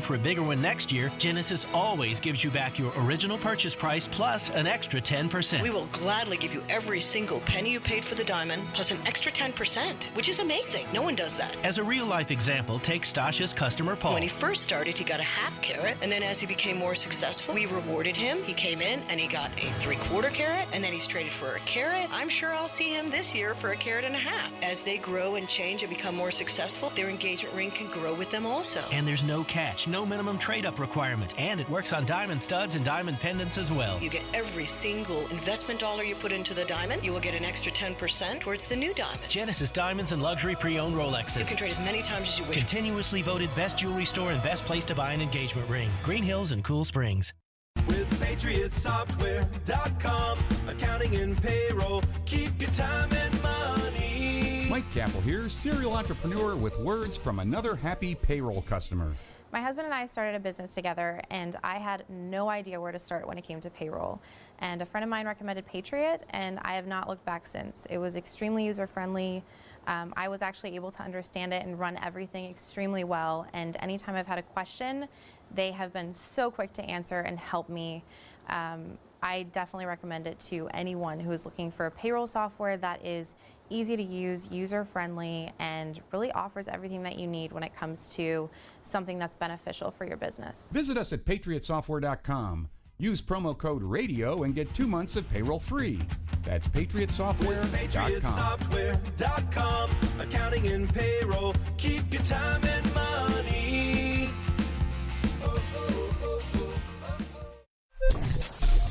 for a bigger one next year, Genesis always gives you back your original purchase price plus an extra 10%. We will gladly give you every single penny you paid for the diamond plus an extra 10%, which is amazing. No one does that. As a real-life example, take Stasha's customer Paul. When he first started, he got a half carat, and then as he became more successful, we rewarded him. He came in and he got a 3/4 carat, and then he's traded for a carat. I'm sure I'll see him this year for a carat and a half. As they grow and change and become more successful, their engagement ring can grow with them also. And there's no catch, no minimum trade-up requirement, and it works on diamond studs and diamond pendants as well. You get every single investment dollar you put into the diamond, you will get an extra 10% towards the new diamond. Genesis Diamonds and Luxury Pre-Owned Rolexes. You can trade as many times as you wish. Continuously voted best jewelry store and best place to buy an engagement ring. Green Hills and Cool Springs. With PatriotSoftware.com, accounting and payroll, keep your time and money. Mike Capel here, serial entrepreneur with words from another happy payroll customer. My husband and I started a business together, and I had no idea where to start when it came to payroll. And a friend of mine recommended Patriot, and I have not looked back since. It was extremely user-friendly. I was actually able to understand it and run everything extremely well. And anytime I've had a question, they have been so quick to answer and help me. I definitely recommend it to anyone who is looking for a payroll software that is easy to use, user-friendly, and really offers everything that you need when it comes to something that's beneficial for your business. Visit us at PatriotSoftware.com. Use promo code RADIO and get 2 months of payroll free. That's PatriotSoftware.com. PatriotSoftware.com, accounting and payroll, keep your time and money.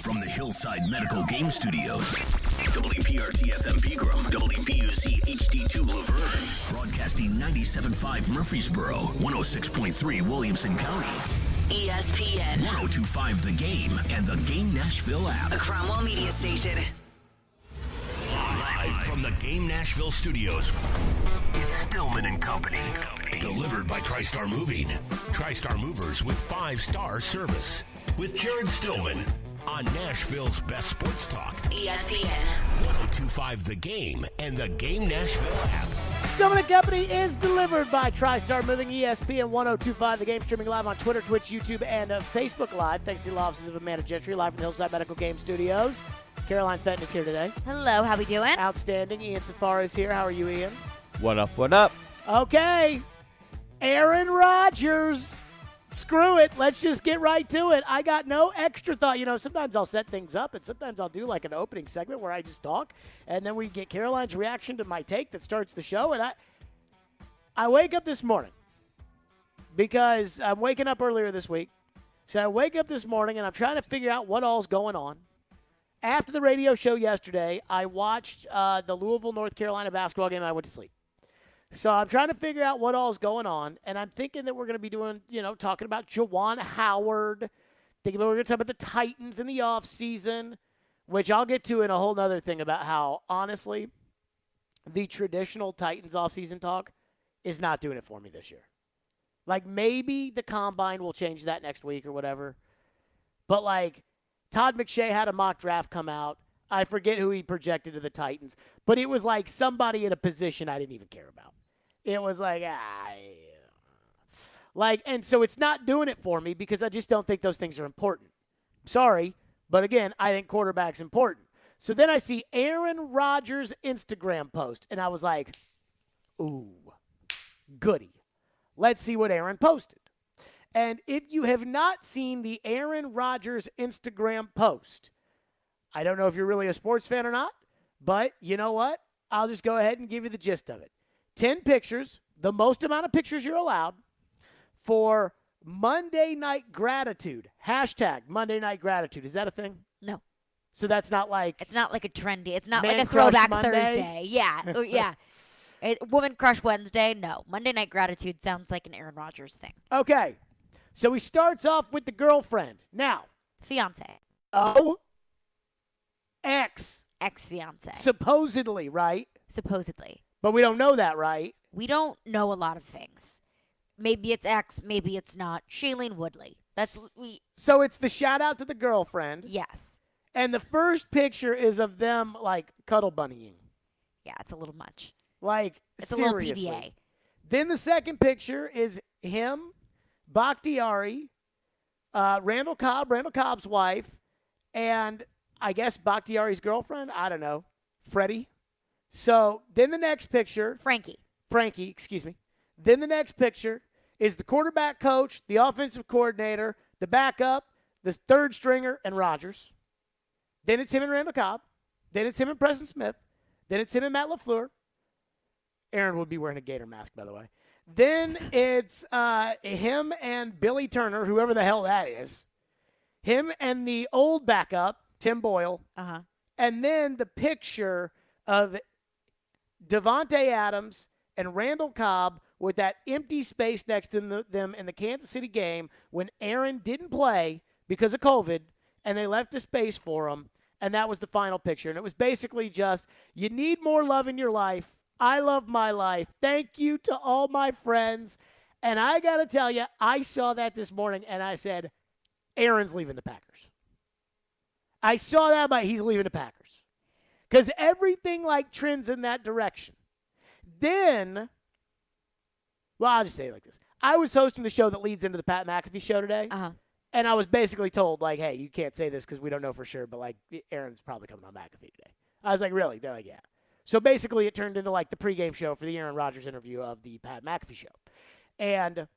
From the Hillside Medical Game Studios, WPRT-FM Pegram, WPUC HD2 Laverne, broadcasting 97.5 Murfreesboro, 106.3 Williamson County, ESPN, 102.5 The Game, and the Game Nashville app. a Cromwell media station. Live from the Game Nashville studios, it's Stillman and Company. Delivered by TriStar Moving. TriStar Movers with 5-star service. With Karen Stillman on Nashville's best sports talk. ESPN. 102.5 The Game and the Game Nashville app. Stillman and Company is delivered by TriStar Moving, ESPN 102.5 The Game, streaming live on Twitter, Twitch, YouTube, and Facebook Live. Thanks to the law offices of Amanda Gentry, live from the Hillside Medical Game Studios. Caroline Fenton is here today. Hello, how we doing? Outstanding. Ian Safari is here. How are you, Ian? What up, what up? Okay. Aaron Rodgers. Screw it. Let's just get right to it. I got no extra thought. You know, sometimes I'll set things up, and sometimes I'll do like an opening segment where I just talk, and then we get Caroline's reaction to my take that starts the show. And I wake up this morning because I'm waking up earlier this week. So I wake up this morning, and I'm trying to figure out what all's going on. After the radio show yesterday, I watched the Louisville, North Carolina basketball game, and I went to sleep. So I'm trying to figure out what all's going on, and I'm thinking that we're going to be doing, talking about Juwan Howard, thinking that we're going to talk about the Titans in the offseason, which I'll get to in a whole nother thing about how, honestly, the traditional Titans offseason talk is not doing it for me this year. Like, maybe the Combine will change that next week or whatever, but, like, Todd McShay had a mock draft come out. I forget who he projected to the Titans, but it was like somebody in a position I didn't even care about. It was like, and so it's not doing it for me because I just don't think those things are important. Sorry, but again, I think quarterback's important. So then I see Aaron Rodgers' Instagram post, and I was like, ooh, goody. Let's see what Aaron posted. And if you have not seen the Aaron Rodgers Instagram post, I don't know if you're really a sports fan or not, but you know what? I'll just go ahead and give you the gist of it. 10 pictures, the most amount of pictures you're allowed, for Monday Night Gratitude. Hashtag Monday Night Gratitude. Is that a thing? No. So that's not like... It's not like a trendy. It's not Man like a Crush throwback Monday? Thursday. Yeah. Yeah. Woman Crush Wednesday? No. Monday Night Gratitude sounds like an Aaron Rodgers thing. Okay. So he starts off with the girlfriend. Now. Fiance. Oh. Ex-fiance. Supposedly, right? Supposedly. But we don't know that, right? We don't know a lot of things. Maybe it's ex, maybe it's not. Shailene Woodley. So it's the shout out to the girlfriend. Yes. And the first picture is of them like cuddle bunnying. Yeah, it's a little much. Like, it's seriously. a little PDA. Then the second picture is him Bakhtiari, Randall Cobb's wife, and I guess Bakhtiari's girlfriend. I don't know. Freddie. So then the next picture. Frankie, excuse me. Then the next picture is the quarterback coach, the offensive coordinator, the backup, the third stringer, and Rodgers. Then it's him and Randall Cobb. Then it's him and Preston Smith. Then it's him and Matt LaFleur. Aaron would be wearing a Gator mask, by the way. Then it's him and Billy Turner, whoever the hell that is. Him and the old backup, Tim Boyle. Uh-huh. And then the picture of Devontae Adams and Randall Cobb with that empty space next to them in the Kansas City game when Aaron didn't play because of COVID, and they left a space for him, and that was the final picture. And it was basically just, you need more love in your life. I love my life. Thank you to all my friends. And I got to tell you, I saw that this morning, and I said, Aaron's leaving the Packers. I saw that, but he's leaving the Packers. Because everything, like, trends in that direction. Then, well, I'll just say it like this. I was hosting the show that leads into the Pat McAfee show today. Uh-huh. And I was basically told, like, hey, you can't say this because we don't know for sure, but, like, Aaron's probably coming on McAfee today. I was like, really? They're like, yeah. So basically it turned into, like, the pregame show for the Aaron Rodgers interview of the Pat McAfee show. And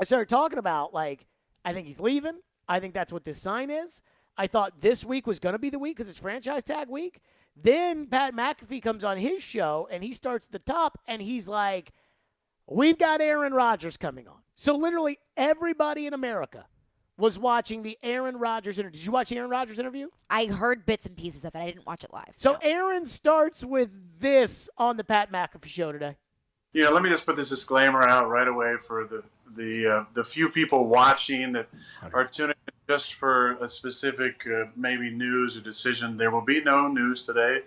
I started talking about, like, I think he's leaving. I think that's what this sign is. I thought this week was going to be the week because it's franchise tag week. Then Pat McAfee comes on his show, and he starts at the top, and he's like, we've got Aaron Rodgers coming on. So literally everybody in America was watching the Aaron Rodgers interview. Did you watch the Aaron Rodgers interview? I heard bits and pieces of it. I didn't watch it live. So Aaron starts with this on the Pat McAfee show today. Yeah, let me just put this disclaimer out right away for the few people watching that are tuning in just for a specific maybe news or decision. There will be no news today,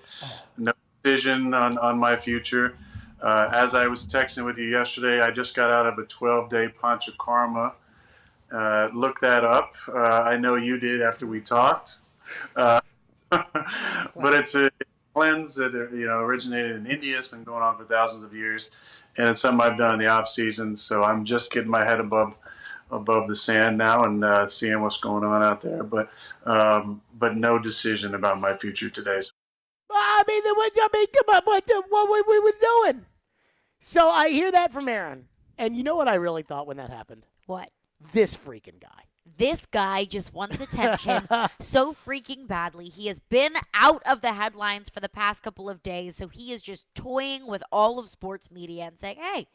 no decision on my future. As I was texting with you yesterday, I just got out of a 12-day panchakarma. Look that up. I know you did after we talked. But it's a cleanse that originated in India. It's been going on for thousands of years, and it's something I've done in the off season. So I'm just getting my head above the sand now and seeing what's going on out there. But no decision about my future today. Come on, what we were doing? So I hear that from Aaron, and you know what I really thought when that happened? What? This freaking guy. This guy just wants attention so freaking badly. He has been out of the headlines for the past couple of days, so he is just toying with all of sports media and saying, hey,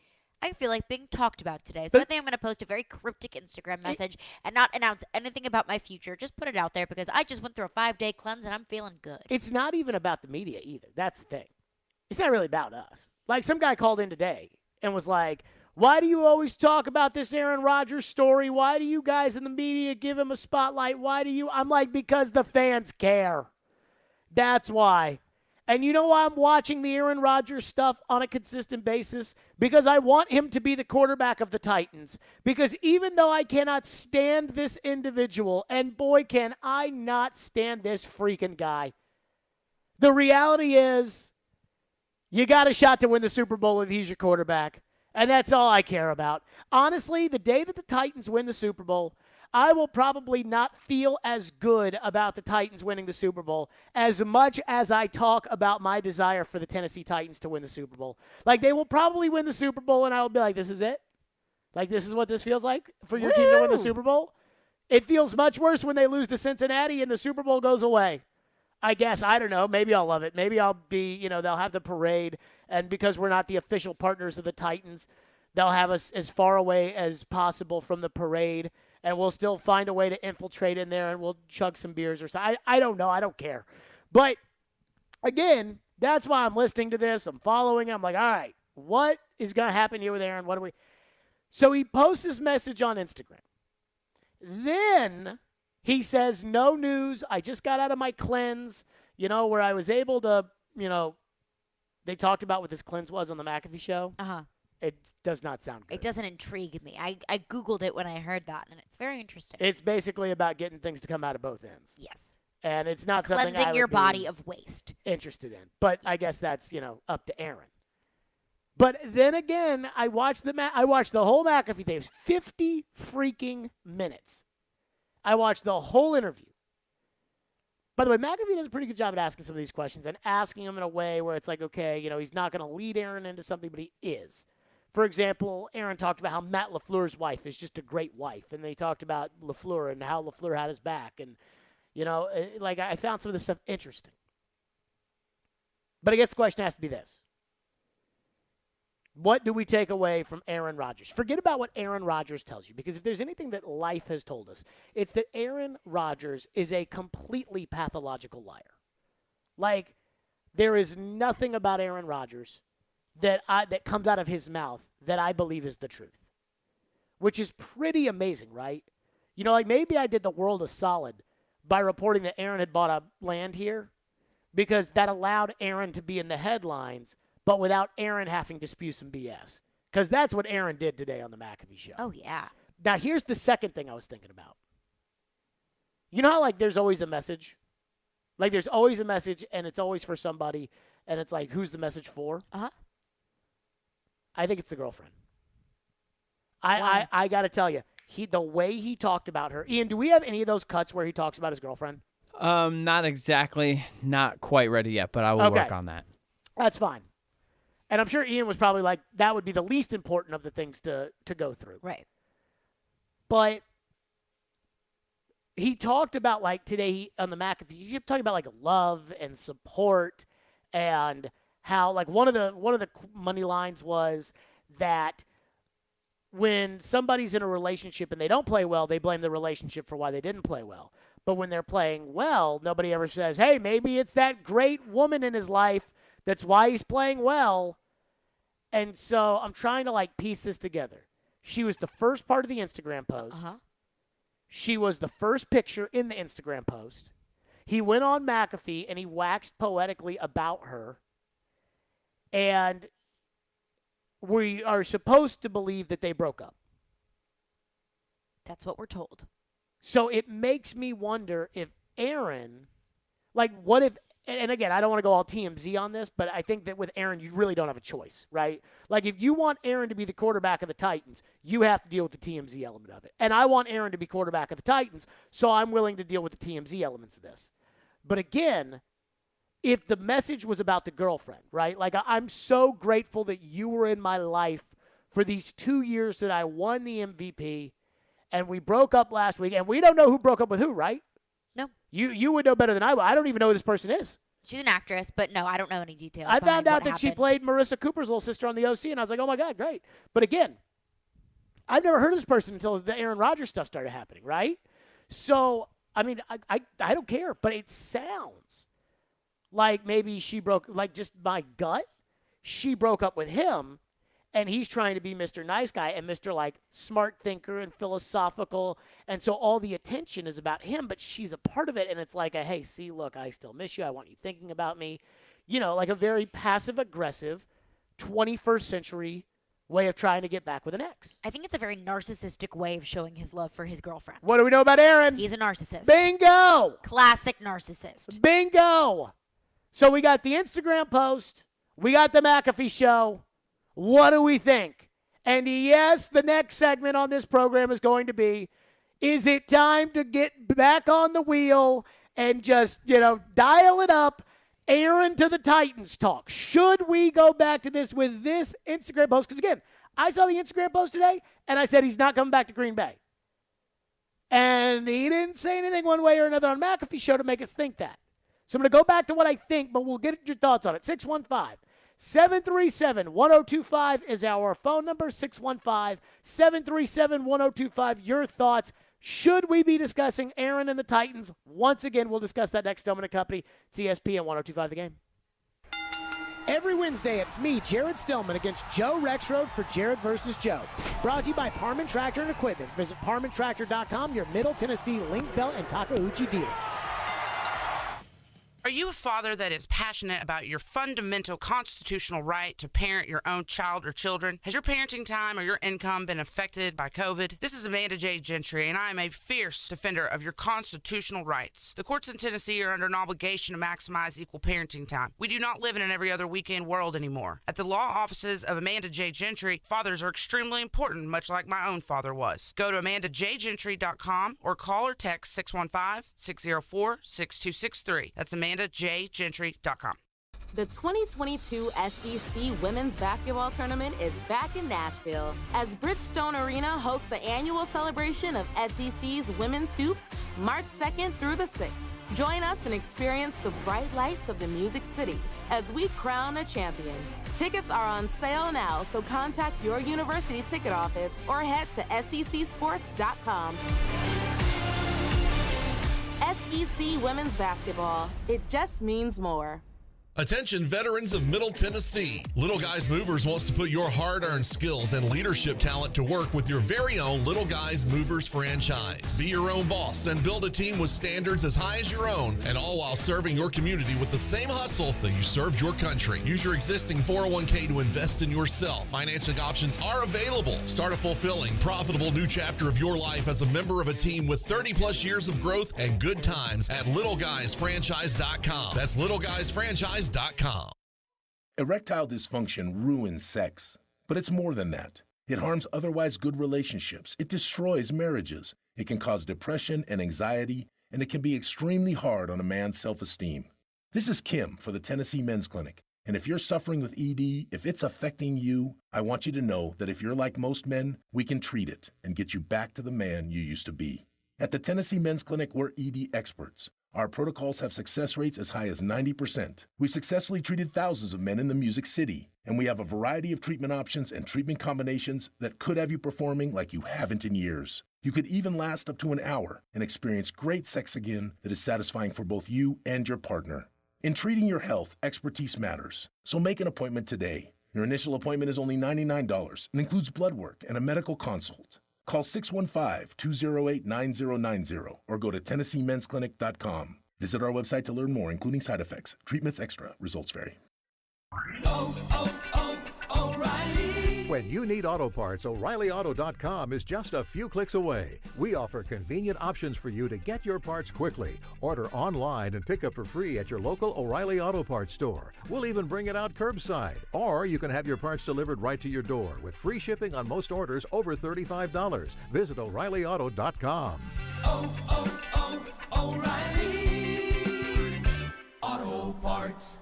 I feel like being talked about today. So I think I'm going to post a very cryptic Instagram message and not announce anything about my future. Just put it out there because I just went through a 5-day cleanse and I'm feeling good. It's not even about the media either. That's the thing. It's not really about us. Like, some guy called in today and was like, why do you always talk about this Aaron Rodgers story? Why do you guys in the media give him a spotlight? Why do you? I'm like, because the fans care. That's why. And you know why I'm watching the Aaron Rodgers stuff on a consistent basis? Because I want him to be the quarterback of the Titans. Because even though I cannot stand this individual, and boy, can I not stand this freaking guy, the reality is you got a shot to win the Super Bowl if he's your quarterback. And that's all I care about. Honestly, the day that the Titans win the Super Bowl, I will probably not feel as good about the Titans winning the Super Bowl as much as I talk about my desire for the Tennessee Titans to win the Super Bowl. Like, they will probably win the Super Bowl, and I will be like, this is it? Like, this is what this feels like for your team to win the Super Bowl? It feels much worse when they lose to Cincinnati and the Super Bowl goes away. I guess, I don't know, maybe I'll love it. Maybe I'll be, they'll have the parade, and because we're not the official partners of the Titans, they'll have us as far away as possible from the parade, and we'll still find a way to infiltrate in there, and we'll chug some beers or something. I don't know. I don't care. But, again, that's why I'm listening to this. I'm following. I'm like, all right, what is going to happen here with Aaron? What do we? So he posts this message on Instagram. Then he says, no news. I just got out of my cleanse, where I was able to, they talked about what this cleanse was on the McAfee show. Uh-huh. It does not sound good. It doesn't intrigue me. I Googled it when I heard that, and it's very interesting. It's basically about getting things to come out of both ends. Yes. And it's not something cleansing I would your be body of waste. interested in. But I guess that's, up to Aaron. But then again, I watched the whole McAfee thing. It was 50 freaking minutes. I watched the whole interview. By the way, McAfee does a pretty good job at asking some of these questions and asking them in a way where it's like, okay, he's not going to lead Aaron into something, but he is. For example, Aaron talked about how Matt LaFleur's wife is just a great wife, and they talked about LaFleur and how LaFleur had his back, and I found some of this stuff interesting. But I guess the question has to be this. What do we take away from Aaron Rodgers? Forget about what Aaron Rodgers tells you, because if there's anything that life has told us, it's that Aaron Rodgers is a completely pathological liar. Like, there is nothing about Aaron Rodgers that comes out of his mouth that I believe is the truth, which is pretty amazing, right? Maybe I did the world a solid by reporting that Aaron had bought a land here, because that allowed Aaron to be in the headlines, but without Aaron having to spew some BS. Because that's what Aaron did today on the McAfee show. Oh, yeah. Now, here's the second thing I was thinking about. You know how, there's always a message? There's always a message, and it's always for somebody, and it's like, who's the message for? Uh-huh. I think it's the girlfriend. I got to tell you, the way he talked about her. Ian, do we have any of those cuts where he talks about his girlfriend? Not exactly. Not quite ready yet, but I will work on that. That's fine. And I'm sure Ian was probably like, that would be the least important of the things to go through. Right. But he talked about, today on the McAfee, you talking about, love and support, and how, one of the money lines was that when somebody's in a relationship and they don't play well, they blame the relationship for why they didn't play well. But when they're playing well, nobody ever says, hey, maybe it's that great woman in his life that's why he's playing well. And so I'm trying to, piece this together. She was the first part of the Instagram post. Uh-huh. She was the first picture in the Instagram post. He went on McAfee and he waxed poetically about her. And we are supposed to believe that they broke up. That's what we're told. So it makes me wonder if Aaron, what if, and again, I don't want to go all TMZ on this, but I think that with Aaron, you really don't have a choice, right? If you want Aaron to be the quarterback of the Titans, you have to deal with the TMZ element of it. And I want Aaron to be quarterback of the Titans, so I'm willing to deal with the TMZ elements of this. But again, if the message was about the girlfriend, right? I'm so grateful that you were in my life for these 2 years that I won the MVP, and we broke up last week, and we don't know who broke up with who, right? No. You would know better than I would. I don't even know who this person is. She's an actress, but no, I don't know any details. I found out that she happened. played Marissa Cooper's little sister on the OC, and I was like, oh, my God, great. But again, I've never heard of this person until the Aaron Rodgers stuff started happening, right? So, I mean, I don't care, but it sounds like maybe she broke, just my gut, she broke up with him, and he's trying to be Mr. Nice Guy and Mr. smart thinker and philosophical. And so all the attention is about him, but she's a part of it. And it's hey, see, look, I still miss you. I want you thinking about me. A very passive-aggressive 21st century way of trying to get back with an ex. I think it's a very narcissistic way of showing his love for his girlfriend. What do we know about Aaron? He's a narcissist. Bingo! Classic narcissist. Bingo! So we got the Instagram post. We got the McAfee show. What do we think? And yes, the next segment on this program is going to be, is it time to get back on the wheel and just, dial it up? Aaron to the Titans talk. Should we go back to this with this Instagram post? Because, again, I saw the Instagram post today, and I said he's not coming back to Green Bay. And he didn't say anything one way or another on McAfee show to make us think that. So I'm going to go back to what I think, but we'll get your thoughts on it. 615-737-1025 is our phone number. 615-737-1025. Your thoughts. Should we be discussing Aaron and the Titans? Once again, we'll discuss that next. Stillman & Company. It's ESPN 1025 The Game. Every Wednesday, it's me, Jared Stillman, against Joe Rexroad for Jared versus Joe. Brought to you by Parman Tractor and Equipment. Visit ParmanTractor.com, your Middle Tennessee link belt and Takauchi dealer. Are you a father that is passionate about your fundamental constitutional right to parent your own child or children? Has your parenting time or your income been affected by COVID? This is Amanda J. Gentry, and I am a fierce defender of your constitutional rights. The courts in Tennessee are under an obligation to maximize equal parenting time. We do not live in an every other weekend world anymore. At the law offices of Amanda J. Gentry, fathers are extremely important, much like my own father was. Go to AmandaJGentry.com or call or text 615-604-6263. That's AmandaJGentry.com. The 2022 SEC Women's Basketball Tournament is back in Nashville as Bridgestone Arena hosts the annual celebration of SEC's Women's Hoops March 2nd through the 6th. Join us and experience the bright lights of the Music City as we crown a champion. Tickets are on sale now, so contact your university ticket office or head to secsports.com. SEC Women's Basketball. It just means more. Attention veterans of Middle Tennessee. Little Guys Movers wants to put your hard-earned skills and leadership talent to work with your very own Little Guys Movers franchise. Be your own boss and build a team with standards as high as your own, and all while serving your community with the same hustle that you served your country. Use your existing 401k to invest in yourself. Financing options are available. Start a fulfilling, profitable new chapter of your life as a member of a team with 30-plus years of growth and good times at LittleGuysFranchise.com. That's LittleGuysFranchise.com. Erectile dysfunction ruins sex, but it's more than that. It harms otherwise good relationships. It destroys marriages. It can cause depression and anxiety, and it can be extremely hard on a man's self-esteem. This is Kim for the Tennessee Men's Clinic, and if you're suffering with ED, if it's affecting you, I want you to know that if you're like most men, we can treat it and get you back to the man you used to be. At the Tennessee Men's Clinic, we're ED experts. Our protocols have success rates as high as 90%. We've successfully treated thousands of men in the Music City, and we have a variety of treatment options and treatment combinations that could have you performing like you haven't in years. You could even last up to an hour and experience great sex again that is satisfying for both you and your partner. In treating your health, expertise matters, so make an appointment today. Your initial appointment is only $99 and includes blood work and a medical consult. Call 615-208-9090 or go to TennesseeMen'sClinic.com. Visit our website to learn more, including side effects. Treatments extra. Results vary. O'Reilly. When you need auto parts, O'ReillyAuto.com is just a few clicks away. We offer convenient options for you to get your parts quickly. Order online and pick up for free at your local O'Reilly Auto Parts store. We'll even bring it out curbside. Or you can have your parts delivered right to your door with free shipping on most orders over $35. Visit O'ReillyAuto.com. O'Reilly Auto Parts.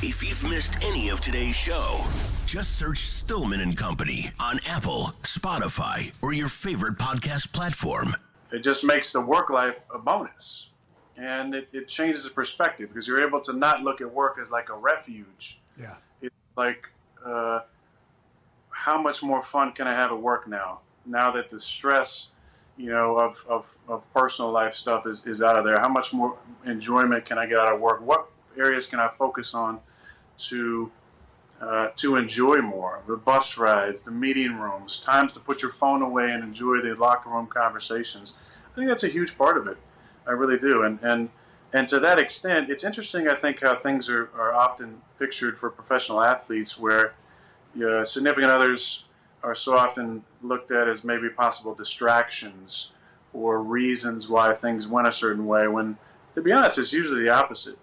If you've missed any of today's show, just search Stillman and Company on Apple, Spotify, or your favorite podcast platform. It just makes the work life a bonus. And it changes the perspective because you're able to not look at work as like a refuge. Yeah. It's like, how much more fun can I have at work now? Now that the stress, of personal life stuff is out of there. How much more enjoyment can I get out of work? What areas can I focus on to enjoy more? The bus rides, the meeting rooms, times to put your phone away and enjoy the locker room conversations. I think that's a huge part of it. I really do. And to that extent, it's interesting, I think, how things are often pictured for professional athletes where significant others are so often looked at as maybe possible distractions or reasons why things went a certain way, when, to be honest, it's usually the opposite.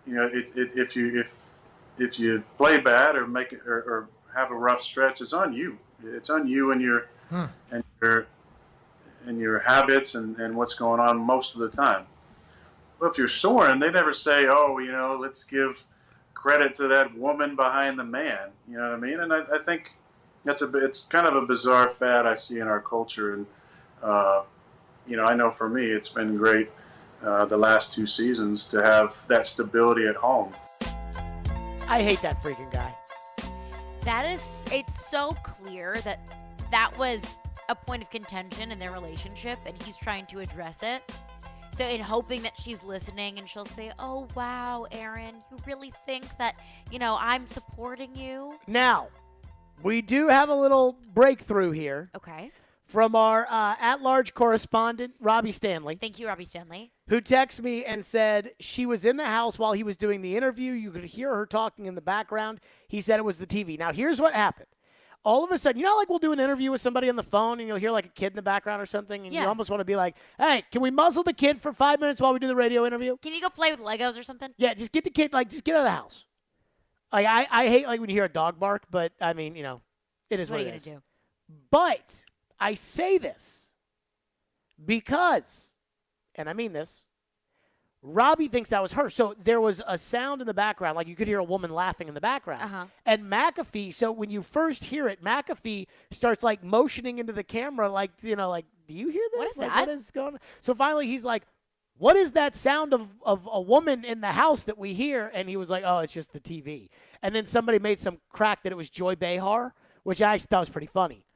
If you play bad or make it or have a rough stretch, it's on you. It's on you and your habits and what's going on most of the time. Well, if you're soaring, they never say, let's give credit to that woman behind the man. You know what I mean? And I think it's kind of a bizarre fad I see in our culture. And I know for me, it's been great the last 2 seasons to have that stability at home. I hate that freaking guy. It's so clear that was a point of contention in their relationship, and he's trying to address it. So in hoping that she's listening and she'll say, oh, wow, Aaron, you really think that, I'm supporting you? Now, we do have a little breakthrough here. Okay. from our at-large correspondent, Robbie Stanley. Thank you, Robbie Stanley. Who texted me and said she was in the house while he was doing the interview. You could hear her talking in the background. He said it was the TV. Now, here's what happened. All of a sudden, like we'll do an interview with somebody on the phone and you'll hear like a kid in the background or something and you almost want to be like, hey, can we muzzle the kid for 5 minutes while we do the radio interview? Can you go play with Legos or something? Yeah, just get the kid, just get out of the house. I hate when you hear a dog bark, but I mean, it is what it is. What are you going to do? But I say this because, and I mean this, Robbie thinks that was her. So there was a sound in the background, like you could hear a woman laughing in the background. Uh-huh. And McAfee, so when you first hear it, McAfee starts motioning into the camera like, do you hear this? What is that? What is going on? So finally he's like, what is that sound of a woman in the house that we hear? And he was like, oh, it's just the TV. And then somebody made some crack that it was Joy Behar, which I thought was pretty funny.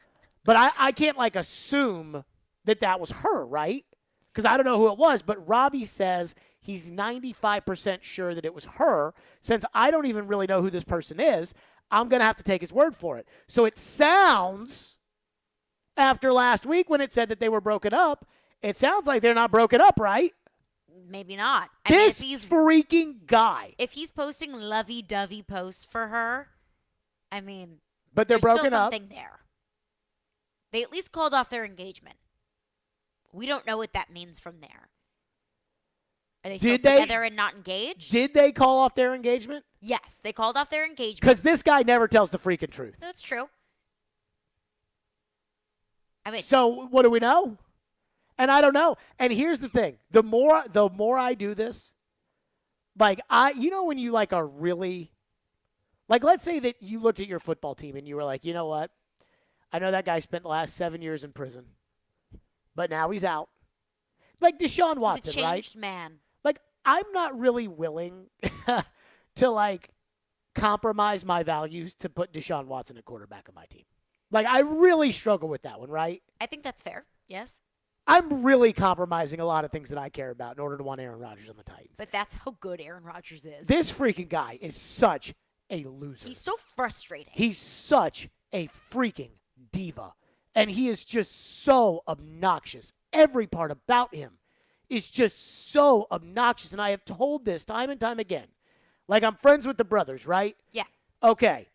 But I can't assume that was her, right? Because I don't know who it was. But Robbie says he's 95% sure that it was her. Since I don't even really know who this person is, I'm going to have to take his word for it. So it sounds, after last week when it said that they were broken up, it sounds like they're not broken up, right? Maybe not. This freaking guy. If he's posting lovey-dovey posts for her, I mean, but they're broken still up. Something there. They at least called off their engagement. We don't know what that means from there. Are they still together and not engaged? Did they call off their engagement? Yes, they called off their engagement. Because this guy never tells the freaking truth. That's true. I mean, so what do we know? And I don't know. And here's the thing: the more I do this, when you are really, let's say that you looked at your football team and you were like, you know what? I know that guy spent the last 7 years in prison, but now he's out. Like Deshaun Watson, he's a changed man. I'm not really willing to compromise my values to put Deshaun Watson at quarterback of my team. I really struggle with that one, right? I think that's fair. Yes. I'm really compromising a lot of things that I care about in order to want Aaron Rodgers on the Titans. But that's how good Aaron Rodgers is. This freaking guy is such a loser. He's so frustrating. He's such a freaking diva. And he is just so obnoxious. Every part about him is just so obnoxious. And I have told this time and time again. I'm friends with the brothers, right? Yeah. Okay.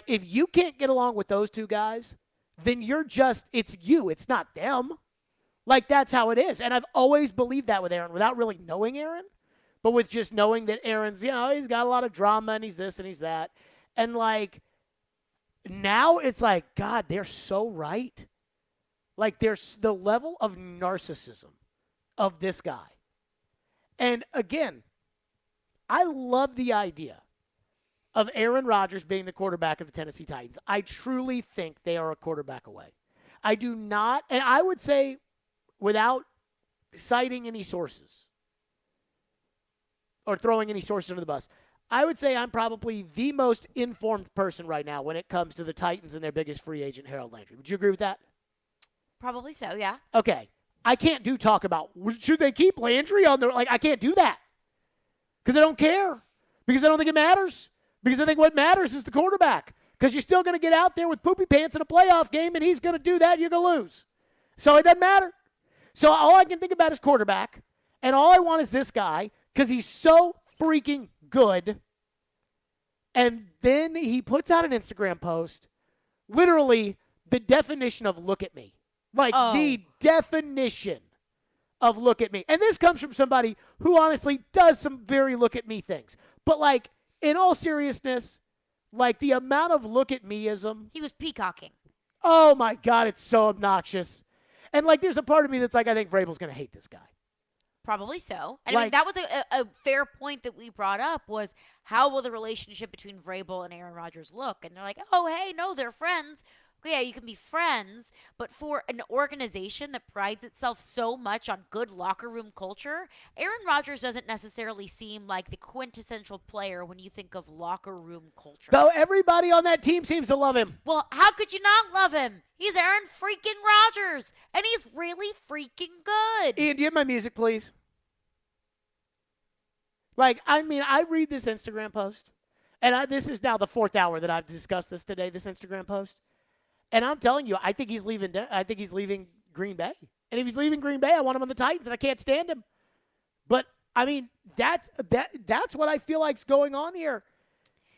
If you can't get along with those two guys, then it's you. It's not them. That's how it is. And I've always believed that with Aaron without really knowing Aaron, but with just knowing that Aaron's, he's got a lot of drama and he's this and he's that. And now it's God, they're so right. There's the level of narcissism of this guy. And again, I love the idea of Aaron Rodgers being the quarterback of the Tennessee Titans. I truly think they are a quarterback away. I do not, and I would say, without citing any sources or throwing any sources under the bus, I would say I'm probably the most informed person right now when it comes to the Titans and their biggest free agent, Harold Landry. Would you agree with that? Probably so, yeah. Okay. I can't talk about, should they keep Landry on their, I can't do that. Because I don't care. Because I don't think it matters. Because I think what matters is the quarterback. Because you're still going to get out there with poopy pants in a playoff game, and he's going to do that, and you're going to lose. So it doesn't matter. So all I can think about is quarterback, and all I want is this guy because he's so freaking good. And then he puts out an Instagram post, literally the definition of look at me. The definition of look at me. And this comes from somebody who honestly does some very look at me things. But in all seriousness, the amount of look at me-ism. He was peacocking. Oh my God, it's so obnoxious. And there's a part of me that's I think Vrabel's going to hate this guy. Probably so. And I mean, that was a fair point that we brought up was how will the relationship between Vrabel and Aaron Rodgers look? And they're like, oh, hey, no, they're friends. Yeah, you can be friends, but for an organization that prides itself so much on good locker room culture, Aaron Rodgers doesn't necessarily seem like the quintessential player when you think of locker room culture. Though everybody on that team seems to love him. Well, how could you not love him? He's Aaron freaking Rodgers, and he's really freaking good. Ian, do you have my music, please? I read this Instagram post, and this is now the fourth hour that I've discussed this today, this Instagram post. And I'm telling you, I think he's leaving. I think he's leaving Green Bay. And if he's leaving Green Bay, I want him on the Titans, and I can't stand him. But I mean, that's what I feel like's going on here.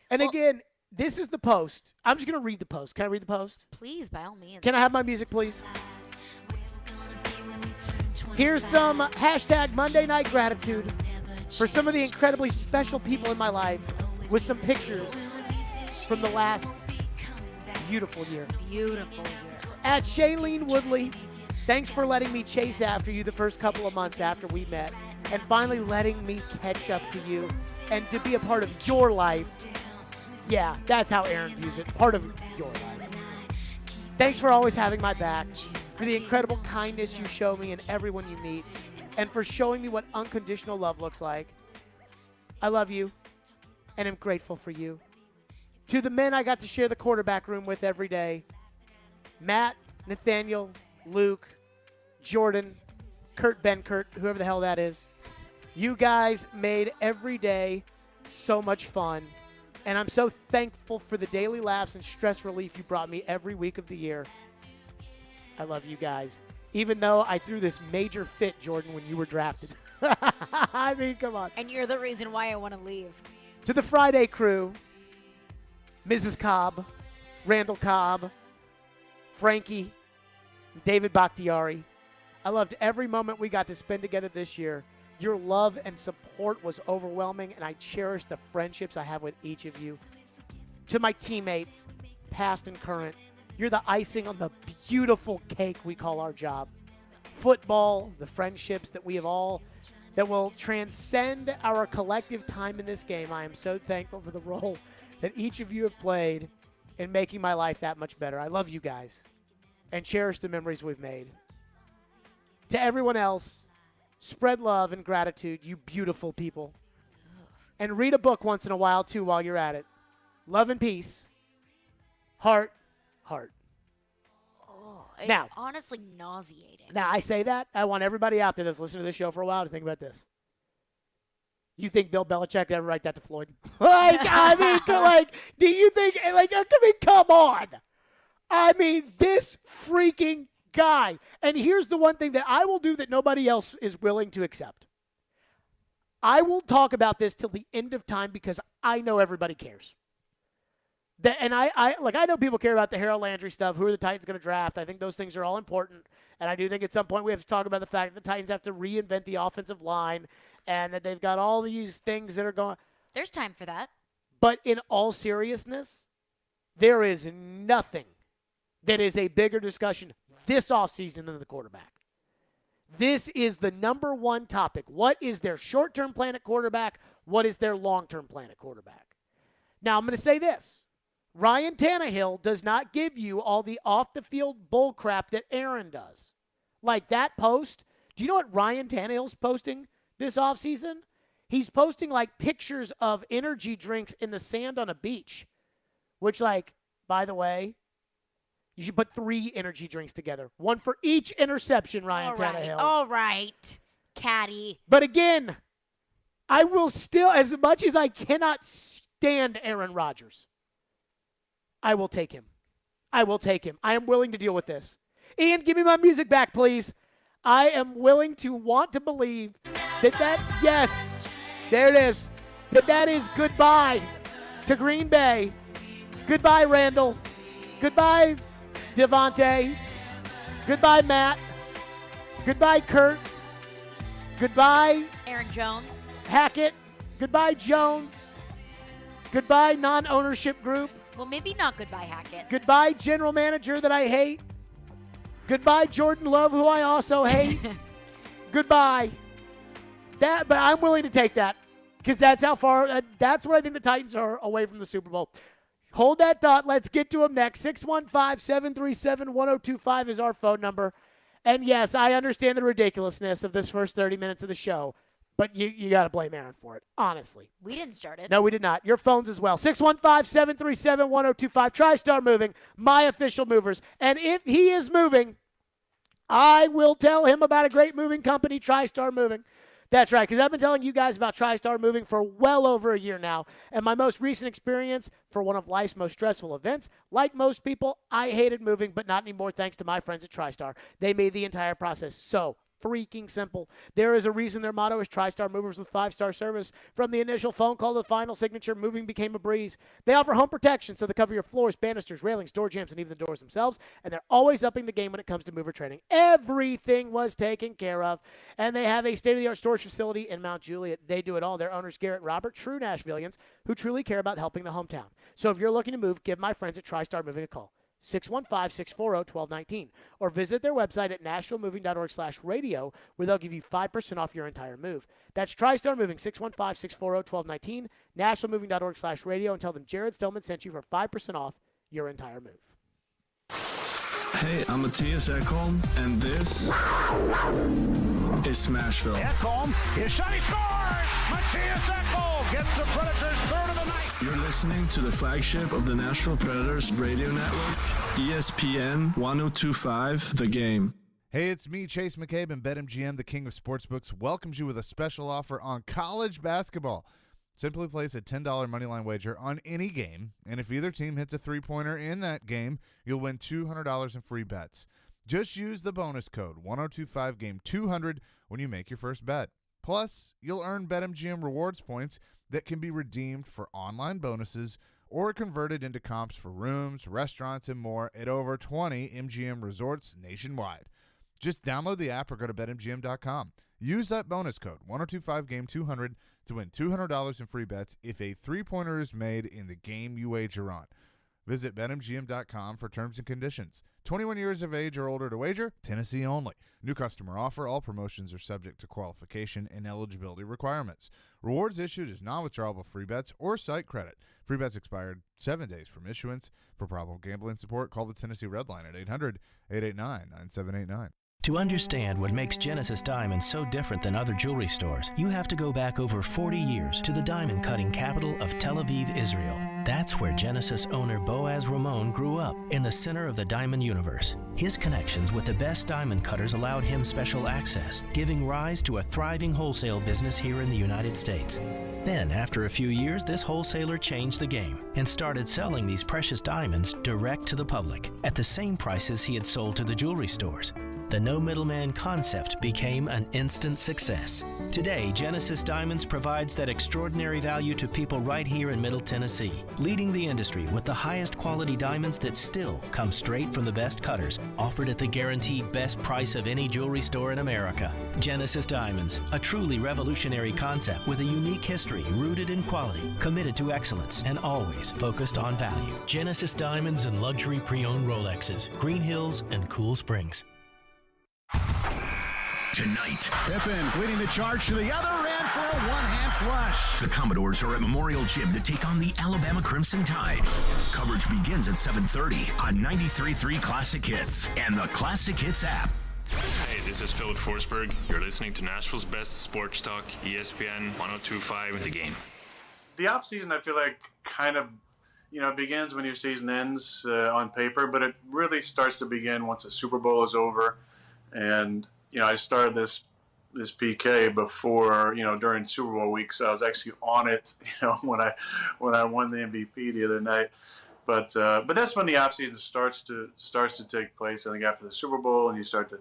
And again, this is the post. I'm just going to read the post. Can I read the post? Please, by all means. Can I have my music, please? Here's some hashtag Monday Night Gratitude for some of the incredibly special people in my life with some pictures from the last beautiful year. Beautiful year. At Shailene Woodley, thanks for letting me chase after you the first couple of months after we met and finally letting me catch up to you and to be a part of your life. Yeah, that's how Aaron views it, part of your life. Thanks for always having my back, for the incredible kindness you show me and everyone you meet, and for showing me what unconditional love looks like. I love you and am grateful for you. To the men I got to share the quarterback room with every day, Matt, Nathaniel, Luke, Jordan, Kurt Benkert, whoever the hell that is. You guys made every day so much fun, and I'm so thankful for the daily laughs and stress relief you brought me every week of the year. I love you guys. Even though I threw this major fit, Jordan, when you were drafted. I mean, come on. And you're the reason why I want to leave. To the Friday crew, Mrs. Cobb, Randall Cobb, Frankie, David Bakhtiari. I loved every moment we got to spend together this year. Your love and support was overwhelming, and I cherish the friendships I have with each of you. To my teammates, past and current, you're the icing on the beautiful cake we call our job. Football, the friendships that we have all, that will transcend our collective time in this game. I am so thankful for the role that each of you have played in making my life that much better. I love you guys and cherish the memories we've made. To everyone else, spread love and gratitude, you beautiful people. And read a book once in a while, too, while you're at it. Love and peace. Heart. Oh, it's Now, honestly nauseating. Now, I say that. I want everybody out there that's listening to this show for a while to think about this. You think Bill Belichick ever write that to Floyd? Do you think, come on. I mean, this freaking guy. And here's the one thing that I will do that nobody else is willing to accept. I will talk about this till the end of time because I know everybody cares. I know people care about the Harold Landry stuff. Who are the Titans going to draft? I think those things are all important. And I do think at some point we have to talk about the fact that the Titans have to reinvent the offensive line and that they've got all these things that are going. There's time for that. But in all seriousness, there is nothing that is a bigger discussion this offseason than the quarterback. This is the number one topic. What is their short-term plan at quarterback? What is their long-term plan at quarterback? Now, I'm going to say this. Ryan Tannehill does not give you all the off-the-field bull crap that Aaron does. Like that post. Do you know what Ryan Tannehill's posting this offseason? He's posting like pictures of energy drinks in the sand on a beach. Which, by the way, you should put 3 energy drinks together. One for each interception, Ryan Tannehill. All right, Caddy. But again, I will still, as much as I cannot stand Aaron Rodgers, I will take him. I am willing to deal with this. Ian, give me my music back, please. I am willing to want to believe yes, there it is, that is goodbye to Green Bay. Goodbye, Randall. Goodbye, Devontae. Goodbye, Matt. Goodbye, Kurt. Goodbye, Aaron Jones. Hackett. Goodbye, Jones. Goodbye, non-ownership group. Well, maybe not goodbye, Hackett. Goodbye, general manager that I hate. Goodbye, Jordan Love, who I also hate. Goodbye. But I'm willing to take that because that's how far. That's where I think the Titans are away from the Super Bowl. Hold that thought. Let's get to them next. 615-737-1025 is our phone number. And yes, I understand the ridiculousness of this first 30 minutes of the show. But you got to blame Aaron for it, honestly. We didn't start it. No, we did not. Your phones as well. 615-737-1025. TriStar Moving, my official movers. And if he is moving, I will tell him about a great moving company, TriStar Moving. That's right, because I've been telling you guys about TriStar Moving for well over a year now, and my most recent experience for one of life's most stressful events, like most people, I hated moving, but not anymore thanks to my friends at TriStar. They made the entire process so freaking simple. There is a reason their motto is TriStar Movers with 5-star service. From the initial phone call to the final signature, moving became a breeze. They offer home protection, so they cover your floors, banisters, railings, door jambs, and even the doors themselves. And they're always upping the game when it comes to mover training. Everything was taken care of. And they have a state-of-the-art storage facility in Mount Juliet. They do it all. Their owners, Garrett and Robert, true Nashvillians who truly care about helping the hometown. So if you're looking to move, give my friends at TriStar Moving a call. 615-640-1219, or visit their website at nashvillemoving.org/radio, where they'll give you 5% off your entire move. That's TriStar Moving, 615-640-1219, nashvillemoving.org/radio, and tell them Jared Stillman sent you for 5% off your entire move. Hey, I'm Matthias Ekholm, and this is Smashville. Ekholm, his shot, he scores! Matthias Ekholm gets the Predators' third of the night. You're listening to the flagship of the Nashville Predators radio network, ESPN 1025, The Game. Hey, it's me, Chase McCabe, and BetMGM, the king of sportsbooks, welcomes you with a special offer on college basketball. Simply place a $10 moneyline wager on any game, and if either team hits a three-pointer in that game, you'll win $200 in free bets. Just use the bonus code 1025GAME200 when you make your first bet. Plus, you'll earn BetMGM rewards points that can be redeemed for online bonuses or converted into comps for rooms, restaurants, and more at over 20 MGM resorts nationwide. Just download the app or go to BetMGM.com. Use that bonus code 1025GAME200 to win $200 in free bets if a three-pointer is made in the game you wager on. Visit BetMGM.com for terms and conditions. 21 years of age or older to wager, Tennessee only. New customer offer. All promotions are subject to qualification and eligibility requirements. Rewards issued as non-withdrawable free bets or site credit. Free bets expired 7 days from issuance. For problem gambling support, call the Tennessee Red Line at 800-889-9789. To understand what makes Genesis Diamonds so different than other jewelry stores, you have to go back over 40 years to the diamond cutting capital of Tel Aviv, Israel. That's where Genesis owner Boaz Ramon grew up, in the center of the diamond universe. His connections with the best diamond cutters allowed him special access, giving rise to a thriving wholesale business here in the United States. Then, after a few years, this wholesaler changed the game and started selling these precious diamonds direct to the public at the same prices he had sold to the jewelry stores. The no middleman concept became an instant success. Today, Genesis Diamonds provides that extraordinary value to people right here in Middle Tennessee, leading the industry with the highest quality diamonds that still come straight from the best cutters, offered at the guaranteed best price of any jewelry store in America. Genesis Diamonds, a truly revolutionary concept with a unique history rooted in quality, committed to excellence, and always focused on value. Genesis Diamonds and luxury pre-owned Rolexes, Green Hills and Cool Springs. Tonight, Pippen leading the charge to the other end for a one-hand flush. the Commodores are at Memorial Gym to take on the Alabama Crimson Tide. Coverage begins at 7:30 on 93.3 Classic Hits and the Classic Hits app. Hey, this is Philip Forsberg. You're listening to Nashville's best sports talk, ESPN 1025 The Game. The offseason, I feel like, kind of, begins when your season ends on paper, but it really starts to begin once the Super Bowl is over. And, I started this PK before, during Super Bowl week, so I was actually on it, when I won the MVP the other night. But that's when the offseason starts to take place. I think after the Super Bowl, and you start to,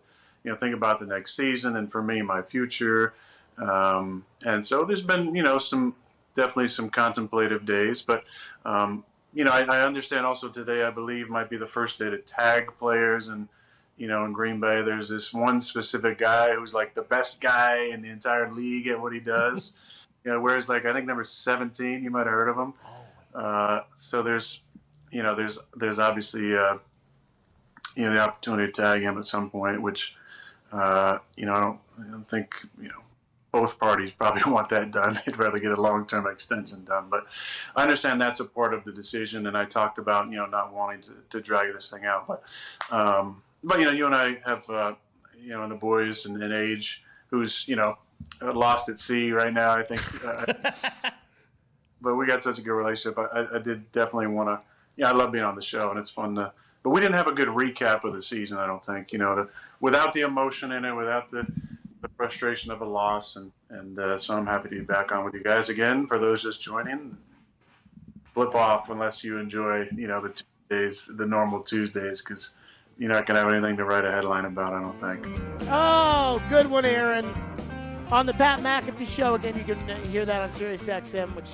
think about the next season, and for me, my future. And so there's been, definitely some contemplative days. But I understand also today, I believe, might be the first day to tag players, and in Green Bay, there's this one specific guy who's like the best guy in the entire league at what he does. Whereas I think number 17, you might have heard of him. So there's obviously, the opportunity to tag him at some point, which, I don't think, both parties probably want that done. They'd rather get a long-term extension done. But I understand that's a part of the decision, and I talked about, not wanting to drag this thing out. But you and I have, and the boys and age who's, lost at sea right now, I think. But we got such a good relationship. I did definitely want to, I love being on the show, and it's fun to, but we didn't have a good recap of the season, I don't think, without the emotion in it, but the frustration of a loss, and so I'm happy to be back on with you guys again. For those just joining, flip off unless you enjoy, the Tuesdays, the normal Tuesdays, because you're not going to have anything to write a headline about, I don't think. Oh, good one, Aaron. On the Pat McAfee Show, again, you can hear that on SiriusXM, which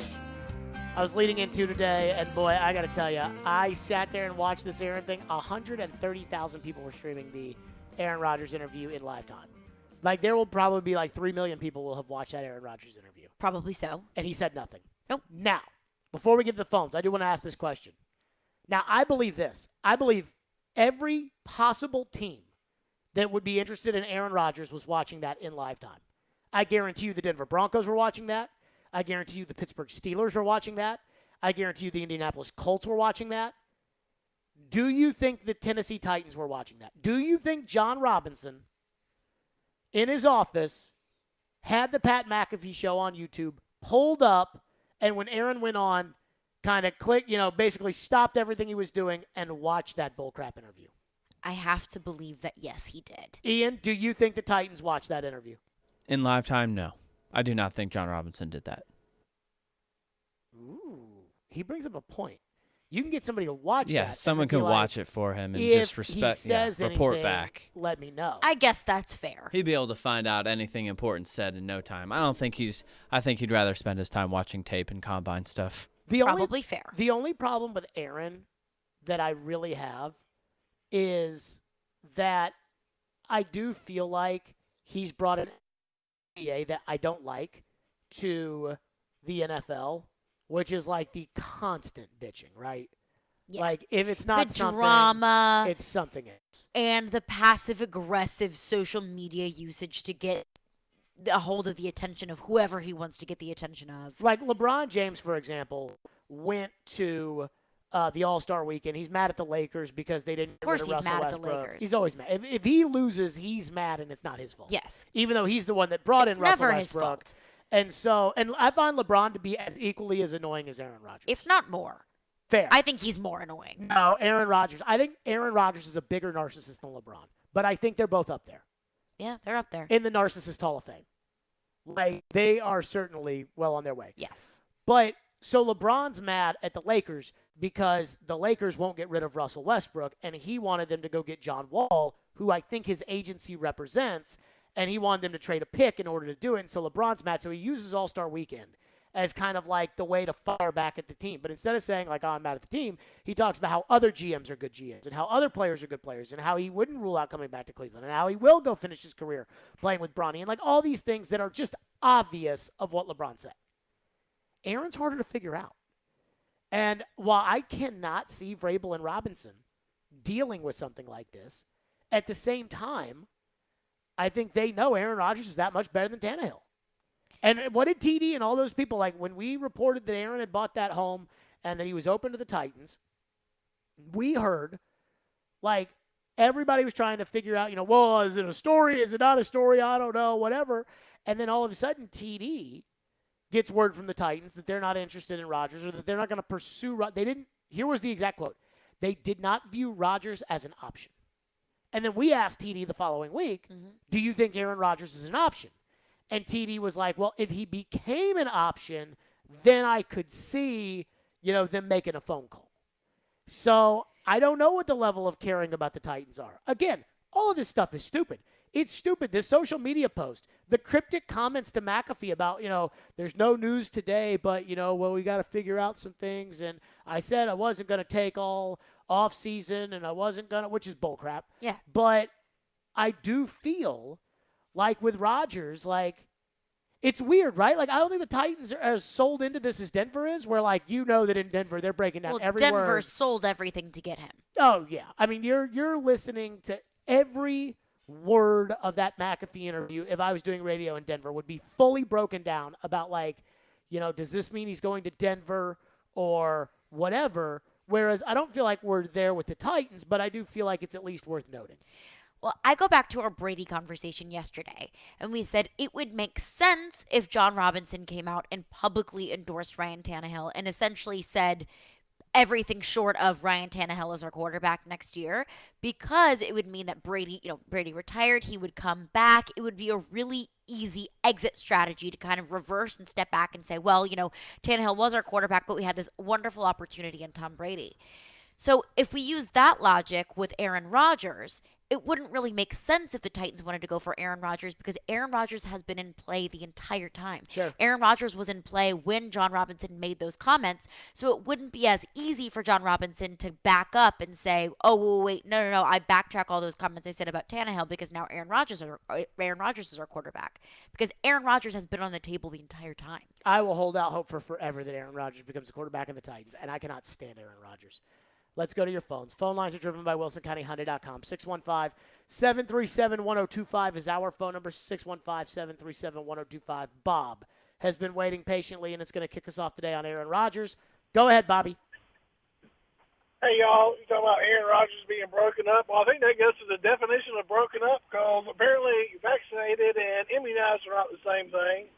I was leading into today. And, boy, I got to tell you, I sat there and watched this Aaron thing. 130,000 people were streaming the Aaron Rodgers interview in live time. Like, there will probably be 3 million people will have watched that Aaron Rodgers interview. Probably so. And he said nothing. Nope. Now, before we get to the phones, I do want to ask this question. Now, I believe this. I believe every possible team that would be interested in Aaron Rodgers was watching that in live time. I guarantee you the Denver Broncos were watching that. I guarantee you the Pittsburgh Steelers were watching that. I guarantee you the Indianapolis Colts were watching that. Do you think the Tennessee Titans were watching that? Do you think John Robinson, in his office, had the Pat McAfee Show on YouTube, pulled up, and when Aaron went on, kind of clicked, basically stopped everything he was doing and watched that bullcrap interview? I have to believe that, yes, he did. Ian, do you think the Titans watched that interview? In live time, no. I do not think John Robinson did that. Ooh, he brings up a point. You can get somebody to watch that. Yeah, someone can watch it for him and if just he says report anything, back. Let me know. I guess that's fair. He'd be able to find out anything important said in no time. I think he'd rather spend his time watching tape and combine stuff. Probably fair. The only problem with Aaron that I really have is that I do feel like he's brought an NBA that I don't like to the NFL, which is like the constant bitching, right? Yeah. Like, if it's not the something, drama, it's something else. And the passive-aggressive social media usage to get a hold of the attention of whoever he wants to get the attention of. Like LeBron James, for example, went to the All-Star Weekend. He's mad at the Lakers because they didn't get rid of Russell Westbrook. He's always mad. If he loses, he's mad, and it's not his fault. Yes. Even though he's the one that brought in Russell never Westbrook. his fault. And I find LeBron to be as equally as annoying as Aaron Rodgers. If not more. Fair. I think he's more annoying. No, Aaron Rodgers. I think Aaron Rodgers is a bigger narcissist than LeBron. But I think they're both up there. Yeah, they're up there. In the Narcissist Hall of Fame. Like, they are certainly well on their way. Yes. But, so LeBron's mad at the Lakers because the Lakers won't get rid of Russell Westbrook, and he wanted them to go get John Wall, who I think his agency represents, and he wanted them to trade a pick in order to do it. And so LeBron's mad. So he uses All-Star Weekend as kind of like the way to fire back at the team. But instead of saying, like, oh, I'm mad at the team, he talks about how other GMs are good GMs and how other players are good players and how he wouldn't rule out coming back to Cleveland and how he will go finish his career playing with Bronny and, like, all these things that are just obvious of what LeBron said. Aaron's harder to figure out. And while I cannot see Vrabel and Robinson dealing with something like this, at the same time, I think they know Aaron Rodgers is that much better than Tannehill. And what did TD and all those people, like, when we reported that Aaron had bought that home and that he was open to the Titans, we heard, like, everybody was trying to figure out, well, is it a story? Is it not a story? I don't know, whatever. And then all of a sudden, TD gets word from the Titans that they're not interested in Rodgers or that they're not going to pursue. Here was the exact quote. They did not view Rodgers as an option. And then we asked TD the following week, do you think Aaron Rodgers is an option? And TD was like, well, if he became an option, then I could see, them making a phone call. So I don't know what the level of caring about the Titans are. Again, all of this stuff is stupid. It's stupid. This social media post, the cryptic comments to McAfee about, there's no news today, but, well, we got to figure out some things. And I said I wasn't going to take all off season and I wasn't going to, which is bullcrap. Yeah. But I do feel like with Rodgers, like, it's weird, right? Like, I don't think the Titans are as sold into this as Denver is, where, like, that in Denver they're breaking down every word. Denver sold everything to get him. Oh, yeah. I mean, you're listening to every word of that McAfee interview. If I was doing radio in Denver, would be fully broken down about, like, does this mean he's going to Denver or whatever? Whereas I don't feel like we're there with the Titans, but I do feel like it's at least worth noting. Well, I go back to our Brady conversation yesterday, and we said it would make sense if John Robinson came out and publicly endorsed Ryan Tannehill and essentially said, everything short of Ryan Tannehill as our quarterback next year, because it would mean that Brady retired, he would come back. It would be a really easy exit strategy to kind of reverse and step back and say, well, Tannehill was our quarterback, but we had this wonderful opportunity in Tom Brady. So if we use that logic with Aaron Rodgers, it wouldn't really make sense if the Titans wanted to go for Aaron Rodgers, because Aaron Rodgers has been in play the entire time. Sure. Aaron Rodgers was in play when John Robinson made those comments, so it wouldn't be as easy for John Robinson to back up and say, oh, well, wait, no, I backtrack all those comments I said about Tannehill because now Aaron Rodgers is our quarterback, because Aaron Rodgers has been on the table the entire time. I will hold out hope for forever that Aaron Rodgers becomes the quarterback of the Titans, and I cannot stand Aaron Rodgers. Let's go to your phones. Phone lines are driven by WilsonCountyHyundai.com. 615-737-1025 is our phone number, 615-737-1025. Bob has been waiting patiently, and it's going to kick us off today on Aaron Rodgers. Go ahead, Bobby. Hey, y'all. You talking about Aaron Rodgers being broken up? Well, I think that goes to the definition of broken up, because apparently vaccinated and immunized are not the same thing.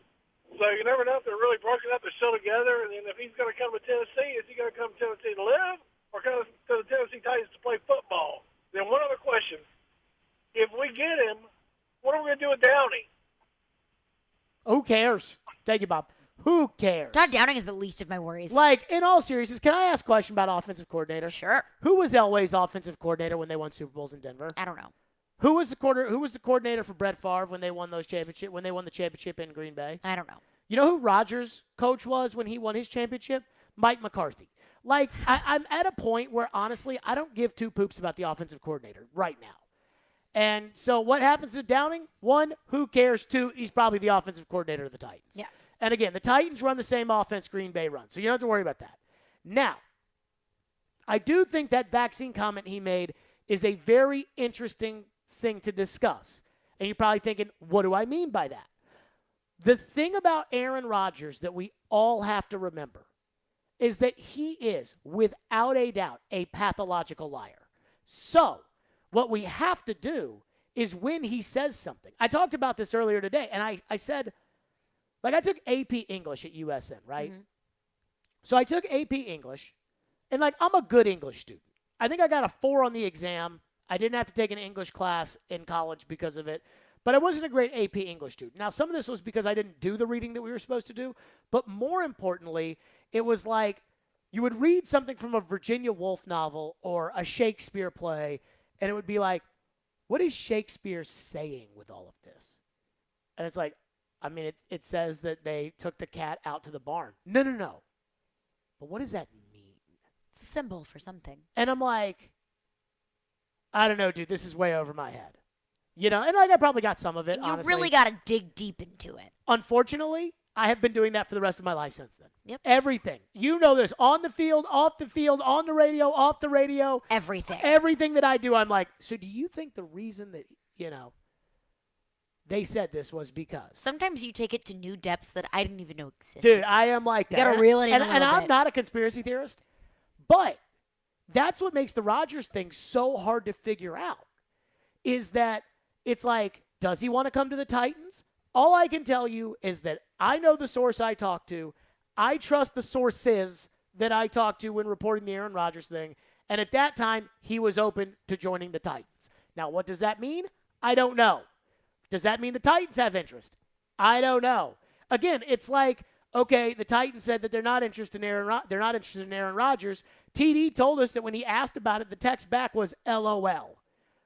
So you never know if they're really broken up. They're still together. And then if he's going to come to Tennessee, is he going to come to Tennessee to live, or come to the Tennessee Titans to play football? Then one other question. If we get him, what are we going to do with Downey? Who cares? Thank you, Bob. Who cares? Todd Downing is the least of my worries. Like, in all seriousness, can I ask a question about offensive coordinator? Sure. Who was Elway's offensive coordinator when they won Super Bowls in Denver? I don't know. Who was the coordinator for Brett Favre when they won the championship in Green Bay? I don't know. You know who Rodgers' coach was when he won his championship? Mike McCarthy. Like, I'm at a point where, honestly, I don't give two poops about the offensive coordinator right now. And so what happens to Downing? One, who cares? Two, he's probably the offensive coordinator of the Titans. Yeah. And again, the Titans run the same offense Green Bay runs, so you don't have to worry about that. Now, I do think that vaccine comment he made is a very interesting thing to discuss. And you're probably thinking, what do I mean by that? The thing about Aaron Rodgers that we all have to remember is that he is, without a doubt, a pathological liar. So what we have to do is when he says something. I talked about this earlier today, and I said, like, I took AP English at USN, right? Mm-hmm. So I took AP English, and, like, I'm a good English student. I think I got a 4 on the exam. I didn't have to take an English class in college because of it. But I wasn't a great AP English student. Now, some of this was because I didn't do the reading that we were supposed to do. But more importantly, it was like you would read something from a Virginia Woolf novel or a Shakespeare play, and it would be like, what is Shakespeare saying with all of this? And it's like, I mean, it says that they took the cat out to the barn. No. But what does that mean? It's a symbol for something. And I'm like, I don't know, dude. This is way over my head. You know, and like I probably got some of it, honestly. You really got to dig deep into it. Unfortunately, I have been doing that for the rest of my life since then. Yep. Everything. You know this. On the field, off the field, on the radio, off the radio. Everything. Everything that I do, I'm like, so do you think the reason that, they said this was because? Sometimes you take it to new depths that I didn't even know existed. Dude, I am like that. You got to reel it in and a little I'm bit. not a conspiracy theorist, but that's what makes the Rodgers thing so hard to figure out, is that it's like, does he want to come to the Titans? All I can tell you is that I know the source I talked to. I trust the sources that I talked to when reporting the Aaron Rodgers thing. And at that time, he was open to joining the Titans. Now, what does that mean? I don't know. Does that mean the Titans have interest? I don't know. Again, it's like, okay, the Titans said that they're not interested in Aaron Rodgers. TD told us that when he asked about it, the text back was LOL.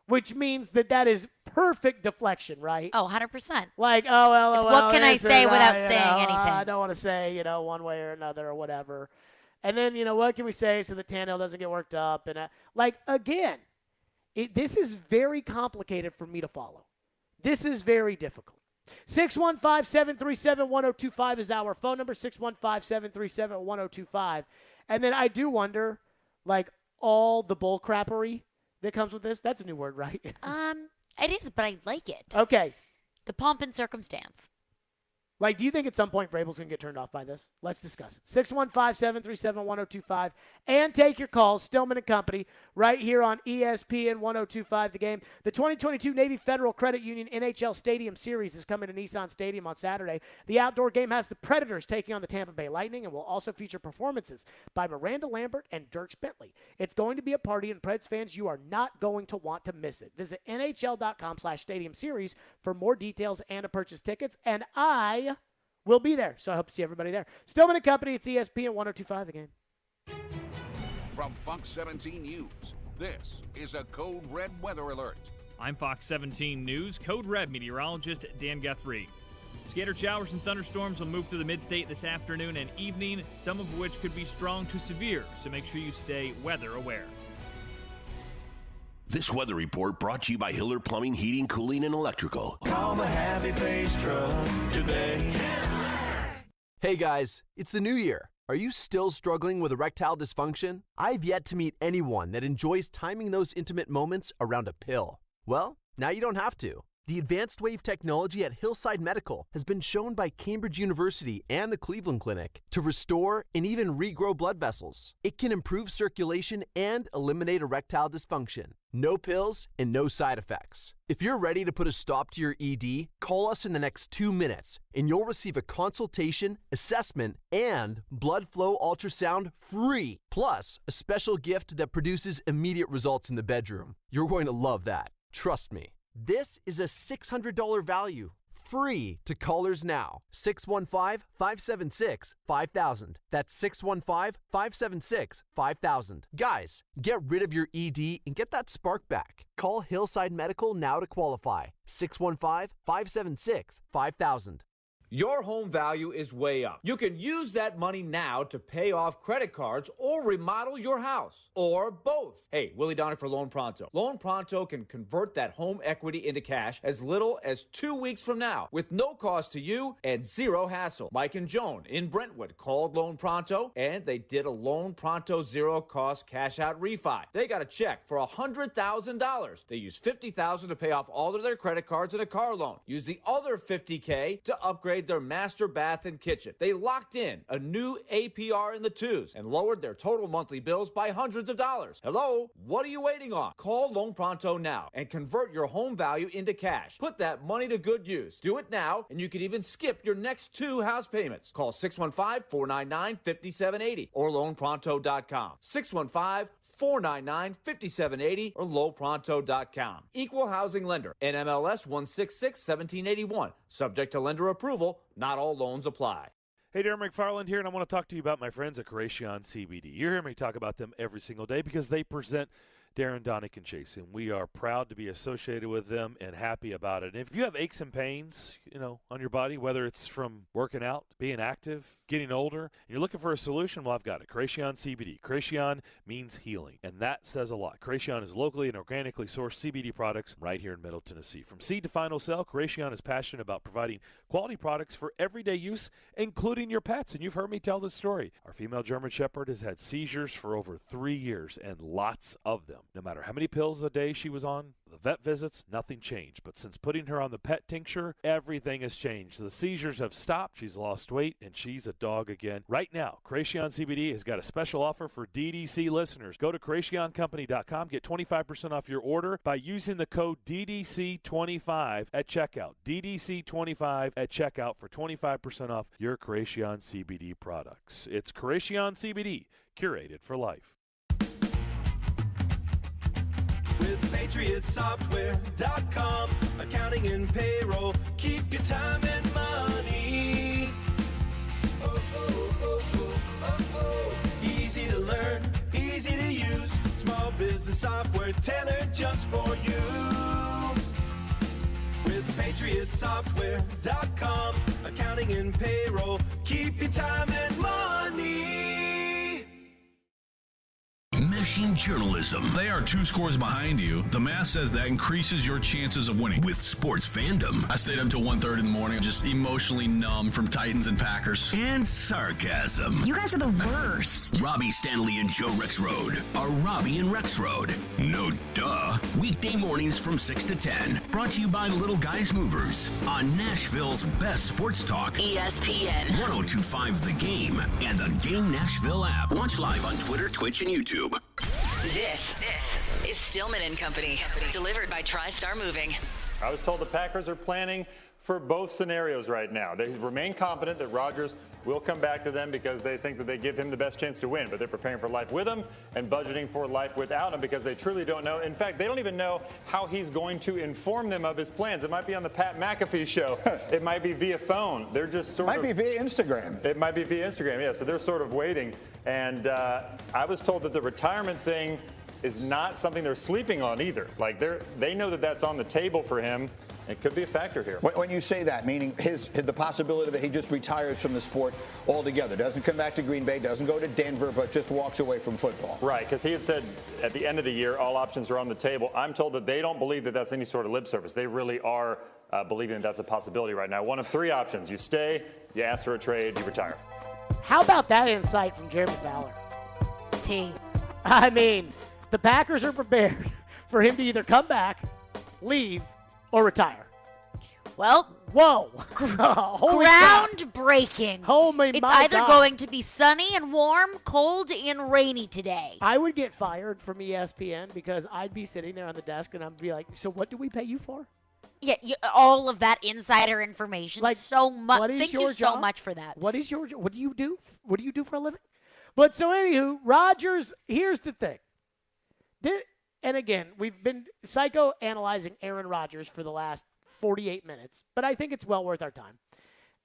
Which means that is perfect deflection, right? Oh, 100%. Like, oh, LOL. It's what can I say without saying anything? I don't want to say, one way or another or whatever. And then, what can we say so that Tannehill doesn't get worked up? And again, this is very complicated for me to follow. This is very difficult. 615-737-1025 is our phone number, 615-737-1025. And then I do wonder, like, all the bull crappery that comes with this. That's a new word, right? It is, but I like it. Okay. The pomp and circumstance. Like, do you think at some point Vrabel's going to get turned off by this? Let's discuss it. 615-737-1025 and take your calls. Stillman and Company right here on ESPN 1025 The Game. The 2022 Navy Federal Credit Union NHL Stadium Series is coming to Nissan Stadium on Saturday. The outdoor game has the Predators taking on the Tampa Bay Lightning and will also feature performances by Miranda Lambert and Dierks Bentley. It's going to be a party, and Preds fans, you are not going to want to miss it. Visit NHL.com/Stadium Series for more details and to purchase tickets, and I will be there, so I hope to see everybody there. Stillman and Company, it's ESPN 1025 The Game. From Fox 17 News, this is a Code Red Weather Alert. I'm Fox 17 News Code Red meteorologist Dan Guthrie. Scattered showers and thunderstorms will move through the mid-state this afternoon and evening, some of which could be strong to severe, so make sure you stay weather aware. This weather report brought to you by Hiller Plumbing, Heating, Cooling, and Electrical. Call the Happy Face Truck today. Hey guys, it's the new year. Are you still struggling with erectile dysfunction? I've yet to meet anyone that enjoys timing those intimate moments around a pill. Well, now you don't have to. The advanced wave technology at Hillside Medical has been shown by Cambridge University and the Cleveland Clinic to restore and even regrow blood vessels. It can improve circulation and eliminate erectile dysfunction. No pills and no side effects. If you're ready to put a stop to your ED, call us in the next 2 minutes and you'll receive a consultation, assessment, and blood flow ultrasound free. Plus, a special gift that produces immediate results in the bedroom. You're going to love that. Trust me. This is a $600 value, free to callers now. 615-576-5000. That's 615-576-5000. Guys, get rid of your ED and get that spark back. Call Hillside Medical now to qualify. 615-576-5000. Your home value is way up. You can use that money now to pay off credit cards or remodel your house, or both. Hey, Willie Donner for Loan Pronto. Loan Pronto can convert that home equity into cash as little as 2 weeks from now with no cost to you and zero hassle. Mike and Joan in Brentwood called Loan Pronto and they did a Loan Pronto zero cost cash out refi. They got a check for $100,000. They used $50,000 to pay off all of their credit cards and a car loan. Use the other $50K to upgrade their master bath and kitchen. They locked in a new APR in the twos and lowered their total monthly bills by hundreds of dollars. Hello? What are you waiting on? Call Loan Pronto now and convert your home value into cash. Put that money to good use. Do it now and you can even skip your next 2 house payments. Call 615-499-5780 or loanpronto.com. 615-499-5780 or lowpronto.com. Equal housing lender. NMLS 166-1781. Subject to lender approval. Not all loans apply. Hey, Darren McFarland here, and I want to talk to you about my friends at Creation CBD. You hear me talk about them every single day because they present Darren, Donick, and Chase, and we are proud to be associated with them and happy about it. And if you have aches and pains, on your body, whether it's from working out, being active, getting older, and you're looking for a solution, well, I've got it. Creation CBD. Creation means healing, and that says a lot. Creation is locally and organically sourced CBD products right here in Middle Tennessee. From seed to final sale, Creation is passionate about providing quality products for everyday use, including your pets. And you've heard me tell this story. Our female German Shepherd has had seizures for over 3 years, and lots of them. No matter how many pills a day she was on, the vet visits, nothing changed. But since putting her on the pet tincture, everything has changed. The seizures have stopped. She's lost weight, and she's a dog again. Right now, Creation CBD has got a special offer for DDC listeners. Go to CreationCompany.com. Get 25% off your order by using the code DDC25 at checkout. DDC25 at checkout for 25% off your Creation CBD products. It's Creation CBD, curated for life. With PatriotSoftware.com, accounting and payroll, keep your time and money. Easy to learn, easy to use, small business software tailored just for you. With PatriotSoftware.com, accounting and payroll, keep your time and money. Mesh team journalism. They are 2 scores behind you. The math says that increases your chances of winning. With sports fandom. I stayed up till 1:30 in the morning, just emotionally numb from Titans and Packers. And sarcasm. You guys are the worst. Robbie Stanley and Joe Rexrode are Robbie and Rexrode. No duh. Weekday mornings from 6 to 10. Brought to you by Little Guys Movers on Nashville's best sports talk. ESPN 1025 The Game and the Game Nashville app. Watch live on Twitter, Twitch, and YouTube. This is Stillman and Company, delivered by TriStar Moving. I was told the Packers are planning for both scenarios right now. They remain confident that Rodgers will come back to them because they think that they give him the best chance to win, but they're preparing for life with him and budgeting for life without him because they truly don't know. In fact, they don't even know how he's going to inform them of his plans. It might be on the Pat McAfee show. It might be via phone. They're just sort of... Might be via Instagram. It might be via Instagram, yeah. So they're sort of waiting. And I was told that the retirement thing is not something they're sleeping on either. Like they know that that's on the table for him. It could be a factor here. When you say that, meaning the possibility that he just retires from the sport altogether, doesn't come back to Green Bay, doesn't go to Denver, but just walks away from football. Right, because he had said at the end of the year, all options are on the table. I'm told that they don't believe that that's any sort of lip service. They really are believing that that's a possibility right now. One of 3 options. You stay, you ask for a trade, you retire. How about that insight from Jeremy Fowler? T. I mean, the Packers are prepared for him to either come back, leave, or retire. Well, whoa. Groundbreaking. It's either God. going to be sunny and warm, cold and rainy today. I would get fired from ESPN because I'd be sitting there on the desk and I'd be like, so what do we pay you for? Yeah, all of that insider information. Like, so much. what is Thank your you so job? much for that. What is your What do you do? What do you do for a living? But so anywho, Rodgers, here's the thing. And again, we've been psychoanalyzing Aaron Rodgers for the last 48 minutes, but I think it's well worth our time.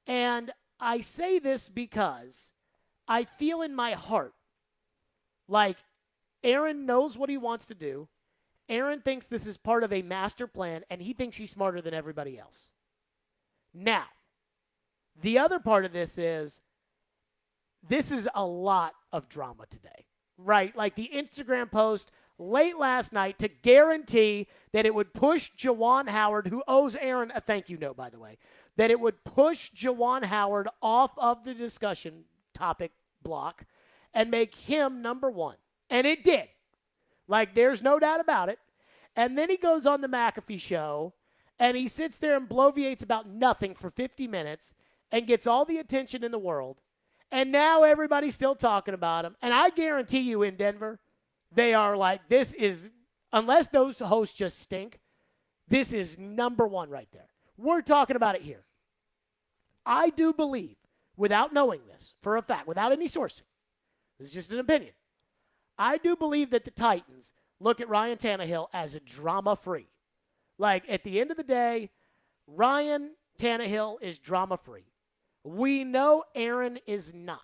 And I say this because I feel in my heart like Aaron knows what he wants to do. Aaron thinks this is part of a master plan, and he thinks he's smarter than everybody else. Now, the other part of this is a lot of drama today, right? Like the Instagram post late last night to guarantee that it would push Juwan Howard, who owes Aaron a thank you note, by the way, that it would push Juwan Howard off of the discussion topic block and make him number 1. And it did. Like, there's no doubt about it. And then he goes on the McAfee show, and he sits there and bloviates about nothing for 50 minutes and gets all the attention in the world. And now everybody's still talking about him. And I guarantee you in Denver, they are like, this is, unless those hosts just stink, this is number 1 right there. We're talking about it here. I do believe, without knowing this for a fact, without any sourcing, this is just an opinion, I do believe that the Titans look at Ryan Tannehill as a drama-free. Like, at the end of the day, Ryan Tannehill is drama-free. We know Aaron is not.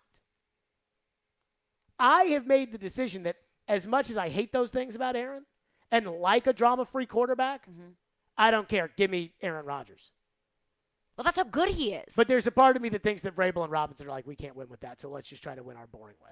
I have made the decision that as much as I hate those things about Aaron and like a drama-free quarterback, I don't care. Give me Aaron Rodgers. Well, that's how good he is. But there's a part of me that thinks that Vrabel and Robinson are like, we can't win with that, so let's just try to win our boring way.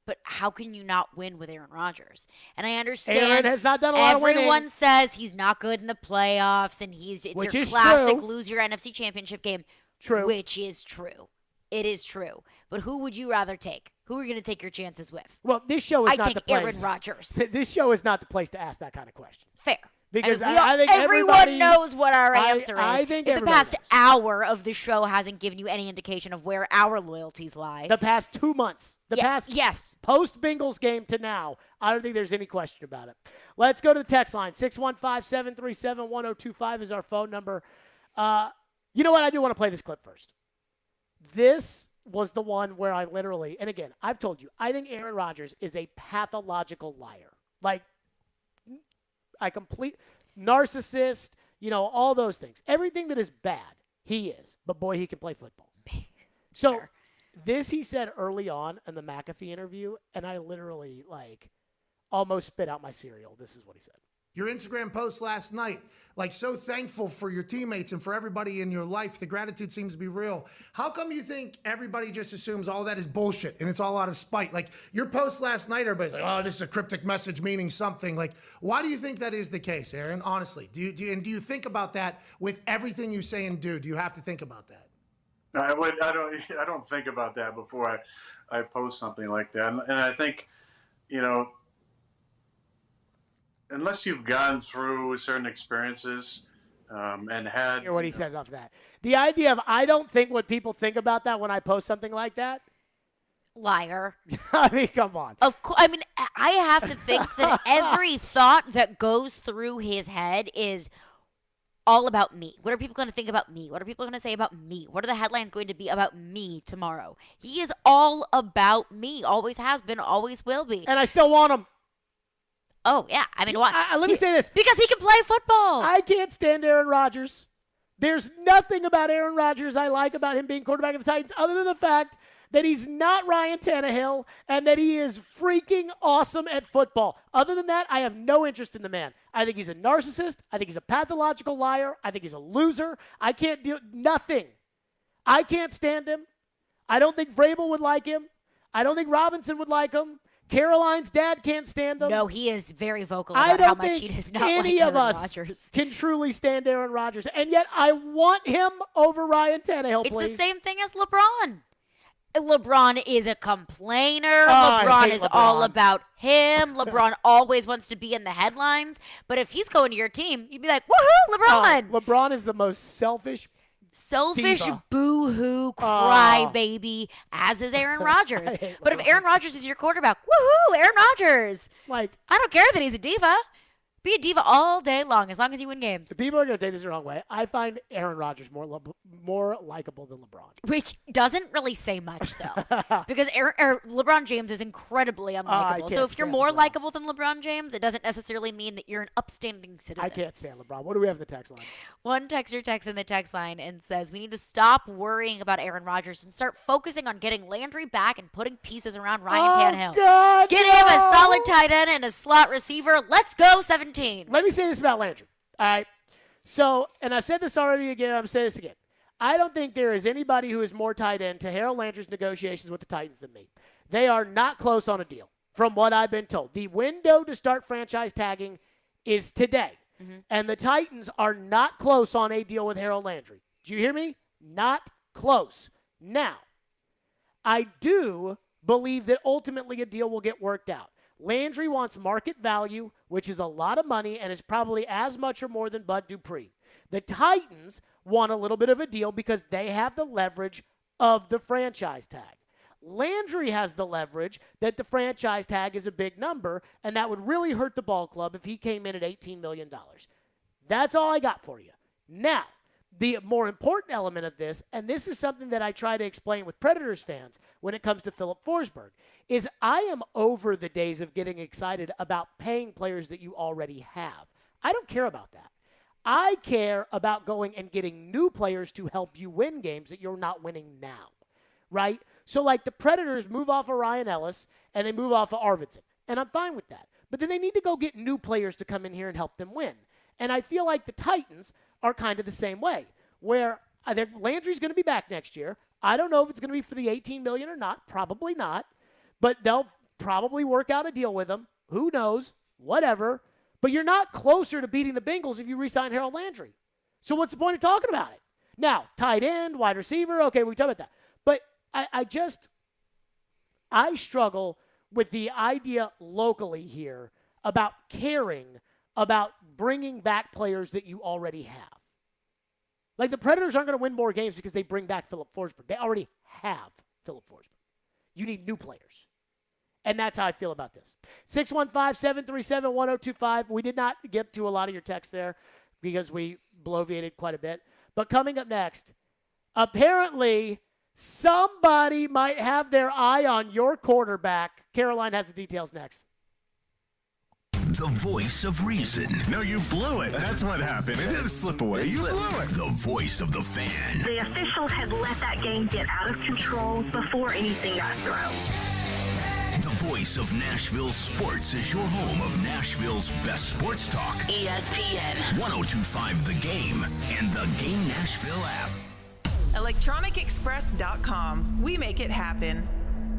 But how can you not win with Aaron Rodgers? And I understand Aaron has not done a lot of winning. Everyone says he's not good in the playoffs, and it's Which your is classic true. lose your NFC Championship game. True. Which is true. It is true. But who would you rather take? Who are you going to take your chances with? Well, this show is not the place. Aaron Rodgers. This show is not the place to ask that kind of question. Fair. Because I think everyone knows what our answer is. I think if the past hour of the show hasn't given you any indication of where our loyalties lie. The past 2 months. Yes. Post-Bengals game to now. I don't think there's any question about it. Let's go to the text line. 615-737-1025 is our phone number. You know what? I do want to play this clip first. This was the one where I literally, and again, I've told you, I think Aaron Rodgers is a pathological liar. Like, narcissist, all those things. Everything that is bad, he is. But boy, he can play football. So this he said early on in the McAfee interview, and I literally, almost spit out my cereal. This is what he said. Your Instagram post last night, like so thankful for your teammates and for everybody in your life. The gratitude seems to be real. How come you think everybody just assumes all that is bullshit and it's all out of spite? Like your post last night, everybody's like, oh, this is a cryptic message meaning something. Like, why do you think that is the case, Aaron? Honestly, do you think about that with everything you say and do? Do you have to think about that? I don't think about that before I post something like that. And I think, unless you've gone through certain experiences and had... Hear what he says off that. The idea of I don't think what people think about that when I post something like that. Liar. I mean, come on. Of course. I mean, I have to think that every thought that goes through his head is all about me. What are people going to think about me? What are people going to say about me? What are the headlines going to be about me tomorrow? He is all about me. Always has been, always will be. And I still want him. Oh, yeah. I mean, what? Let me say this. Because he can play football. I can't stand Aaron Rodgers. There's nothing about Aaron Rodgers I like about him being quarterback of the Titans other than the fact that he's not Ryan Tannehill and that he is freaking awesome at football. Other than that, I have no interest in the man. I think he's a narcissist. I think he's a pathological liar. I think he's a loser. I can't do nothing. I can't stand him. I don't think Vrabel would like him. I don't think Robinson would like him. Caroline's dad can't stand him. No, he is very vocal about how much he does not like Aaron Rodgers. Any of us can truly stand Aaron Rodgers. And yet I want him over Ryan Tannehill, please. It's the same thing as LeBron. LeBron is a complainer. Oh, LeBron is all about him. LeBron always wants to be in the headlines. But if he's going to your team, you'd be like, woohoo, LeBron. LeBron is the most selfish diva. Boo-hoo, cry baby, as is Aaron Rodgers. But if Aaron Rodgers is your quarterback, woohoo, Aaron Rodgers. Like, I don't care that he's a diva. Be a diva all day long, as long as you win games. People are going to take this the wrong way. I find Aaron Rodgers more likable than LeBron. Which doesn't really say much, though. Because LeBron James is incredibly unlikable. So if you're more likable than LeBron James, it doesn't necessarily mean that you're an upstanding citizen. I can't stand LeBron. What do we have in the text line? One texter texts in the text line and says, we need to stop worrying about Aaron Rodgers and start focusing on getting Landry back and putting pieces around Ryan Tannehill. God, Get him a solid tight end and a slot receiver. Let's go 17. Let me say this about Landry. All right. So, and I've said this already again. I'm saying this again. I don't think there is anybody who is more tied in to Harold Landry's negotiations with the Titans than me. They are not close on a deal, from what I've been told. The window to start franchise tagging is today. Mm-hmm. And the Titans are not close on a deal with Harold Landry. Do you hear me? Not close. Now, I do believe that ultimately a deal will get worked out. Landry wants market value, which is a lot of money and is probably as much or more than Bud Dupree. The Titans want a little bit of a deal because they have the leverage of the franchise tag. Landry has the leverage that the franchise tag is a big number, and that would really hurt the ball club if he came in at $18 million. That's all I got for you. Now, the more important element of this, and this is something that I try to explain with Predators fans when it comes to Philip Forsberg, is I am over the days of getting excited about paying players that you already have. I don't care about that. I care about going and getting new players to help you win games that you're not winning now, right? So like the Predators move off of Ryan Ellis and they move off of Arvidsson, and I'm fine with that. But then they need to go get new players to come in here and help them win. And I feel like the Titans are kind of the same way, where Landry's going to be back next year. I don't know if it's going to be for the $18 million or not. Probably not. But they'll probably work out a deal with him. Who knows? Whatever. But you're not closer to beating the Bengals if you re-sign Harold Landry. So what's the point of talking about it? Now, tight end, wide receiver, okay, we can talk about that. But I struggle with the idea locally here about caring about bringing back players that you already have. Like the Predators aren't going to win more games because they bring back Philip Forsberg. They already have Philip Forsberg. You need new players. And that's how I feel about this. 615-737-1025. We did not get to a lot of your texts there because we bloviated quite a bit. But coming up next, apparently somebody might have their eye on your quarterback. Caroline has the details next. The voice of reason. No, you blew it. That's what happened. It didn't slip away. You blew it. The voice of the fan. The officials had let that game get out of control before anything got thrown. The voice of Nashville sports is your home of Nashville's best sports talk. ESPN 102.5 The Game and the Game Nashville app. ElectronicExpress.com. We make it happen.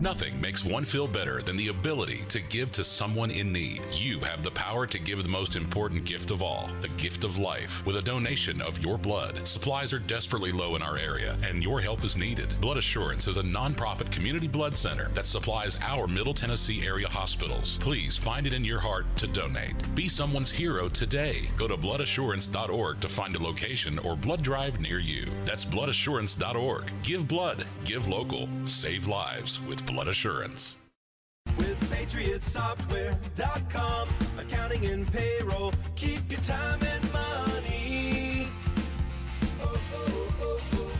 Nothing makes one feel better than the ability to give to someone in need. You have the power to give the most important gift of all, the gift of life, with a donation of your blood. Supplies are desperately low in our area, and your help is needed. Blood Assurance is a nonprofit community blood center that supplies our Middle Tennessee area hospitals. Please find it in your heart to donate. Be someone's hero today. Go to bloodassurance.org to find a location or blood drive near you. That's bloodassurance.org. Give blood, give local, save lives with Blood Assurance. With PatriotSoftware.com, accounting and payroll, keep your time and money.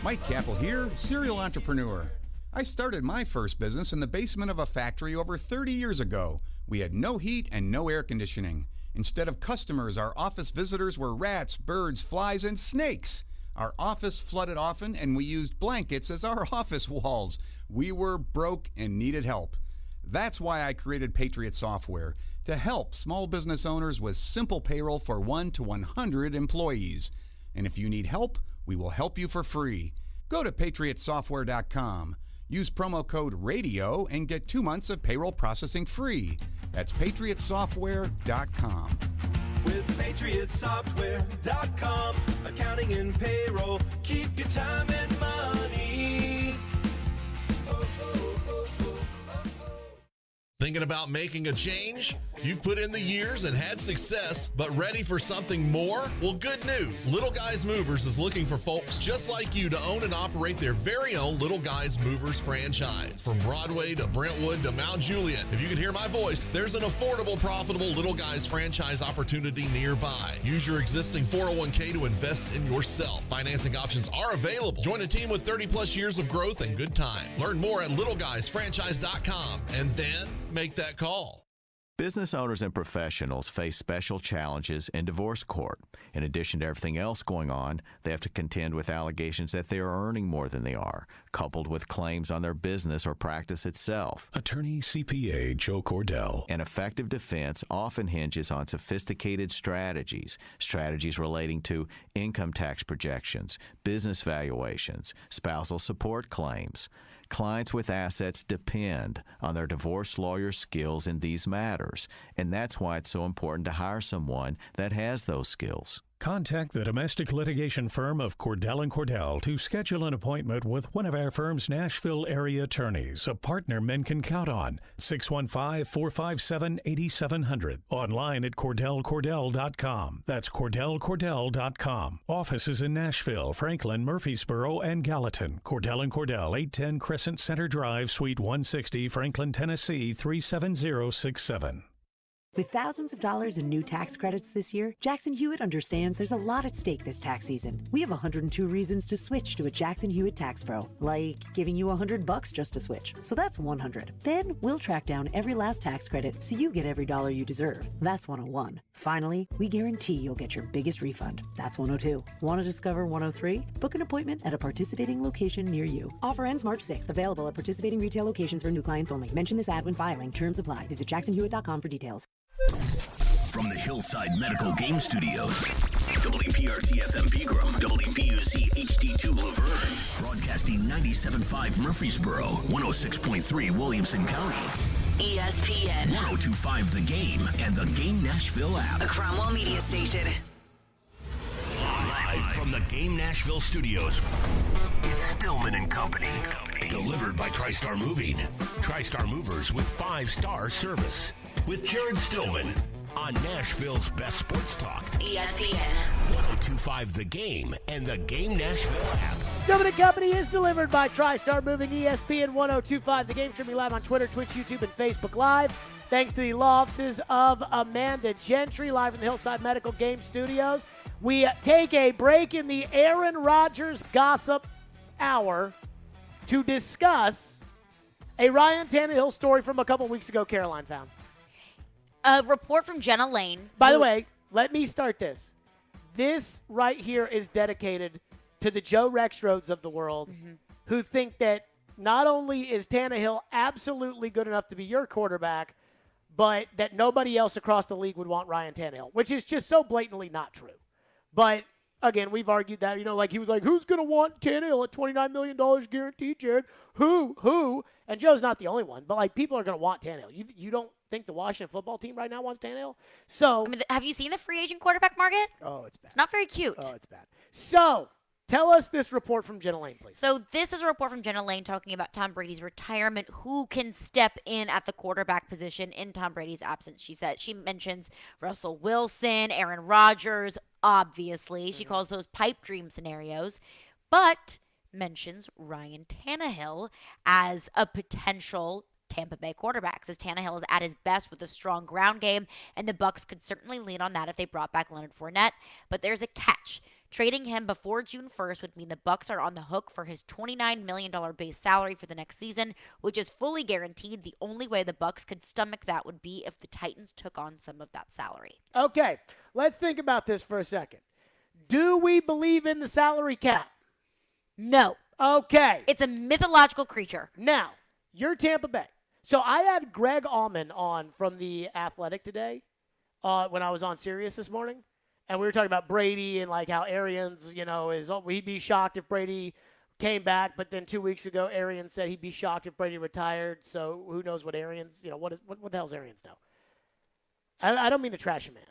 Mike Capel here, serial entrepreneur. I started my first business in the basement of a factory over 30 years ago. We had no heat and no air conditioning. Instead of customers, our office visitors were rats, birds, flies, and snakes. Our office flooded often, and we used blankets as our office walls. We were broke and needed help. That's why I created Patriot Software, to help small business owners with simple payroll for 1 to 100 employees. And if you need help, we will help you for free. Go to PatriotSoftware.com. Use promo code RADIO and get 2 months of payroll processing free. That's PatriotSoftware.com. With PatriotSoftware.com, accounting and payroll, keep your time and money. Thinking about making a change? You've put in the years and had success, but ready for something more? Well, good news. Little Guys Movers is looking for folks just like you to own and operate their very own Little Guys Movers franchise. From Broadway to Brentwood to Mount Juliet, if you can hear my voice, there's an affordable, profitable Little Guys franchise opportunity nearby. Use your existing 401k to invest in yourself. Financing options are available. Join a team with 30 plus years of growth and good times. Learn more at littleguysfranchise.com and then make that call. Business owners and professionals face special challenges in divorce court. In addition to everything else going on, they have to contend with allegations that they are earning more than they are, coupled with claims on their business or practice itself. Attorney CPA Joe Cordell. An effective defense often hinges on sophisticated strategies relating to income tax projections, business valuations, spousal support claims. Clients with assets depend on their divorce lawyer's skills in these matters, and that's why it's so important to hire someone that has those skills. Contact the domestic litigation firm of Cordell & Cordell to schedule an appointment with one of our firm's Nashville area attorneys, a partner men can count on. 615-457-8700. Online at CordellCordell.com. That's CordellCordell.com. Offices in Nashville, Franklin, Murfreesboro, and Gallatin. Cordell & Cordell, 810 Crescent Center Drive, Suite 160, Franklin, Tennessee, 37067. With thousands of dollars in new tax credits this year, Jackson Hewitt understands there's a lot at stake this tax season. We have 102 reasons to switch to a Jackson Hewitt Tax Pro, like giving you $100 just to switch. So that's 100. Then we'll track down every last tax credit so you get every dollar you deserve. That's 101. Finally, we guarantee you'll get your biggest refund. That's 102. Want to discover 103? Book an appointment at a participating location near you. Offer ends March 6th. Available at participating retail locations for new clients only. Mention this ad when filing. Terms apply. Visit jacksonhewitt.com for details. From the Hillside Medical Game Studios, WPRT-FM Pegram, WPUC HD2 Laverne, broadcasting 97.5 Murfreesboro, 106.3 Williamson County, ESPN 102.5 The Game, and the Game Nashville app. A Cromwell Media Station. Live from the Game Nashville studios, it's Stillman and Company. Delivered by TriStar Moving. TriStar Movers with 5-star service. With Karen Stillman on Nashville's best sports talk. ESPN 102.5 The Game and the Game Nashville app. Stillman and Company is delivered by TriStar Moving. ESPN 102.5 The Game, streaming live on Twitter, Twitch, YouTube, and Facebook Live. Thanks to the law offices of Amanda Gentry, live from the Hillside Medical Game Studios. We take a break in the Aaron Rodgers gossip hour to discuss a Ryan Tannehill story from a couple weeks ago Caroline found. A report from Jenna Lane. By the way, let me start this. This right here is dedicated to the Joe Rexroads of the world who think that not only is Tannehill absolutely good enough to be your quarterback, but that nobody else across the league would want Ryan Tannehill, which is just so blatantly not true. But again, we've argued that, like he was like, who's going to want Tannehill at $29 million guaranteed, Jared? Who? And Joe's not the only one, but like people are going to want Tannehill. You don't think the Washington football team right now wants Tannehill? So, I mean, have you seen the free agent quarterback market? Oh, it's bad. It's not very cute. Oh, it's bad. So, tell us this report from Jenna Lane, please. So this is a report from Jenna Lane talking about Tom Brady's retirement. Who can step in at the quarterback position in Tom Brady's absence? She mentions Russell Wilson, Aaron Rodgers, obviously. She calls those pipe dream scenarios, but mentions Ryan Tannehill as a potential Tampa Bay quarterback. Says Tannehill is at his best with a strong ground game, and the Bucs could certainly lean on that if they brought back Leonard Fournette. But there's a catch. Trading him before June 1st would mean the Bucs are on the hook for his $29 million base salary for the next season, which is fully guaranteed. The only way the Bucs could stomach that would be if the Titans took on some of that salary. Okay, let's think about this for a second. Do we believe in the salary cap? No. Okay. It's a mythological creature. Now, you're Tampa Bay. So I had Greg Allman on from The Athletic today when I was on Sirius this morning. And we were talking about Brady and like how Arians, he'd be shocked if Brady came back. But then 2 weeks ago, Arians said he'd be shocked if Brady retired. So who knows what Arians, what the hell's Arians know? I don't mean to trash a man.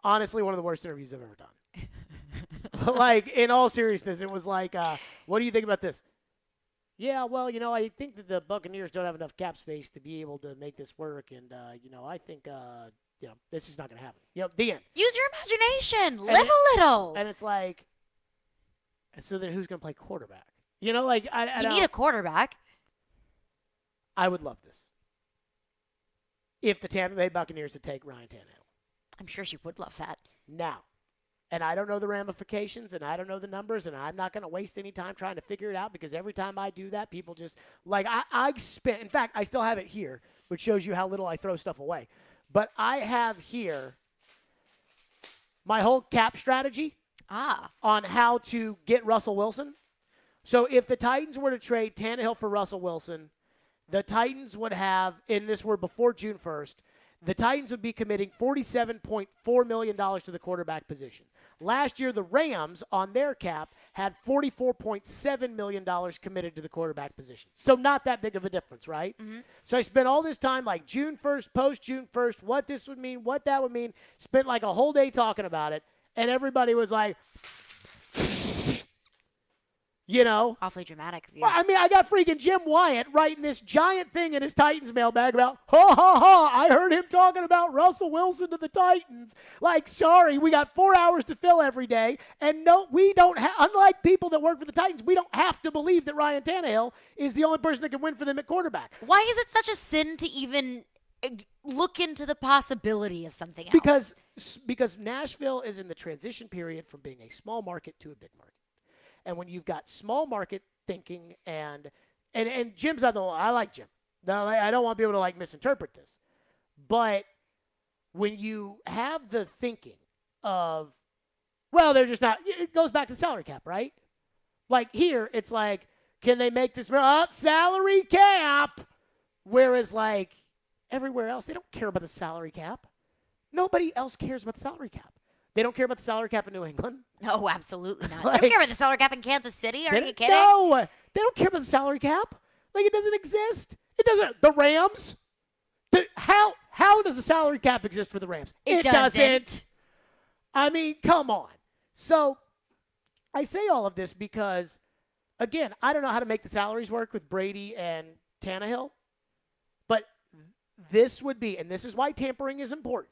Honestly, one of the worst interviews I've ever done. Like, in all seriousness, it was like, what do you think about this? Yeah, well, I think that the Buccaneers don't have enough cap space to be able to make this work. And, I think, this is not going to happen. The end. Use your imagination. Live a little. And it's like, so then who's going to play quarterback? I you need a quarterback. I would love this. If the Tampa Bay Buccaneers would take Ryan Tannehill. I'm sure she would love that. Now, and I don't know the ramifications, and I don't know the numbers, and I'm not going to waste any time trying to figure it out because every time I do that, people just, like, I spent, in fact, I still have it here, which shows you how little I throw stuff away. But I have here my whole cap strategy on how to get Russell Wilson. So if the Titans were to trade Tannehill for Russell Wilson, the Titans would have, and this were before June 1st, the Titans would be committing $47.4 million to the quarterback position. Last year, the Rams, on their cap, had $44.7 million committed to the quarterback position. So not that big of a difference, right? Mm-hmm. So I spent all this time, like June 1st, post-June 1st, what this would mean, what that would mean, spent like a whole day talking about it, and everybody was like, Awfully dramatic of you. Well, I mean, I got freaking Jim Wyatt writing this giant thing in his Titans mailbag about, I heard him talking about Russell Wilson to the Titans. Like, sorry, we got 4 hours to fill every day. And no, we don't unlike people that work for the Titans, we don't have to believe that Ryan Tannehill is the only person that can win for them at quarterback. Why is it such a sin to even look into the possibility of something else? Because Nashville is in the transition period from being a small market to a big market. And when you've got small market thinking and Jim's not the one. I like Jim. No, I don't want people to like misinterpret this. But when you have the thinking of, well, they're just not, it goes back to salary cap, right? Like here, it's like, can they make this up? Salary cap. Whereas like everywhere else, they don't care about the salary cap. Nobody else cares about the salary cap. They don't care about the salary cap in New England. No, absolutely not. They don't care about the salary cap in Kansas City. Are you kidding? No, they don't care about the salary cap. Like, it doesn't exist. It doesn't. The Rams, how does the salary cap exist for the Rams? It doesn't. I mean, come on. So I say all of this because, again, I don't know how to make the salaries work with Brady and Tannehill, but this would be, and this is why tampering is important.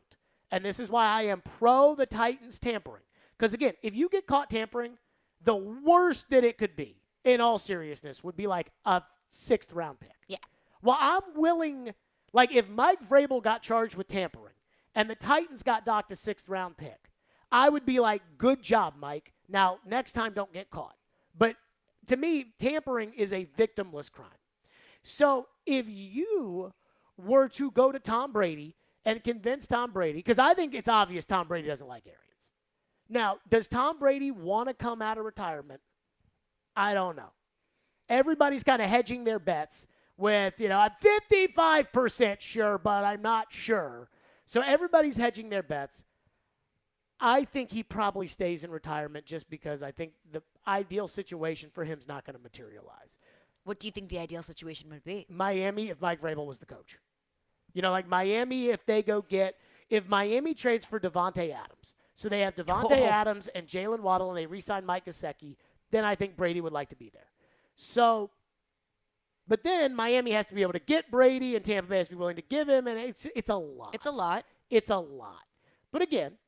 And this is why I am pro the Titans tampering. Because, again, if you get caught tampering, the worst that it could be, in all seriousness, would be like a 6th-round pick. Yeah. Well, I'm willing, like if Mike Vrabel got charged with tampering and the Titans got docked a 6th-round pick, I would be like, good job, Mike. Now, next time, don't get caught. But to me, tampering is a victimless crime. So if you were to go to Tom Brady and convince Tom Brady, because I think it's obvious Tom Brady doesn't like Arians. Now, does Tom Brady want to come out of retirement? I don't know. everybody's kind of hedging their bets with, I'm 55% sure, but I'm not sure. So everybody's hedging their bets. I think he probably stays in retirement just because I think the ideal situation for him is not going to materialize. What do you think the ideal situation would be? Miami, if Mike Vrabel was the coach. Like Miami, if Miami trades for Devontae Adams, so they have Devontae Adams and Jalen Waddle and they re-sign Mike Gesicki, then I think Brady would like to be there. So, but then Miami has to be able to get Brady and Tampa Bay has to be willing to give him, and it's a lot. It's a lot. It's a lot. But again,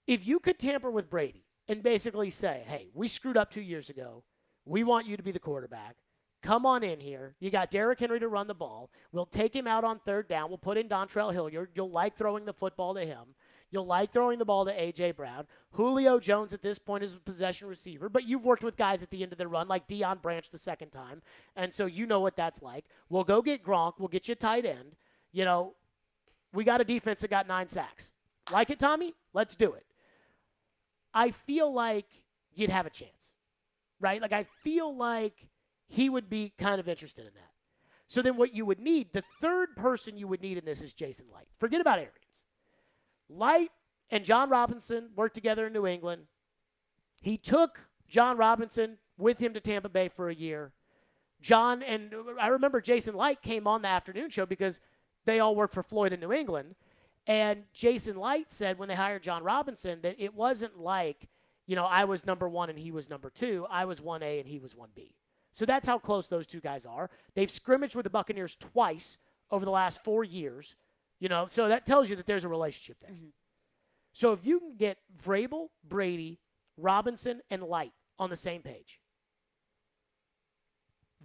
if you could tamper with Brady and basically say, hey, we screwed up 2 years ago. We want you to be the quarterback. Come on in here. You got Derrick Henry to run the ball. We'll take him out on third down. We'll put in Dontrell Hilliard. You'll like throwing the football to him. You'll like throwing the ball to A.J. Brown. Julio Jones at this point is a possession receiver, but you've worked with guys at the end of the run like Deion Branch the second time, and so you know what that's like. We'll go get Gronk. We'll get you a tight end. We got a defense that got 9 sacks. Like it, Tommy? Let's do it. I feel like you'd have a chance, right? Like I feel like he would be kind of interested in that. So then what you would need, the third person you would need in this is Jason Light. Forget about Arians. Light and John Robinson worked together in New England. He took John Robinson with him to Tampa Bay for a year. I remember Jason Light came on the afternoon show because they all worked for Floyd in New England. And Jason Light said when they hired John Robinson that it wasn't like, I was number 1 and he was number 2. I was 1A and he was 1B. So that's how close those two guys are. They've scrimmaged with the Buccaneers twice over the last 4 years. So that tells you that there's a relationship there. Mm-hmm. So if you can get Vrabel, Brady, Robinson, and Light on the same page,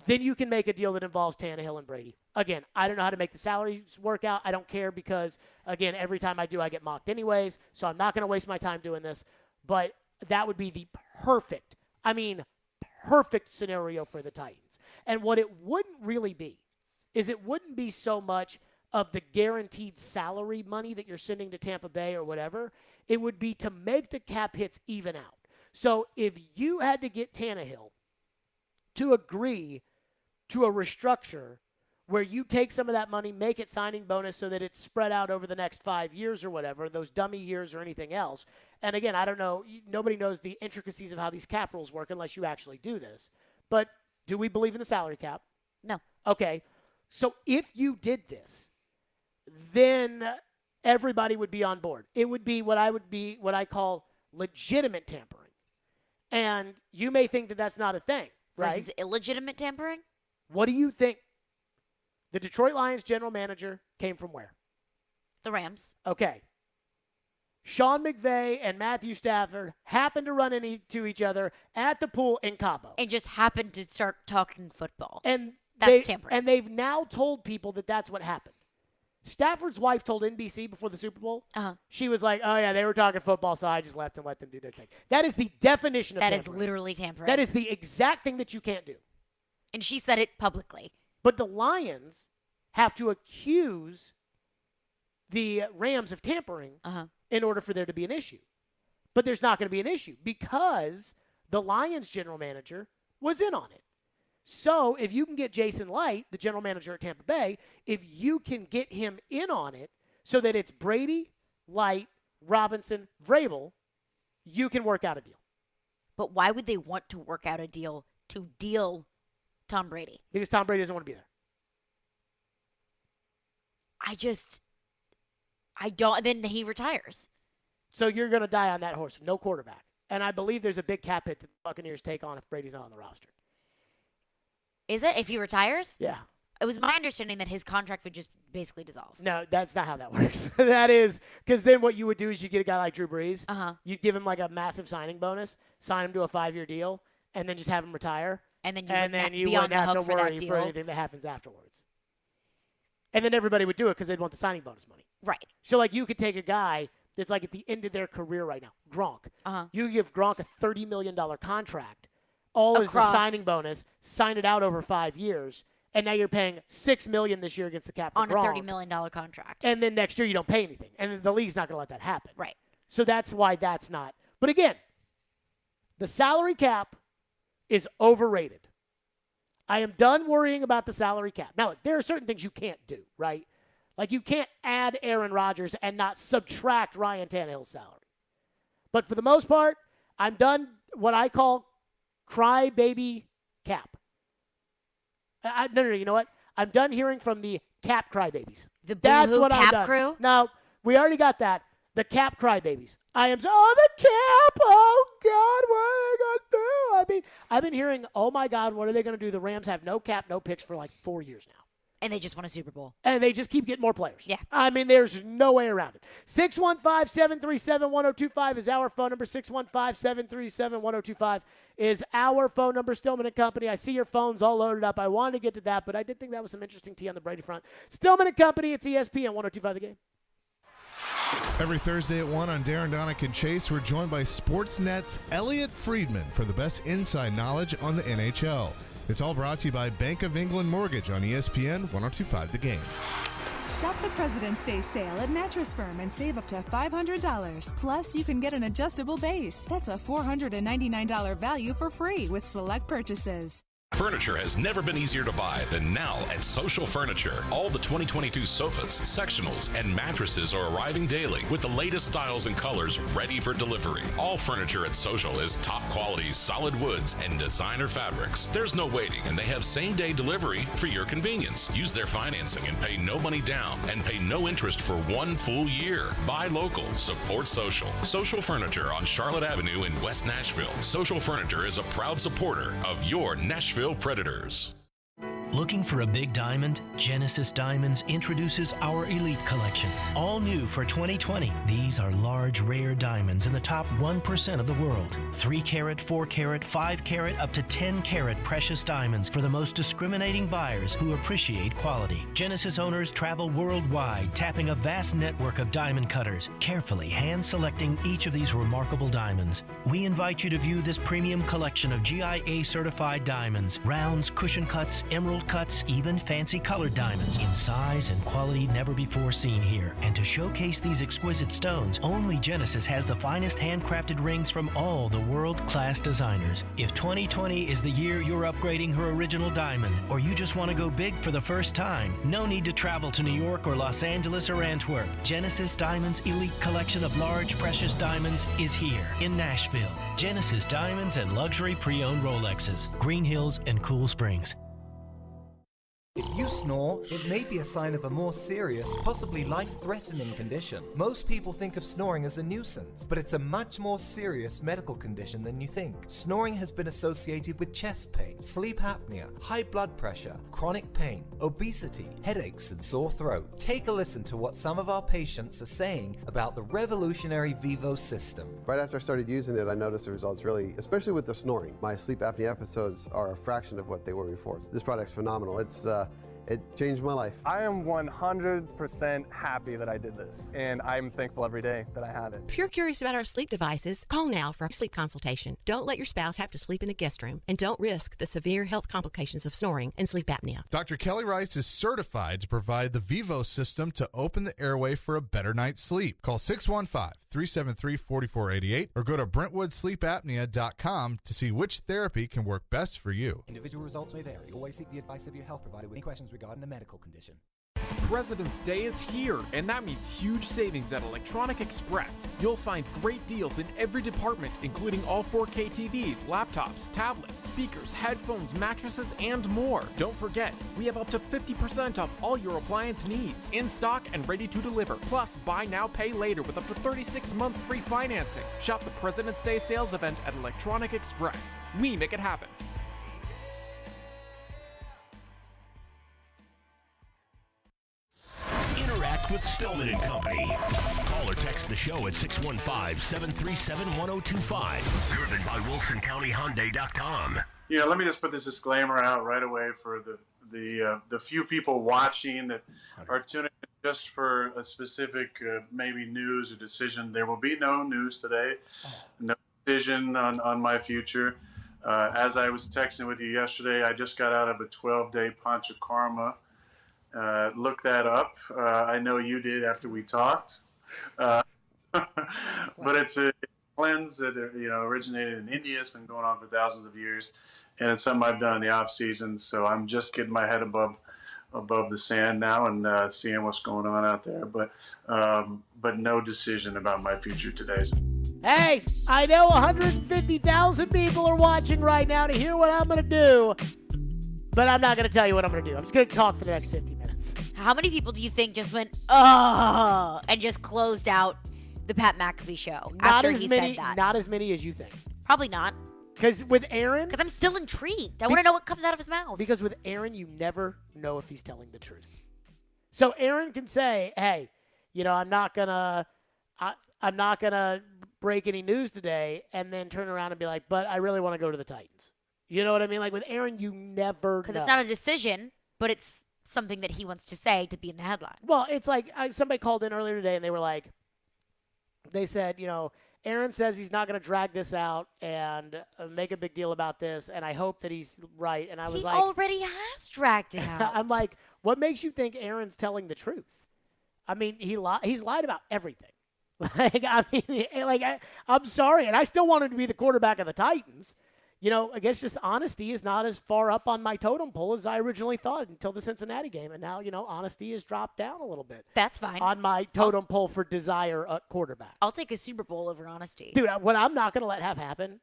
then you can make a deal that involves Tannehill and Brady. Again, I don't know how to make the salaries work out. I don't care because, again, every time I do, I get mocked anyways. So I'm not going to waste my time doing this. But that would be the perfect scenario for the Titans. And what it wouldn't really be is it wouldn't be so much of the guaranteed salary money that you're sending to Tampa Bay or whatever. It would be to make the cap hits even out. So if you had to get Tannehill to agree to a restructure where you take some of that money, make it signing bonus so that it's spread out over the next 5 years or whatever, those dummy years or anything else. And again, I don't know. Nobody knows the intricacies of how these cap rules work unless you actually do this. But do we believe in the salary cap? No. Okay. So if you did this, then everybody would be on board. It would be what I call legitimate tampering. And you may think that that's not a thing, right? Versus illegitimate tampering? What do you think? The Detroit Lions general manager came from where? The Rams. Okay. Sean McVay and Matthew Stafford happened to run into each other at the pool in Cabo. And just happened to start talking football. And that's tampering. And they've now told people that that's what happened. Stafford's wife told NBC before the Super Bowl, she was like, oh, yeah, they were talking football, so I just left and let them do their thing. That is the definition of tampering. That is literally tampering. That is the exact thing that you can't do. And she said it publicly. But the Lions have to accuse the Rams of tampering in order for there to be an issue. But there's not going to be an issue because the Lions general manager was in on it. So if you can get Jason Light, the general manager at Tampa Bay, if you can get him in on it so that it's Brady, Light, Robinson, Vrabel, you can work out a deal. But why would they want to work out a deal to deal Tom Brady? Because Tom Brady doesn't want to be there. I don't. Then he retires. So you're going to die on that horse. No quarterback. And I believe there's a big cap hit that the Buccaneers take on if Brady's not on the roster. Is it? If he retires? Yeah. It was my understanding that his contract would just basically dissolve. No, that's not how that works. That is, because then what you would do is you get a guy like Drew Brees. You'd give him like a massive signing bonus, sign him to a 5-year deal, and then just have him retire. And then you wouldn't have to worry for anything that happens afterwards. And then everybody would do it because they'd want the signing bonus money. Right. So, like, you could take a guy that's, like, at the end of their career right now, Gronk. You give Gronk a $30 million contract, all as a signing bonus, sign it out over 5 years, and now you're paying $6 million this year against the cap for on Gronk. a $30 million contract. And then next year you don't pay anything. And the league's not going to let that happen. Right. So that's why that's not. But, again, the salary cap is overrated. I am done worrying about the salary cap. Now, there are certain things you can't do, right? Like you can't add Aaron Rodgers and not subtract Ryan Tannehill's salary. But for the most part, I'm done what I call crybaby cap. No, you know what? I'm done hearing from the cap crybabies. That's what I'm done. Crew? No, we already got that. The cap crybabies. I am, the cap. Oh, God, what are they going to do? I mean, I've been hearing, oh, my God, what are they going to do? The Rams have no cap, no picks for like 4 years now. And they just won a Super Bowl. And they just keep getting more players. Yeah. I mean, there's no way around it. 615-737-1025 is our phone number. 615-737-1025 is our phone number. Stillman & Company. I see your phones all loaded up. I wanted to get to that, but I did think that was some interesting tea on the Brady front. Stillman & Company. It's ESPN 1025 The Game. Every Thursday at 1 on Darren, Donick, and Chase, we're joined by Sportsnet's Elliot Friedman for the best inside knowledge on the NHL. It's all brought to you by Bank of England Mortgage on ESPN 1025 The Game. Shop the President's Day sale at Mattress Firm and save up to $500. Plus, you can get an adjustable base. That's a $499 value for free with select purchases. Furniture has never been easier to buy than now at Social Furniture. All the 2022 sofas, sectionals, and mattresses are arriving daily with the latest styles and colors ready for delivery. All furniture at Social is top quality solid woods and designer fabrics. There's no waiting, and they have same-day delivery for your convenience. Use their financing and pay no money down and pay no interest for 1 full year. Buy local, support Social. Social Furniture on Charlotte Avenue in West Nashville. Social Furniture is a proud supporter of your Nashville Predators. Looking for a big diamond? Genesis Diamonds introduces our Elite Collection. All new for 2020. These are large, rare diamonds in the top 1% of the world. 3 carat, 4 carat, 5 carat, up to 10 carat precious diamonds for the most discriminating buyers who appreciate quality. Genesis owners travel worldwide, tapping a vast network of diamond cutters, carefully hand-selecting each of these remarkable diamonds. We invite you to view this premium collection of GIA-certified diamonds, rounds, cushion cuts, emerald cuts, even fancy colored diamonds in size and quality never before seen here. And to showcase these exquisite stones, only Genesis has the finest handcrafted rings from all the world-class designers. If 2020 is the year you're upgrading her original diamond, or you just want to go big for the first time, no need to travel to New York or Los Angeles or Antwerp. Genesis Diamonds' elite collection of large precious diamonds is here in Nashville. Genesis Diamonds and luxury pre-owned Rolexes, Green Hills and Cool Springs. If you snore, it may be a sign of a more serious, possibly life-threatening condition. Most people think of snoring as a nuisance, but it's a much more serious medical condition than you think. Snoring has been associated with chest pain, sleep apnea, high blood pressure, chronic pain, obesity, headaches, and sore throat. Take a listen to what some of our patients are saying about the revolutionary Vivo system. Right after I started using it, I noticed the results really, especially with the snoring. My sleep apnea episodes are a fraction of what they were before. This product's phenomenal. It changed my life. I am 100% happy that I did this, and I'm thankful every day that I have it. If you're curious about our sleep devices, call now for a sleep consultation. Don't let your spouse have to sleep in the guest room, and don't risk the severe health complications of snoring and sleep apnea. Dr. Kelly Rice is certified to provide the Vivo system to open the airway for a better night's sleep. Call 615-373-4488 or go to BrentwoodSleepApnea.com to see which therapy can work best for you. Individual results may vary. Always seek the advice of your health provider with any questions regarding a medical condition. President's Day is here, and that means huge savings at Electronic Express. You'll find great deals in every department, including all 4K TVs, laptops, tablets, speakers, headphones, mattresses, and more. Don't forget, we have up to 50% off all your appliance needs, in stock and ready to deliver. Plus, buy now, pay later with up to 36 months free financing. Shop the President's Day sales event at Electronic Express. We make it happen. Interact with Stillman & Company. Call or text the show at 615-737-1025. Driven by WilsonCountyHyundai.com. Yeah, let me just put this disclaimer out right away for the few people watching that are tuning in just for a specific maybe news or decision. There will be no news today, no decision on my future. As I was texting with you yesterday, I just got out of a 12-day Panchakarma. Look that up. I know you did after we talked. But cleanse that originated in India. It's been going on for thousands of years, and it's something I've done in the off season. So I'm just getting my head above the sand now and seeing what's going on out there. But no decision about my future today. Hey, I know 150,000 people are watching right now to hear what I'm going to do, but I'm not going to tell you what I'm going to do. I'm just going to talk for the next 50 minutes. How many people do you think just went, oh, and just closed out the Pat McAfee show after he said that? Not as many as you think. Probably not. Because with Aaron... Because I'm still intrigued. I want to know what comes out of his mouth. Because with Aaron, you never know if he's telling the truth. So Aaron can say, hey, I'm not going to break any news today, and then turn around and be like, but I really want to go to the Titans. You know what I mean? Like with Aaron, you never know. Because it's not a decision, but it's something that he wants to say to be in the headline. Well, it's like somebody called in earlier today, and they were like, they said, Aaron says he's not going to drag this out and make a big deal about this, and I hope that he's right. And I was like... He already has dragged it out. I'm like, what makes you think Aaron's telling the truth? I mean, he's lied about everything. I'm sorry, and I still want him to be the quarterback of the Titans. I guess just honesty is not as far up on my totem pole as I originally thought until the Cincinnati game, and now, honesty has dropped down a little bit. That's fine. On my totem pole for desire quarterback. I'll take a Super Bowl over honesty. Dude, what I'm not going to let have happen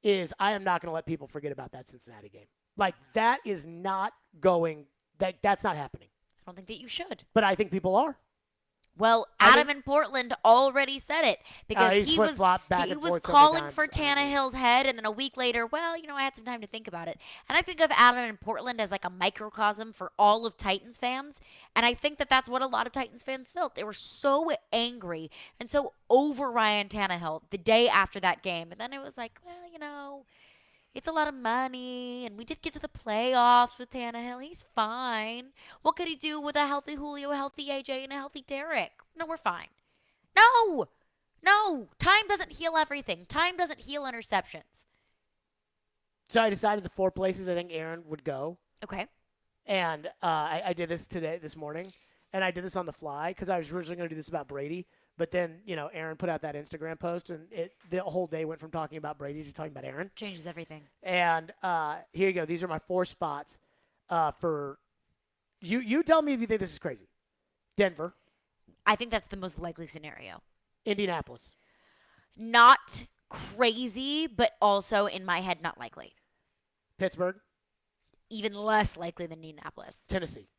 is I am not going to let people forget about that Cincinnati game. Like, that is not going – that's not happening. I don't think that you should. But I think people are. Well, Adam in Portland already said it because he was calling for Tannehill's head, and then a week later, I had some time to think about it. And I think of Adam in Portland as like a microcosm for all of Titans fans, and I think that that's what a lot of Titans fans felt. They were so angry and so over Ryan Tannehill the day after that game, and then it was like, it's a lot of money, and we did get to the playoffs with Tannehill. He's fine. What could he do with a healthy Julio, a healthy AJ, and a healthy Derek? No, we're fine. No. Time doesn't heal everything. Time doesn't heal interceptions. So I decided the 4 places I think Aaron would go. Okay. And I did this this morning, and I did this on the fly because I was originally going to do this about Brady. But then, Aaron put out that Instagram post, and the whole day went from talking about Brady to talking about Aaron. Changes everything. And here you go. These are my 4 spots for you. You tell me if you think this is crazy. Denver. I think that's the most likely scenario. Indianapolis. Not crazy, but also in my head, not likely. Pittsburgh. Even less likely than Indianapolis. Tennessee.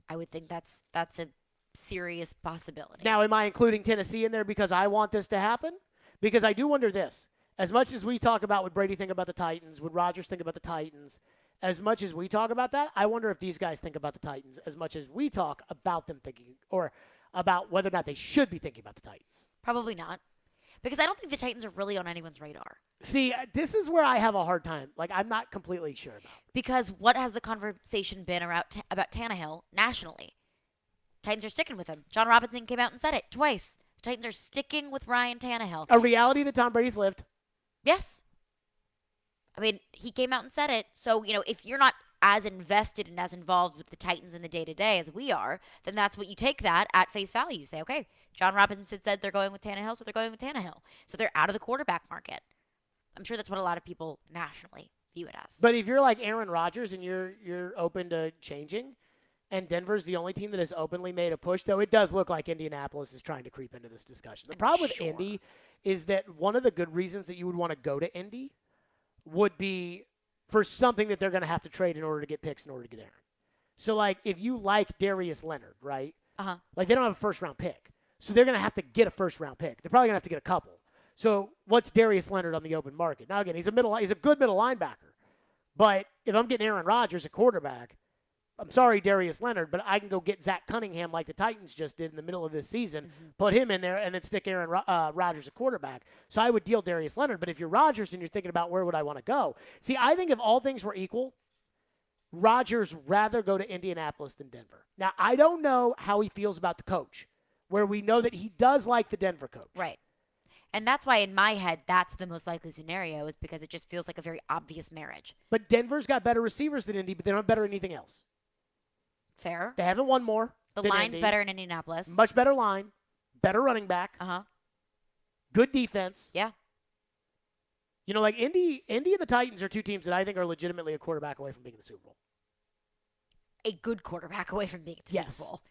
I would think that's a serious possibility. Now, am I including Tennessee in there because I want this to happen? Because I do wonder this. As much as we talk about what Brady think about the Titans, would Rodgers think about the Titans, as much as we talk about that, I wonder if these guys think about the Titans as much as we talk about them thinking, or about whether or not they should be thinking about the Titans. Probably not. Because I don't think the Titans are really on anyone's radar. See, this is where I have a hard time. Like, I'm not completely sure about it. Because what has the conversation been about Tannehill nationally? Titans are sticking with him. John Robinson came out and said it twice. The Titans are sticking with Ryan Tannehill. A reality that Tom Brady's lived. Yes. I mean, he came out and said it. So, if you're not as invested and as involved with the Titans in the day-to-day as we are, then that's what you take that at face value. You say, okay, John Robinson said they're going with Tannehill, so they're going with Tannehill. So they're out of the quarterback market. I'm sure that's what a lot of people nationally view it as. But if you're like Aaron Rodgers and you're open to changing, and Denver's the only team that has openly made a push, though it does look like Indianapolis is trying to creep into this discussion. The problem with Indy is that one of the good reasons that you would want to go to Indy would be for something that they're going to have to trade in order to get picks in order to get Aaron. So, like, if you like Darius Leonard, right? Uh-huh. Like, they don't have a first-round pick. So they're going to have to get a first-round pick. They're probably going to have to get a couple. So what's Darius Leonard on the open market? Now, again, he's a good middle linebacker. But if I'm getting Aaron Rodgers, a quarterback, I'm sorry, Darius Leonard, but I can go get Zach Cunningham like the Titans just did in the middle of this season, put him in there, and then stick Aaron Rodgers at quarterback. So I would deal Darius Leonard. But if you're Rodgers and you're thinking about where would I want to go, see, I think if all things were equal, Rodgers rather go to Indianapolis than Denver. Now, I don't know how he feels about the coach, where we know that he does like the Denver coach. Right. And that's why in my head, that's the most likely scenario, is because it just feels like a very obvious marriage. But Denver's got better receivers than Indy, but they don't have better anything else. Fair. They haven't won more. The line's better in Indianapolis. Much better line. Better running back. Uh-huh. good defense. Yeah. You know, like Indy and the Titans are two teams that I think are legitimately a quarterback away from being in the Super Bowl. A good quarterback away from being at the Yes. Super Bowl.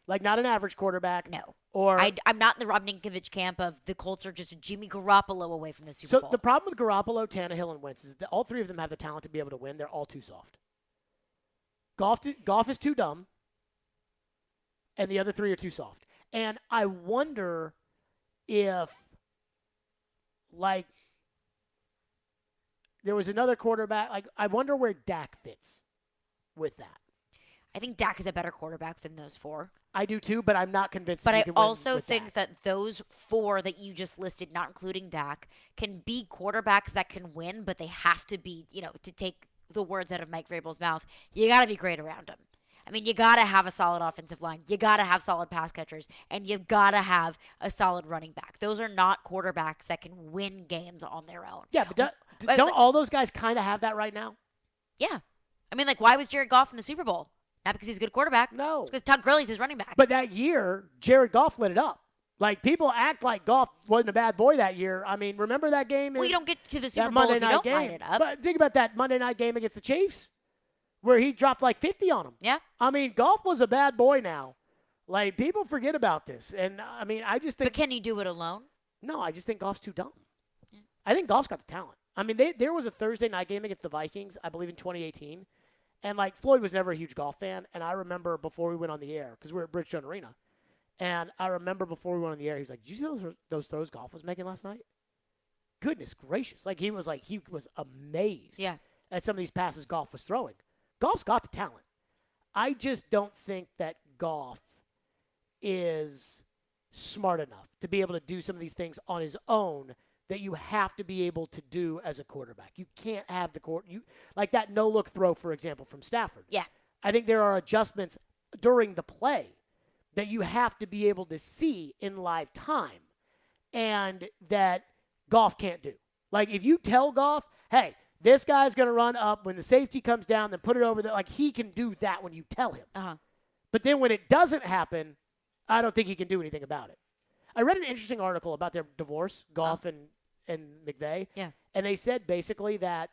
Like not an average quarterback. No. Or I'm not in the Rob Ninkovich camp of the Colts are just a Jimmy Garoppolo away from the Super So Bowl. the problem with Garoppolo, Tannehill, and Wentz is that all three of them have the talent to be able to win. They're all too soft. Goff is too dumb, and the other three are too soft. And I wonder if, like, there was another quarterback. Like, I wonder where Dak fits with that. I think Dak is a better quarterback than those four. I do too, but I'm not convinced. But that he I can win also with think that those four that you just listed, not including Dak, can be quarterbacks that can win, but they have to be, to take the words out of Mike Vrabel's mouth, you got to be great around them. I mean, you got to have a solid offensive line. You got to have solid pass catchers. And you've got to have a solid running back. Those are not quarterbacks that can win games on their own. Yeah, but don't all those guys kind of have that right now? Yeah. I mean, like, why was Jared Goff in the Super Bowl? Not because he's a good quarterback. No. It's because Todd Gurley's his running back. But that year, Jared Goff lit it up. Like, people act like Goff wasn't a bad boy that year. I mean, remember that game? Well, you don't get to the Super that Bowl Monday if you night don't game. light it up. But think about that Monday night game against the Chiefs where he dropped like 50 on them. Yeah. I mean, Goff was a bad boy now. Like, people forget about this. And, I mean, I just think. But can he do it alone? No, I just think Goff's too dumb. Yeah. I think Goff's got the talent. I mean, there was a Thursday night game against the Vikings, I believe in 2018. And, like, Floyd was never a huge Goff fan. And I remember before we went on the air, because we were at Bridgestone Arena, and I remember before we went on the air, he was like, did you see those throws Goff was making last night? Goodness gracious. He was amazed at some of these passes Goff was throwing. Goff's got the talent. I just don't think that Goff is smart enough to be able to do some of these things on his own that you have to be able to do as a quarterback. You can't have like that no-look throw, for example, from Stafford. Yeah. I think there are adjustments during the play that you have to be able to see in live time and that Goff can't do. Like, if you tell Goff, hey, this guy's going to run up when the safety comes down, then put it over there, like, he can do that when you tell him. Uh-huh. But then when it doesn't happen, I don't think he can do anything about it. I read an interesting article about their divorce, Goff and McVay. Yeah. And they said basically that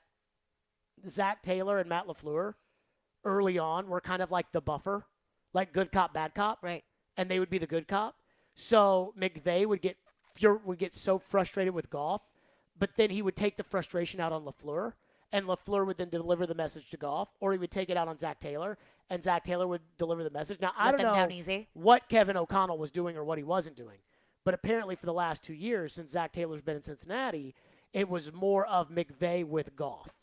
Zach Taylor and Matt LaFleur early on were kind of like the buffer, like good cop, bad cop. Right. And they would be the good cop. So McVay would get so frustrated with Goff, but then he would take the frustration out on LaFleur, and LaFleur would then deliver the message to Goff, or he would take it out on Zach Taylor, and Zach Taylor would deliver the message. Now, I don't know what Kevin O'Connell was doing or what he wasn't doing, but apparently for the last 2 years since Zach Taylor's been in Cincinnati, it was more of McVay with Goff.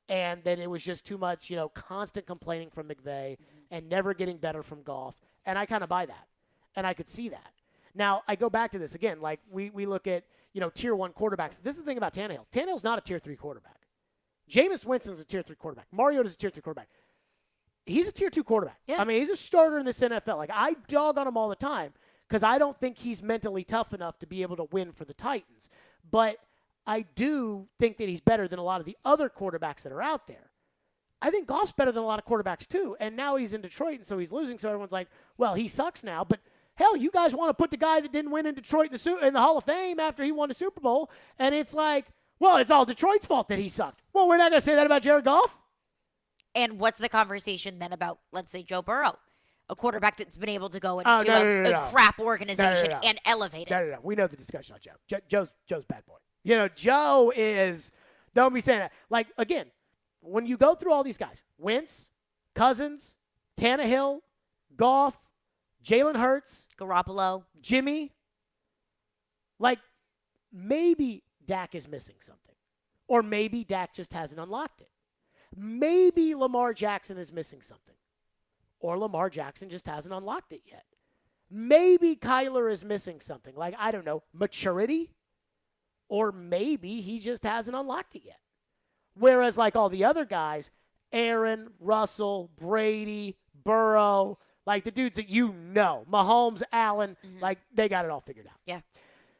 And then it was just too much, constant complaining from McVay and never getting better from Goff. And I kind of buy that. And I could see that. Now, I go back to this again. Like, we look at, tier 1 quarterbacks. This is the thing about Tannehill. Tannehill's not a tier 3 quarterback. Jameis Winston's a tier 3 quarterback. Mariota's a tier 3 quarterback. He's a tier 2 quarterback. Yeah. I mean, he's a starter in this NFL. Like, I dog on him all the time because I don't think he's mentally tough enough to be able to win for the Titans. But I do think that he's better than a lot of the other quarterbacks that are out there. I think Goff's better than a lot of quarterbacks too. And now he's in Detroit, and so he's losing. So everyone's like, well, he sucks now. But hell, you guys want to put the guy that didn't win in Detroit in the Hall of Fame after he won a Super Bowl. And it's like, well, it's all Detroit's fault that he sucked. Well, we're not going to say that about Jared Goff. And what's the conversation then about, let's say, Joe Burrow? A quarterback that's been able to go into a crap organization and elevate it. No. We know the discussion on Joe. Joe's bad boy. Joe is, don't be saying that. Like, again, when you go through all these guys, Wentz, Cousins, Tannehill, Goff, Jalen Hurts, Garoppolo, Jimmy, like, maybe Dak is missing something. Or maybe Dak just hasn't unlocked it. Maybe Lamar Jackson is missing something. Or Lamar Jackson just hasn't unlocked it yet. Maybe Kyler is missing something. Like, I don't know, maturity? Or maybe he just hasn't unlocked it yet. Whereas, like all the other guys, Aaron, Russell, Brady, Burrow, like the dudes that Mahomes, Allen, like they got it all figured out. Yeah.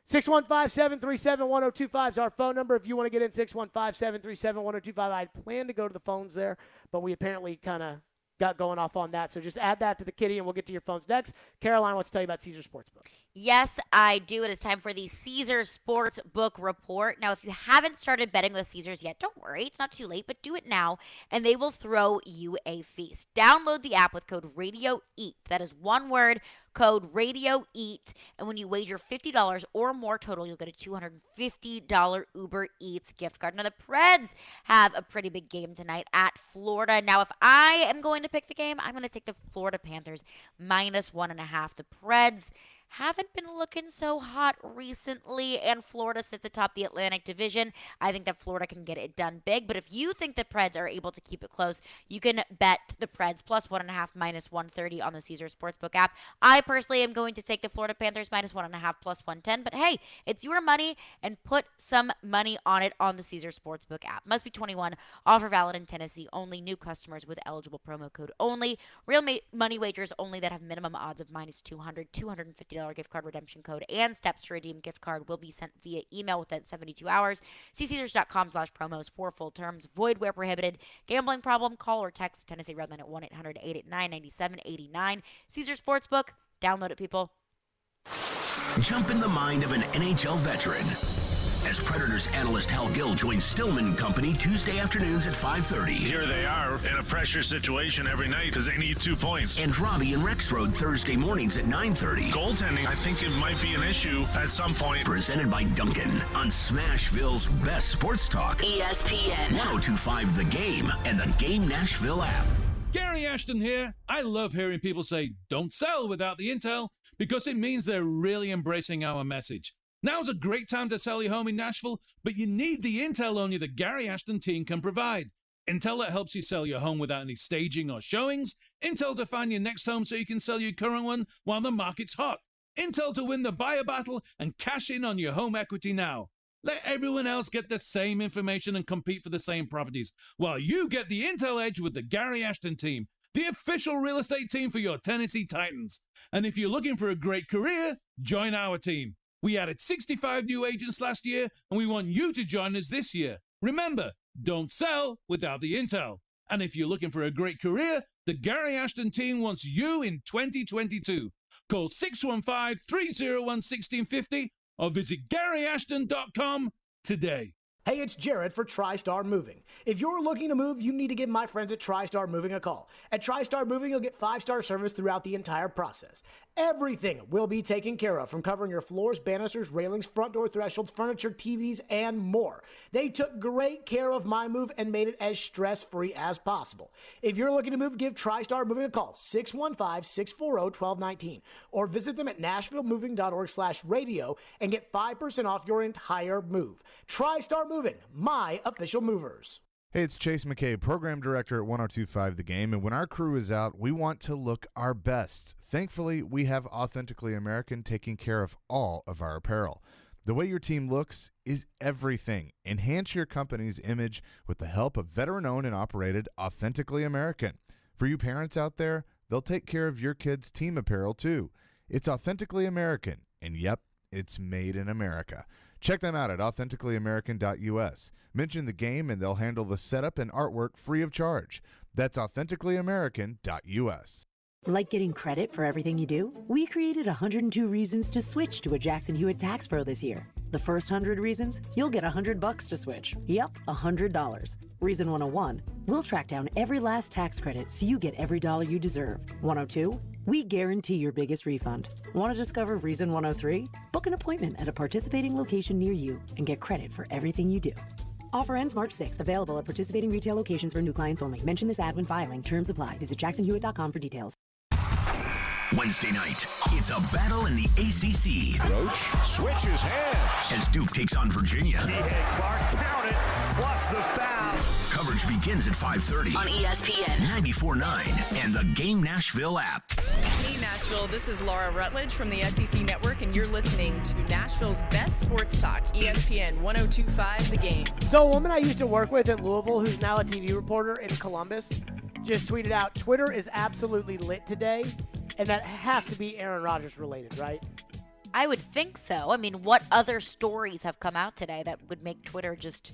615-737-1025 is our phone number. If you want to get in, 615-737-1025. I had planned to go to the phones there, but we apparently kind of got going off on that. So just add that to the kitty, and we'll get to your phones next. Caroline wants to tell you about Caesar Sportsbook. Yes, I do. It is time for the Caesar Sportsbook Report. Now, if you haven't started betting with Caesars yet, don't worry. It's not too late, but do it now, and they will throw you a feast. Download the app with code RADIOEAT. That is one word, code RADIOEAT. And when you wager $50 or more total, you'll get a $250 Uber Eats gift card. Now, the Preds have a pretty big game tonight at Florida. Now, if I am going to pick the game, I'm going to take the Florida Panthers -1.5. The Preds haven't been looking so hot recently, and Florida sits atop the Atlantic Division. I think that Florida can get it done big, but if you think the Preds are able to keep it close, you can bet the Preds +1.5 -130 on the Caesar Sportsbook app. I personally am going to take the Florida Panthers -1.5 +110, but hey, it's your money, and put some money on it on the Caesar Sportsbook app. Must be 21, offer valid in Tennessee only, new customers with eligible promo code only, real money wagers only that have minimum odds of -200, $250 gift card redemption code, and steps to redeem gift card will be sent via email within 72 hours. See Caesars.com/promos for full terms. Void where prohibited. Gambling problem? Call or text Tennessee Redline at 1-800-889-9789. Caesar Sportsbook. Download it, people. Jump in the mind of an NHL veteran as Predators analyst Hal Gill joins Stillman and Company Tuesday afternoons at 5:30. Here they are in a pressure situation every night because they need 2 points. And Robbie and Rexroad Thursday mornings at 9:30. Goaltending, I think it might be an issue at some point. Presented by Duncan on Smashville's best sports talk. ESPN 1025 The Game and the Game Nashville app. Gary Ashton here. I love hearing people say, don't sell without the intel, because it means they're really embracing our message. Now's a great time to sell your home in Nashville, but you need the intel only the Gary Ashton team can provide. Intel that helps you sell your home without any staging or showings. Intel to find your next home so you can sell your current one while the market's hot. Intel to win the buyer battle and cash in on your home equity now. Let everyone else get the same information and compete for the same properties, while you get the intel edge with the Gary Ashton team, the official real estate team for your Tennessee Titans. And if you're looking for a great career, join our team. We added 65 new agents last year, and we want you to join us this year. Remember, don't sell without the intel. And if you're looking for a great career, the Gary Ashton team wants you in 2022. Call 615-301-1650 or visit GaryAshton.com today. Hey, it's Jared for TriStar Moving. If you're looking to move, you need to give my friends at TriStar Moving a call. At TriStar Moving, you'll get 5-star service throughout the entire process. Everything will be taken care of, from covering your floors, banisters, railings, front door thresholds, furniture, TVs, and more. They took great care of my move and made it as stress-free as possible. If you're looking to move, give TriStar Moving a call, 615-640-1219, or visit them at nashvillemoving.org/radio and get 5% off your entire move. TriStar Moving, my official movers. Hey, it's Chase McKay, Program Director at 1025 The Game, and when our crew is out, we want to look our best. Thankfully, we have Authentically American taking care of all of our apparel. The way your team looks is everything. Enhance your company's image with the help of veteran-owned and operated Authentically American. For you parents out there, they'll take care of your kids' team apparel too. It's Authentically American, and yep, it's made in America. Check them out at authenticallyamerican.us. Mention the game and they'll handle the setup and artwork free of charge. That's authenticallyamerican.us. Like getting credit for everything you do? We created 102 reasons to switch to a Jackson Hewitt Tax Pro this year. The first 100 reasons, you'll get $100 to switch. Yep, $100. Reason 101, we'll track down every last tax credit so you get every dollar you deserve. 102, we guarantee your biggest refund. Want to discover reason 103? Book an appointment at a participating location near you and get credit for everything you do. Offer ends March 6th. Available at participating retail locations for new clients only. Mention this ad when filing. Terms apply. Visit jacksonhewitt.com for details. Wednesday night, it's a battle in the ACC. Roach switches hands as Duke takes on Virginia. He had Clark count it, plus the foul. Coverage begins at 5:30 on ESPN 94.9 and the Game Nashville app. Hey Nashville, this is Laura Rutledge from the SEC Network, and you're listening to Nashville's best sports talk, ESPN 1025 The Game. So a woman I used to work with at Louisville, who's now a TV reporter in Columbus, just tweeted out, Twitter is absolutely lit today. And that has to be Aaron Rodgers related, right? I would think so. I mean, what other stories have come out today that would make Twitter just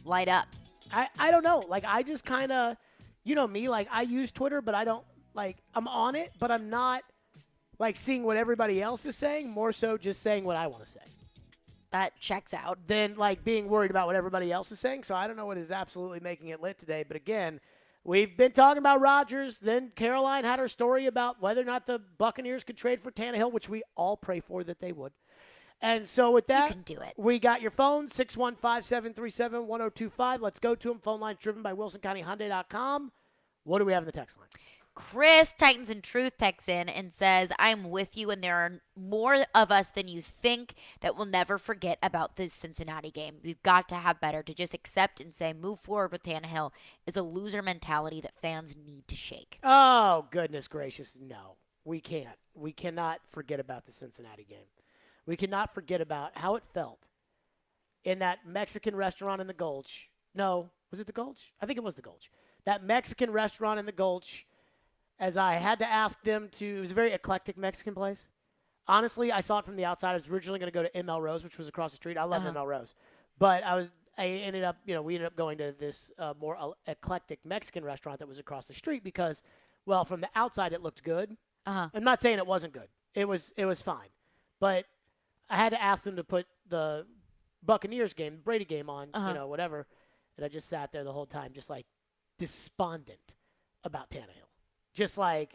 light up? I don't know. Like, I just kind of, you know me, like I use Twitter, but I don't I'm on it, but I'm not seeing what everybody else is saying, more so just saying what I want to say. That checks out. Than being worried about what everybody else is saying. So I don't know what is absolutely making it lit today. But again, we've been talking about Rodgers. Then Caroline had her story about whether or not the Buccaneers could trade for Tannehill, which we all pray for that they would. And so with that, you can do it. We got your phone, 615-737-1025. Let's go to them. Phone line driven by WilsonCountyHyundai.com. What do we have in the text line? Chris, Titans and Truth, texts in and says, I'm with you, and there are more of us than you think that will never forget about this Cincinnati game. We've got to have better. To just accept and say, move forward with Tannehill is a loser mentality that fans need to shake. Oh, goodness gracious, no. We can't. We cannot forget about the Cincinnati game. We cannot forget about how it felt in that Mexican restaurant in the Gulch. No, was it the Gulch? I think it was the Gulch. That Mexican restaurant in the Gulch, as I had to ask them to, it was a very eclectic Mexican place. Honestly, I saw it from the outside. I was originally going to go to ML Rose, which was across the street. I love ML Rose. But we ended up going to this more eclectic Mexican restaurant that was across the street because, well, from the outside it looked good. I'm not saying it wasn't good. It was fine. But I had to ask them to put the Buccaneers game, Brady game on, whatever. And I just sat there the whole time, just despondent about Tannehill. Just I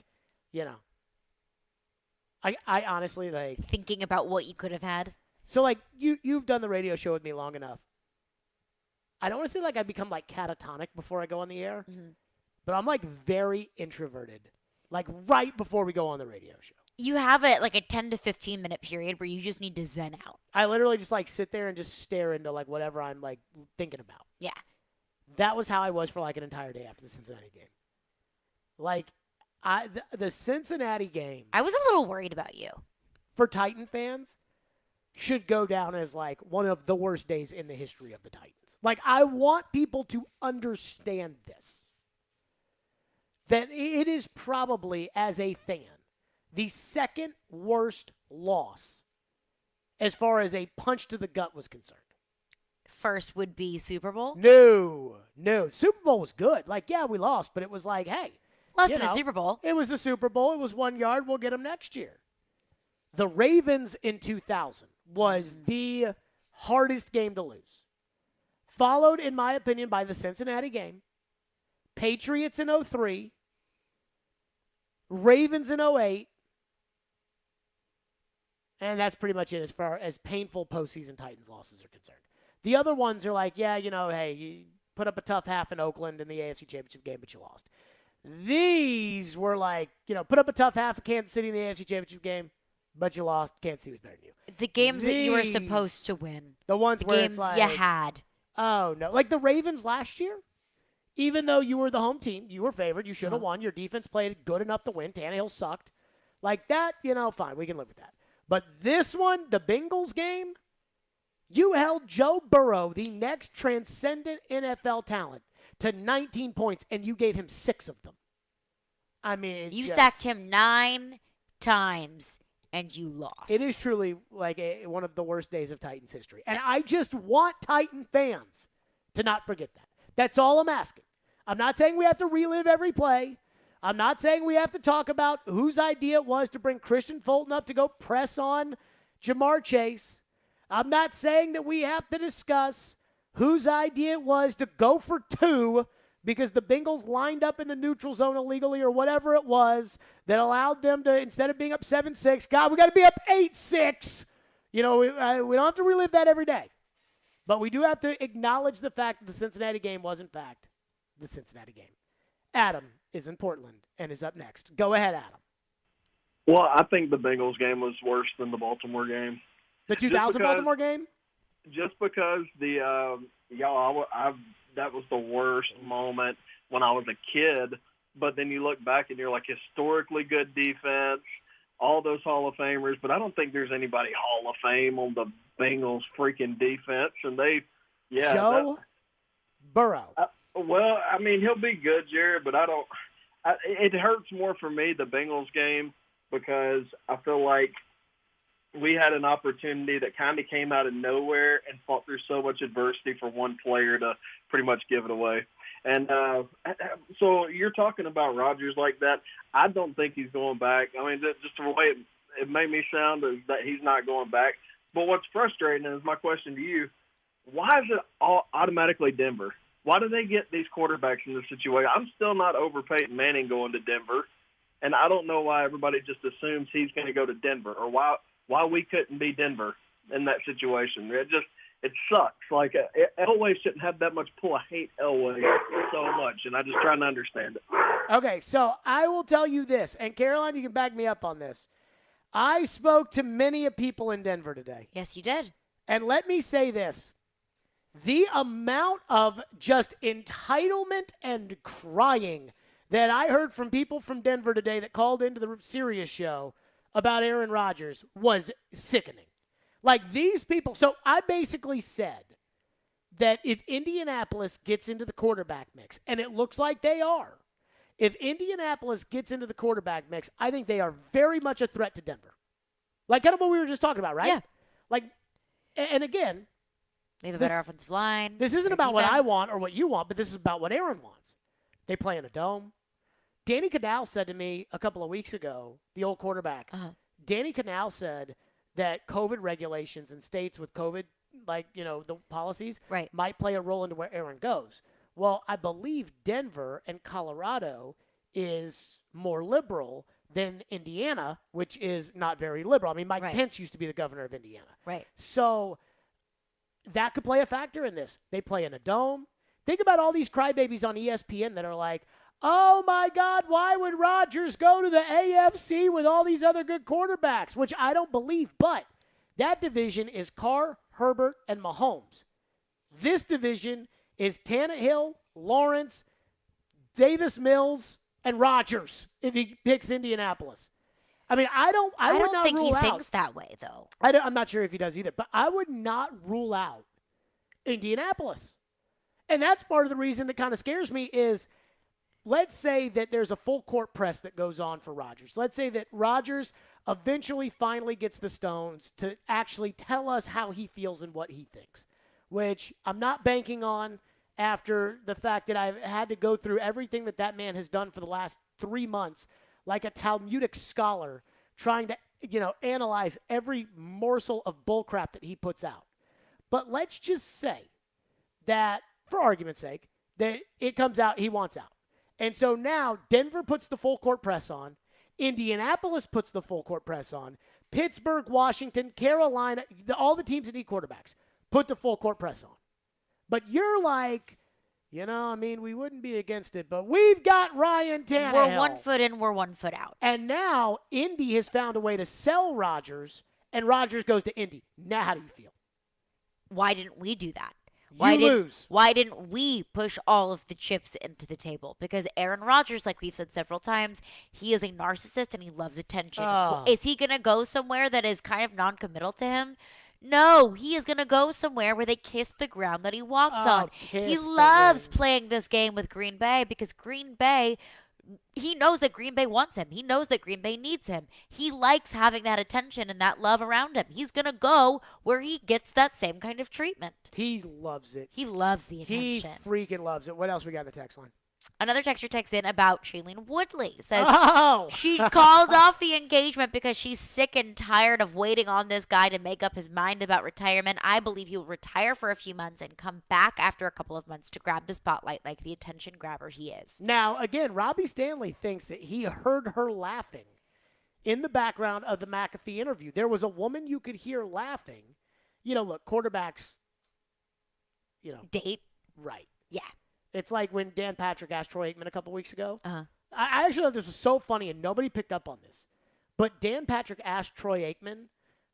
honestly thinking about what you could have had. So you've done the radio show with me long enough. I don't want to say I become catatonic before I go on the air, but I'm very introverted. Right before we go on the radio show. You have a 10 to 15 minute period where you just need to zen out. I literally just sit there and just stare into whatever I'm thinking about. Yeah. That was how I was for an entire day after the Cincinnati game. The Cincinnati game. I was a little worried about you. For Titan fans, should go down as one of the worst days in the history of the Titans. I want people to understand this. That it is probably, as a fan, the second worst loss as far as a punch to the gut was concerned. First would be Super Bowl? No. Super Bowl was good. We lost, but it was hey. Lost in the Super Bowl. It was the Super Bowl. It was 1 yard. We'll get them next year. The Ravens in 2000 was the hardest game to lose. Followed, in my opinion, by the Cincinnati game. Patriots in 2003. Ravens in 2008. And that's pretty much it as far as painful postseason Titans losses are concerned. The other ones are hey, you put up a tough half in Oakland in the AFC Championship game, but you lost. These were put up a tough half of Kansas City in the AFC Championship game, but you lost. Kansas City was better than you. The games that you were supposed to win. The ones where games it's you had. Oh, no. The Ravens last year, even though you were the home team, you were favored, you should have won. Your defense played good enough to win. Tannehill sucked. That, fine, we can live with that. But this one, the Bengals game, you held Joe Burrow, the next transcendent NFL talent, to 19 points, and you gave him 6 of them. I mean, you sacked him 9 times, and you lost. It is truly one of the worst days of Titans history. And I just want Titan fans to not forget that. That's all I'm asking. I'm not saying we have to relive every play. I'm not saying we have to talk about whose idea it was to bring Christian Fulton up to go press on Jamar Chase. I'm not saying that we have to discuss whose idea it was to go for 2 because the Bengals lined up in the neutral zone illegally or whatever it was that allowed them to, instead of being up 7-6, God, we got to be up 8-6. We don't have to relive that every day. But we do have to acknowledge the fact that the Cincinnati game was, in fact, the Cincinnati game. Adam is in Portland and is up next. Go ahead, Adam. Well, I think the Bengals game was worse than the Baltimore game. The 2000 Baltimore game? Just because that was the worst moment when I was a kid. But then you look back and you're historically good defense, all those Hall of Famers. But I don't think there's anybody Hall of Fame on the Bengals freaking defense. And Joe Burrow. Well, I mean, he'll be good, Jared, but it hurts more for me, the Bengals game, because I feel like we had an opportunity that kind of came out of nowhere and fought through so much adversity for one player to pretty much give it away. And so you're talking about Rodgers like that. I don't think he's going back. I mean, just the way it made me sound is that he's not going back. But what's frustrating is my question to you, why is it all automatically Denver? Why do they get these quarterbacks in this situation? I'm still not over Peyton Manning going to Denver, and I don't know why everybody just assumes he's going to go to Denver, or why we couldn't be Denver in that situation. It sucks. Like, Elway shouldn't have that much pull. I hate Elway so much, and I'm just trying to understand it. Okay, so I will tell you this, and Caroline, you can back me up on this. I spoke to many people in Denver today. Yes, you did. And let me say this. The amount of just entitlement and crying that I heard from people from Denver today that called into the Sirius show about Aaron Rodgers was sickening. Like, these people, so I basically said that if Indianapolis gets into the quarterback mix, and it looks like they are, if Indianapolis gets into the quarterback mix, I think they are very much a threat to Denver. Like, kind of what we were just talking about, right? Yeah. Like, and again, they have a better offensive line. This isn't about what I want or what you want, but this is about what Aaron wants. They play in a dome. Danny Canal said to me a couple of weeks ago, the old quarterback, Danny Canal said that COVID regulations in states with COVID, like, the policies, might play a role into where Aaron goes. Well, I believe Denver and Colorado is more liberal than Indiana, which is not very liberal. I mean, Mike Pence used to be the governor of Indiana. Right. So that could play a factor in this. They play in a dome. Think about all these crybabies on ESPN that are like, oh, my God, why would Rodgers go to the AFC with all these other good quarterbacks? Which I don't believe, but that division is Carr, Herbert, and Mahomes. This division is Tannehill, Lawrence, Davis Mills, and Rodgers if he picks Indianapolis. I mean, I would not think rule he out, thinks that way, though. I'm not sure if he does either, but I would not rule out Indianapolis. And that's part of the reason that kind of scares me is, let's say that there's a full court press that goes on for Rodgers. Let's say that Rodgers eventually finally gets the stones to actually tell us how he feels and what he thinks, which I'm not banking on after the fact that I've had to go through everything that man has done for the last 3 months like a Talmudic scholar trying to, analyze every morsel of bullcrap that he puts out. But let's just say that, for argument's sake, that it comes out he wants out. And so now Denver puts the full court press on. Indianapolis puts the full court press on. Pittsburgh, Washington, Carolina, all the teams that need quarterbacks put the full court press on. But you're like, we wouldn't be against it, but we've got Ryan Tannehill. We're 1 foot in, we're 1 foot out. And now Indy has found a way to sell Rodgers, and Rodgers goes to Indy. Now how do you feel? Why didn't we do that? Lose. Why didn't we push all of the chips into the table? Because Aaron Rodgers, like we've said several times, he is a narcissist and he loves attention. Is he going to go somewhere that is kind of non-committal to him? No, he is going to go somewhere where they kiss the ground that he walks on. He loves playing this game with Green Bay because Green Bay, he knows that Green Bay wants him. He knows that Green Bay needs him. He likes having that attention and that love around him. He's going to go where he gets that same kind of treatment. He loves it. He loves the attention. He freaking loves it. What else we got in the text line? Another texter texts in about Shailene Woodley. Says she called off the engagement because she's sick and tired of waiting on this guy to make up his mind about retirement. I believe he will retire for a few months and come back after a couple of months to grab the spotlight like the attention grabber he is. Now, again, Robbie Stanley thinks that he heard her laughing in the background of the McAfee interview. There was a woman you could hear laughing. Look, quarterbacks, date. Right. Yeah. It's like when Dan Patrick asked Troy Aikman a couple weeks ago. I actually thought this was so funny, and nobody picked up on this. But Dan Patrick asked Troy Aikman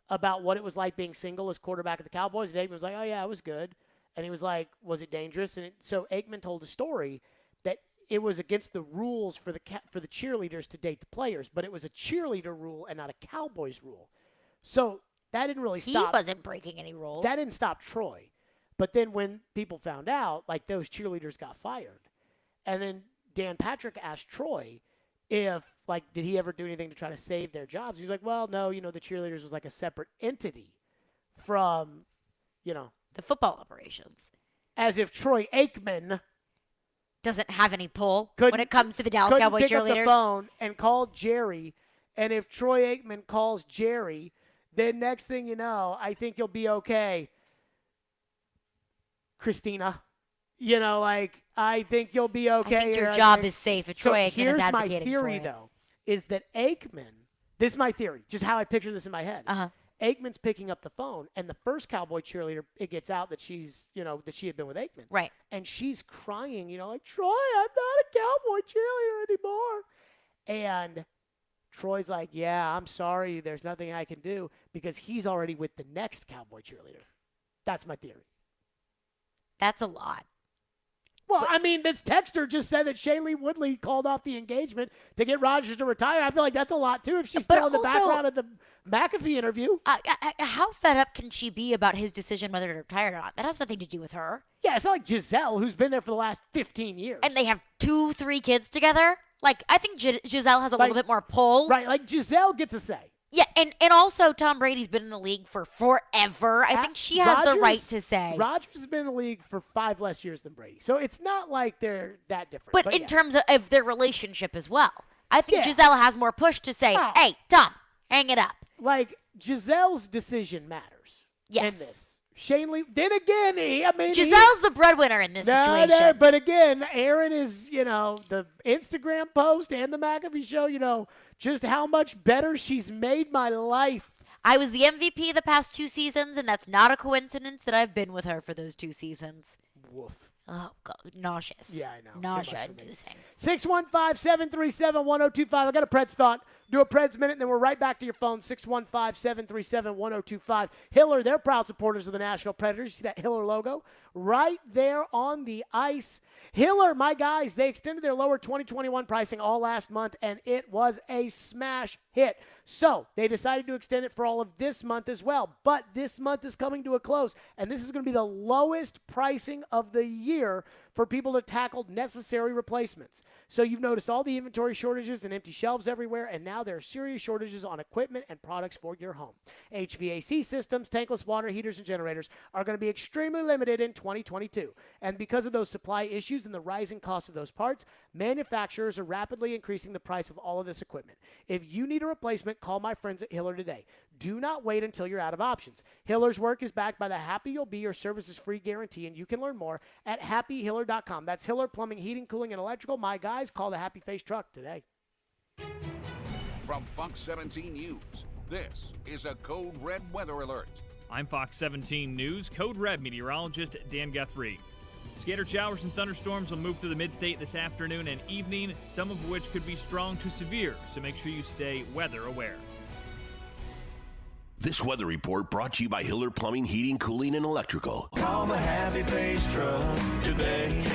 about what it was like being single as quarterback of the Cowboys, and Aikman was like, oh, yeah, it was good. And he was like, was it dangerous? And so Aikman told a story that it was against the rules for the cheerleaders to date the players, but it was a cheerleader rule and not a Cowboys rule. So that didn't really stop. He wasn't breaking any rules. That didn't stop Troy. But then when people found out, like, those cheerleaders got fired. And then Dan Patrick asked Troy if, like, did he ever do anything to try to save their jobs? He's like, well, no, the cheerleaders was like a separate entity from, the football operations. As if Troy Aikman doesn't have any pull when it comes to the Dallas Cowboy pick up cheerleaders. the phone and call Jerry, and if Troy Aikman calls Jerry, then next thing you know, I think you'll be okay, Christina. I think you'll be okay. I think your here. job is safe if Troy Aikman is here's my advocating theory, for it. though, is that Aikman, this is my theory, just how I picture this in my head. Aikman's picking up the phone, and the first Cowboy cheerleader, it gets out that she's, that she had been with Aikman. Right. And she's crying, like, Troy, I'm not a Cowboy cheerleader anymore. And Troy's like, yeah, I'm sorry, there's nothing I can do, because he's already with the next Cowboy cheerleader. That's my theory. That's a lot. Well, this texter just said that Shailene Woodley called off the engagement to get Rodgers to retire. I feel like that's a lot, too, if she's still in the background of the McAfee interview. How fed up can she be about his decision whether to retire or not? That has nothing to do with her. Yeah, it's not like Giselle, who's been there for the last 15 years. And they have 2-3 kids together. Like, I think Giselle has a little bit more pull. Right, like Giselle gets a say. Yeah, and also Tom Brady's been in the league for forever. I think she has the right to say. Rodgers has been in the league for 5 less years than Brady. So it's not like they're that different. But in terms of their relationship as well, I think Giselle has more push to say, hey, Tom, hang it up. Like, Giselle's decision matters in this. Shailene, then again, Giselle's the breadwinner in this situation. But again, Aaron is, the Instagram post and the McAfee show, just how much better she's made my life. I was the MVP the past 2 seasons, and that's not a coincidence that I've been with her for those 2 seasons. Woof. Oh, God, nauseous. Yeah, I know. Nausea-inducing. 615-737-1025. I got a Preds thought. Do a Preds minute, and then we're right back to your phone, 615-737-1025. Hiller, they're proud supporters of the Nashville Predators. You see that Hiller logo right there on the ice. Hiller, my guys, they extended their lower 2021 pricing all last month, and it was a smash hit. So they decided to extend it for all of this month as well. But this month is coming to a close, and this is going to be the lowest pricing of the year for people to tackle necessary replacements. So you've noticed all the inventory shortages and empty shelves everywhere, and now there are serious shortages on equipment and products for your home. HVAC systems, tankless water heaters, and generators are going to be extremely limited in 2022. And because of those supply issues and the rising cost of those parts, manufacturers are rapidly increasing the price of all of this equipment. If you need a replacement, call my friends at Hiller today. Do not wait until you're out of options. Hiller's work is backed by the Happy You'll Be Your Services Free guarantee, and you can learn more at happyhiller.com. That's Hiller Plumbing, Heating, Cooling, and Electrical. My guys, call the Happy Face Truck today. From Fox 17 News, this is a Code Red weather alert. I'm Fox 17 News Code Red meteorologist Dan Guthrie. Scattered showers and thunderstorms will move through the mid-state this afternoon and evening, some of which could be strong to severe, so make sure you stay weather aware. This weather report brought to you by Hiller Plumbing, Heating, Cooling, and Electrical. Call the Happy Face Truck today.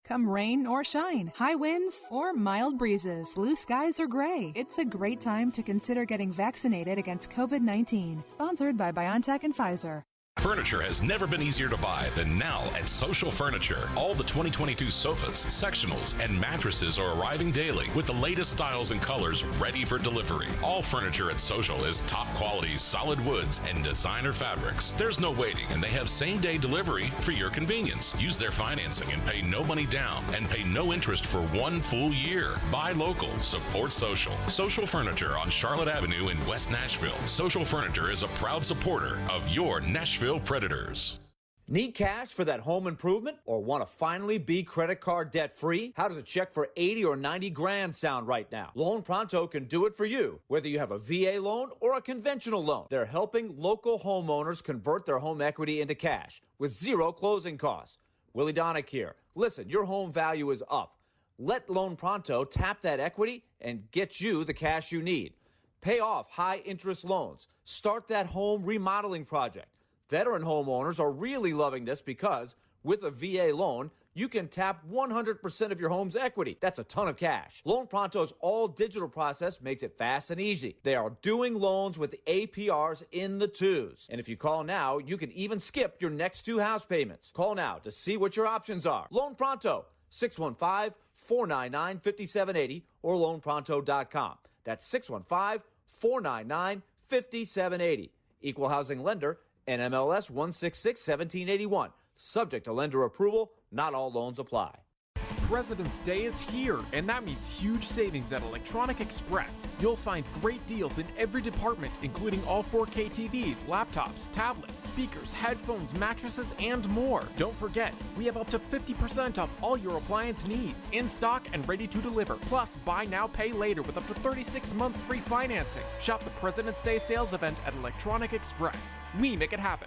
Come rain or shine, high winds or mild breezes, blue skies or gray, it's a great time to consider getting vaccinated against COVID-19. Sponsored by BioNTech and Pfizer. Furniture has never been easier to buy than now at Social Furniture. All the 2022 sofas, sectionals, and mattresses are arriving daily with the latest styles and colors ready for delivery. All furniture at Social is top quality solid woods and designer fabrics. There's no waiting, and they have same-day delivery for your convenience. Use their financing and pay no money down and pay no interest for 1 full year. Buy local, support Social. Social Furniture on Charlotte Avenue in West Nashville. Social Furniture is a proud supporter of your Nashville Predators. Need cash for that home improvement or want to finally be credit card debt free? How does a check for 80 or 90 grand sound right now? Loan Pronto can do it for you, whether you have a VA loan or a conventional loan. They're helping local homeowners convert their home equity into cash with zero closing costs. Willie Donick here. Listen, your home value is up. Let Loan Pronto tap that equity and get you the cash you need. Pay off high interest loans. Start that home remodeling project. Veteran homeowners are really loving this because with a VA loan, you can tap 100% of your home's equity. That's a ton of cash. Loan Pronto's all-digital process makes it fast and easy. They are doing loans with APRs in the 2s. And if you call now, you can even skip your next 2 house payments. Call now to see what your options are. Loan Pronto, 615-499-5780 or loanpronto.com. That's 615-499-5780. Equal housing lender, NMLS 166-1781. Subject to lender approval. Not all loans apply. President's Day is here, and that means huge savings at Electronic Express. You'll find great deals in every department, including all 4K TVs, laptops, tablets, speakers, headphones, mattresses, and more. Don't forget, we have up to 50% off all your appliance needs, in stock and ready to deliver. Plus, buy now, pay later with up to 36 months free financing. Shop the President's Day sales event at Electronic Express. We make it happen.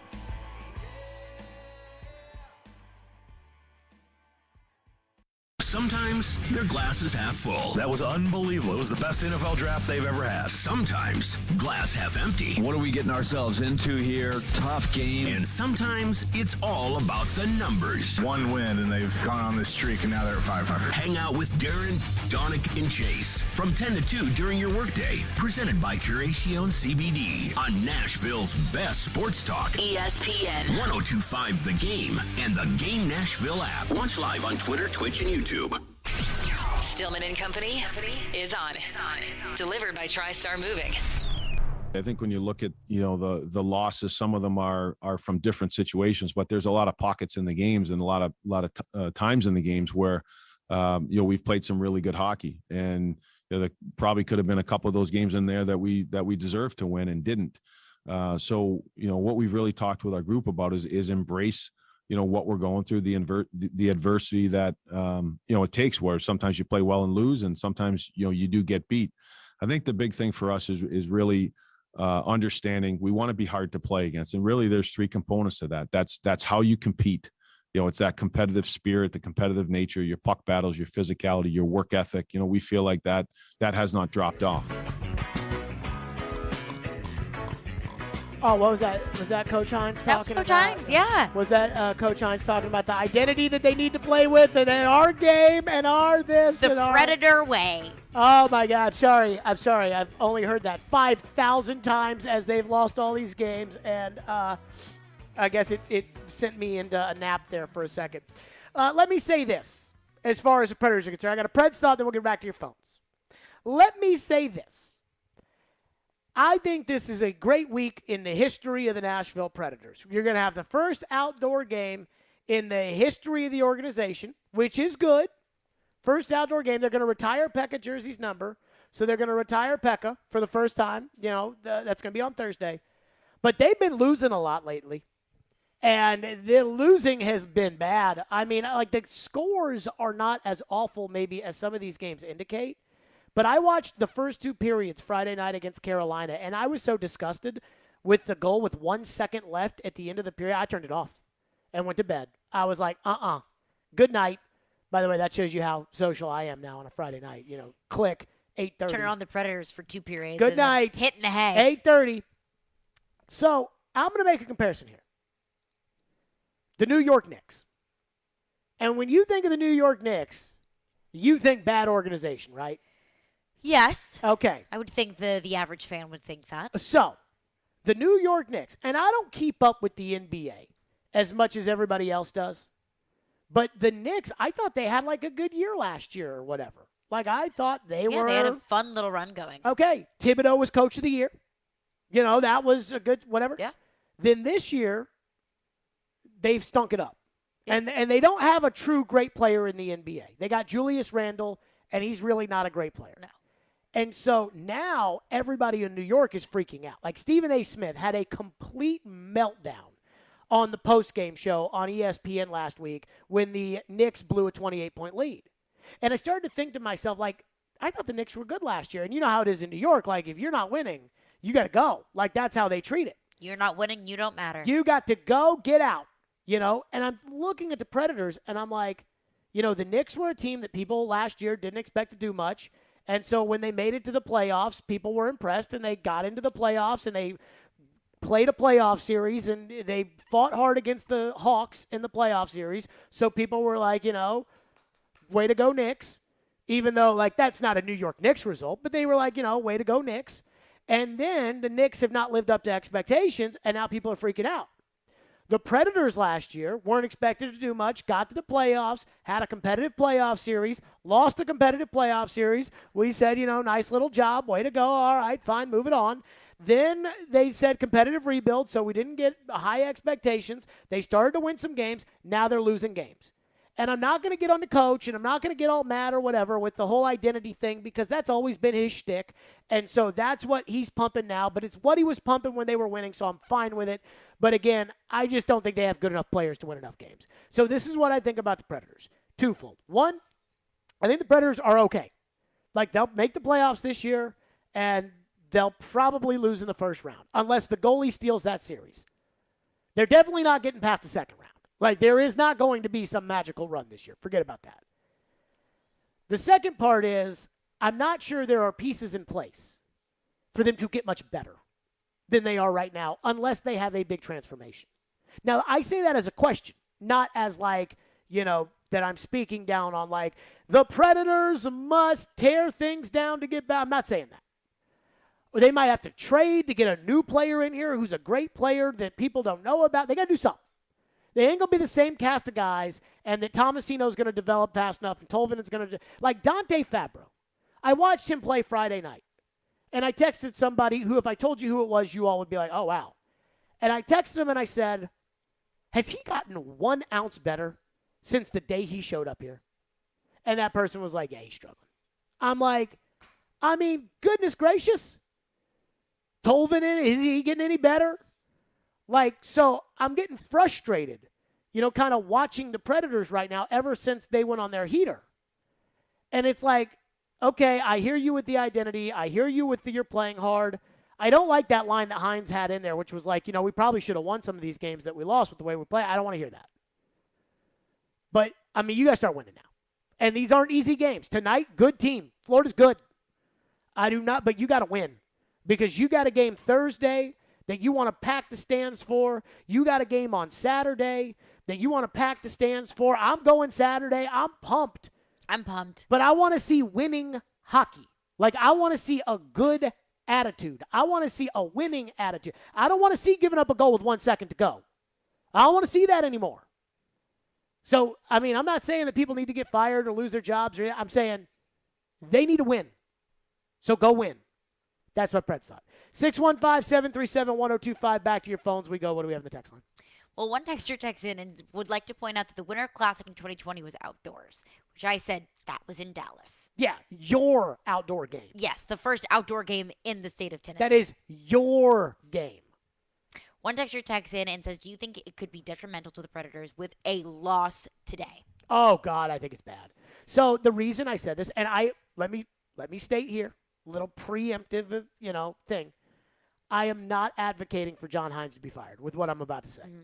Sometimes their glass is half full. That was unbelievable. It was the best NFL draft they've ever had. Sometimes glass half empty. What are we getting ourselves into here? Tough game. And sometimes it's all about the numbers. One win, and they've gone on this streak, and now they're at 500. Hang out with Darren, Donick, and Chase from 10 to 2 during your workday. Presented by Curacion CBD on Nashville's best sports talk. ESPN 102.5 The Game and the Game Nashville app. Watch live on Twitter, Twitch, and YouTube. Stillman and Company is on. Delivered by TriStar Moving. I think when you look at, the losses, some of them are from different situations, but there's a lot of pockets in the games and a lot of times in the games where, we've played some really good hockey, and there probably could have been a couple of those games in there that we deserved to win and didn't. So what we've really talked with our group about is embrace what we're going through, the adversity that, it takes, where sometimes you play well and lose, and sometimes, you do get beat. I think the big thing for us is really understanding we want to be hard to play against. And really there's three components to that. That's how you compete. It's that competitive spirit, the competitive nature, your puck battles, your physicality, your work ethic. We feel like that has not dropped off. Oh, what was that? Was that Coach Hines talking about? That was Coach Hines, yeah. Was that Coach Hines talking about the identity that they need to play with, and then our game and our this the and our... Predator way. Oh, my God. I'm sorry. I've only heard that 5,000 times as they've lost all these games, and I guess it sent me into a nap there for a second. Let me say this. As far as the Predators are concerned, I got a Preds thought, then we'll get back to your phones. Let me say this. I think this is a great week in the history of the Nashville Predators. You're going to have the first outdoor game in the history of the organization, which is good. First outdoor game. They're going to retire Pekka Jersey's number, so they're going to retire Pekka for the first time. That's going to be on Thursday. But they've been losing a lot lately, and the losing has been bad. I mean, the scores are not as awful maybe as some of these games indicate. But I watched the first two periods Friday night against Carolina, and I was so disgusted with the goal with 1 second left at the end of the period. I turned it off and went to bed. I was like, good night. By the way, that shows you how social I am now on a Friday night. Click, 8:30. Turn on the Predators for 2 periods. Good night. Hitting the hay. 8:30. So I'm going to make a comparison here. The New York Knicks. And when you think of the New York Knicks, you think bad organization, right? Yes. Okay. I would think the average fan would think that. So, the New York Knicks, and I don't keep up with the NBA as much as everybody else does, but the Knicks, I thought they had a good year last year or whatever. I thought they were. They had a fun little run going. Okay. Thibodeau was coach of the year. That was a good whatever. Yeah. Then this year, they've stunk it up. Yeah. And they don't have a true great player in the NBA. They got Julius Randle, and he's really not a great player. No. And so now everybody in New York is freaking out. Stephen A. Smith had a complete meltdown on the postgame show on ESPN last week when the Knicks blew a 28-point lead. And I started to think to myself, I thought the Knicks were good last year. And you know how it is in New York. If you're not winning, you got to go. That's how they treat it. You're not winning, you don't matter. You got to go, get out, And I'm looking at the Predators, and I'm like, the Knicks were a team that people last year didn't expect to do much. And so when they made it to the playoffs, people were impressed, and they got into the playoffs, and they played a playoff series, and they fought hard against the Hawks in the playoff series. So people were like, way to go, Knicks. Even though, that's not a New York Knicks result, but they were like, way to go, Knicks. And then the Knicks have not lived up to expectations, and now people are freaking out. The Predators last year weren't expected to do much, got to the playoffs, had a competitive playoff series, lost a competitive playoff series. We said, nice little job, way to go, all right, fine, move it on. Then they said competitive rebuild, so we didn't get high expectations. They started to win some games. Now they're losing games. And I'm not going to get on the coach, and I'm not going to get all mad or whatever with the whole identity thing because that's always been his shtick. And so that's what he's pumping now, but it's what he was pumping when they were winning, so I'm fine with it. But again, I just don't think they have good enough players to win enough games. So this is what I think about the Predators. Twofold. One, I think the Predators are okay. Like, they'll make the playoffs this year, and they'll probably lose in the first round unless the goalie steals that series. They're definitely not getting past the second round. Like, there is not going to be some magical run this year. Forget about that. The second part is I'm not sure there are pieces in place for them to get much better than they are right now unless they have a big transformation. Now, I say that as a question, not as like, that I'm speaking down on like the Predators must tear things down to get back. I'm not saying that. Or they might have to trade to get a new player in here who's a great player that people don't know about. They got to do something. They ain't going to be the same cast of guys, and that Tomasino's going to develop fast enough, and Tolvanen is going to like Dante Fabro. I watched him play Friday night, and I texted somebody who, if I told you who it was, you all would be like, oh, wow. And I texted him, and I said, has he gotten 1 ounce better since the day he showed up here? And that person was like, yeah, he's struggling. I'm like, I mean, goodness gracious. Tolvanen, is he getting any better? Like, so I'm getting frustrated, kind of watching the Predators right now ever since they went on their heater. And it's like, okay, I hear you with the identity. I hear you with you're playing hard. I don't like that line that Hines had in there, which was like, we probably should have won some of these games that we lost with the way we play. I don't want to hear that. But, I mean, you got to start winning now. And these aren't easy games. Tonight, good team. Florida's good. I do not, but you got to win. Because you got a game Thursday that you want to pack the stands for. You got a game on Saturday that you want to pack the stands for. I'm going Saturday. I'm pumped. I'm pumped. But I want to see winning hockey. Like, I want to see a good attitude. I want to see a winning attitude. I don't want to see giving up a goal with 1 second to go. I don't want to see that anymore. So, I mean, I'm not saying that people need to get fired or lose their jobs. I'm saying they need to win. So go win. That's what Pred's thought. 615-737-1025. Back to your phones we go. What do we have in the text line? Well, one texter texts in and would like to point out that the Winter Classic in 2020 was outdoors, which I said that was in Dallas. Yeah, your outdoor game. Yes, the first outdoor game in the state of Tennessee. That is your game. One texter texts in and says, do you think it could be detrimental to the Predators with a loss today? Oh, God, I think it's bad. So the reason I said this, and let me state here, little preemptive, thing. I am not advocating for John Hines to be fired with what I'm about to say. Mm-hmm.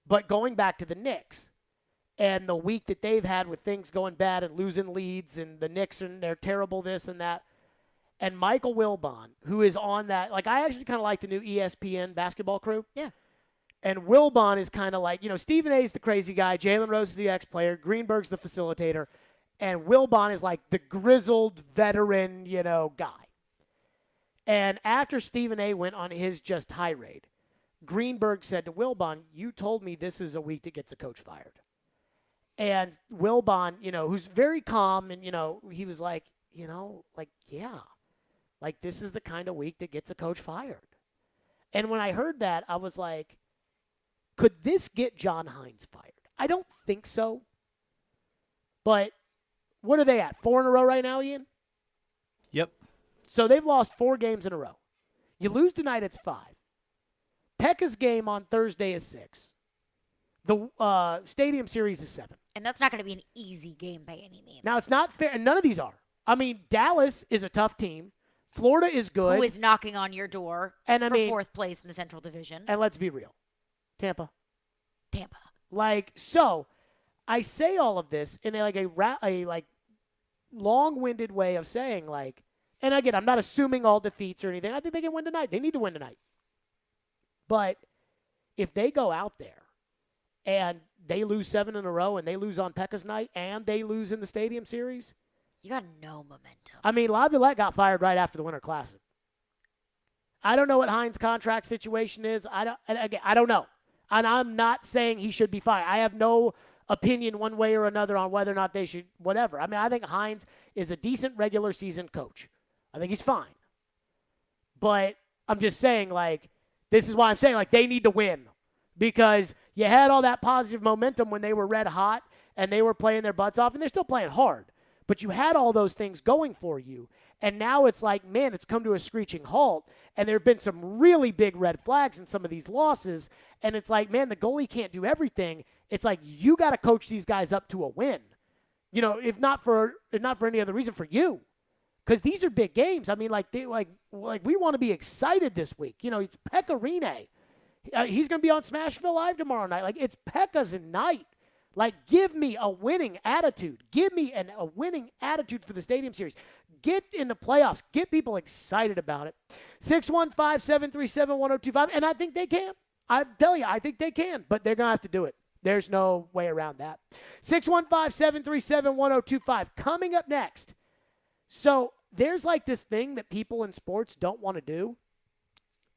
But going back to the Knicks and the week that they've had with things going bad and losing leads and the Knicks and they're terrible this and that. And Michael Wilbon, who is on that, like I actually kind of like the new ESPN basketball crew. Yeah. And Wilbon is kind of like, Stephen A. is the crazy guy. Jalen Rose is the ex-player. Greenberg's the facilitator. And Wilbon is like the grizzled veteran, guy. And after Stephen A. went on his just tirade, Greenberg said to Wilbon, you told me this is a week that gets a coach fired. And Wilbon, who's very calm, and, he was like, yeah. Like, this is the kind of week that gets a coach fired. And when I heard that, I was like, could this get John Hines fired? I don't think so. But what are they at? 4 in a row right now, Ian? Yep. So they've lost 4 games in a row. You lose tonight, it's 5. Pekka's game on Thursday is 6. The Stadium Series is 7. And that's not going to be an easy game by any means. Now, it's not fair, and none of these are. I mean, Dallas is a tough team. Florida is good. Who is knocking on your door for 4th place in the Central Division. And let's be real. Tampa. Tampa. So I say all of this in a long-winded way of saying, and again, I'm not assuming all defeats or anything. I think they can win tonight. They need to win tonight. But if they go out there and they lose 7 in a row and they lose on Pekka's night and they lose in the Stadium Series, you got no momentum. I mean, Laviolette got fired right after the Winter Classic. I don't know what Hines' contract situation is. I don't know. And I'm not saying he should be fired. I have no opinion one way or another on whether or not they should, whatever. I mean, I think Hines is a decent regular season coach. I think he's fine. But I'm just saying, this is why I'm saying, they need to win. Because you had all that positive momentum when they were red hot, and they were playing their butts off, and they're still playing hard. But you had all those things going for you, and now it's like, man, it's come to a screeching halt, and there have been some really big red flags in some of these losses, and it's like, man, the goalie can't do everything. It's like you got to coach these guys up to a win, if not for any other reason, for you, because these are big games. I mean, like we want to be excited this week. It's Pekka Rinne. He's going to be on Smashville Live tomorrow night. Like, it's Pekka's night. Like, give me a winning attitude. Give me a winning attitude for the Stadium Series. Get in the playoffs. Get people excited about it. 615-737-1025. And I think they can. I tell you, I think they can. But they're going to have to do it. There's no way around that. 615-737-1025. Coming up next. So there's like this thing that people in sports don't want to do.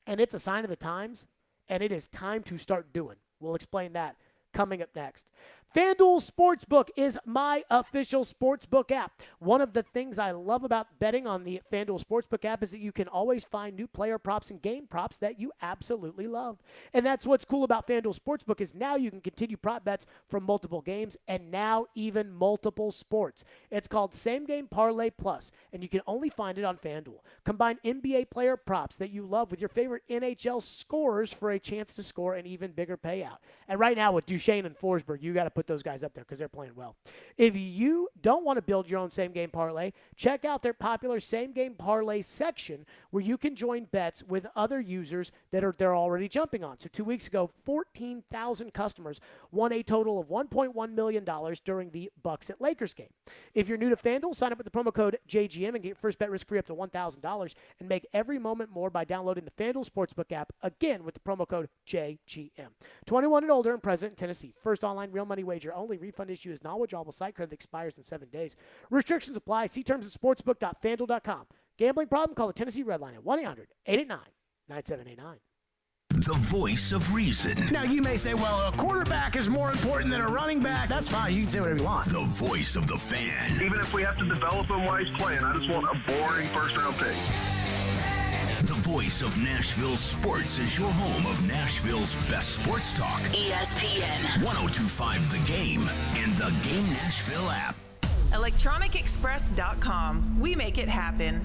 And it's a sign of the times. And it is time to start doing. We'll explain that coming up next. FanDuel Sportsbook is my official sportsbook app. One of the things I love about betting on the FanDuel Sportsbook app is that you can always find new player props and game props that you absolutely love. And that's what's cool about FanDuel Sportsbook is now you can continue prop bets from multiple games and now even multiple sports. It's called Same Game Parlay Plus, and you can only find it on FanDuel. Combine NBA player props that you love with your favorite NHL scorers for a chance to score an even bigger payout. And right now with Duchesne and Forsberg, you got to put those guys up there because they're playing well. If you don't want to build your own same-game parlay, check out their popular same-game parlay section where you can join bets with other users that they're already jumping on. So 2 weeks ago, 14,000 customers won a total of $1.1 million during the Bucks at Lakers game. If you're new to FanDuel, sign up with the promo code JGM and get your first bet risk-free up to $1,000 and make every moment more by downloading the FanDuel Sportsbook app, again with the promo code JGM. 21 and older and present in Tennessee. First online real money wager only. Refund issue is non-withdrawable site credit that expires in 7 days. Restrictions apply. See terms at sportsbook.fanduel.com. Gambling problem? Call the Tennessee Red Line at 1-800-889-9789. The voice of reason. Now, you may say, well, a quarterback is more important than a running back. That's fine. You can say whatever you want. The voice of the fan. Even if we have to develop him while he's playing, I just want a boring first-round pick. The voice of Nashville sports is your home of Nashville's best sports talk. ESPN 1025 The Game and the Game Nashville app. ElectronicExpress.com. We make it happen.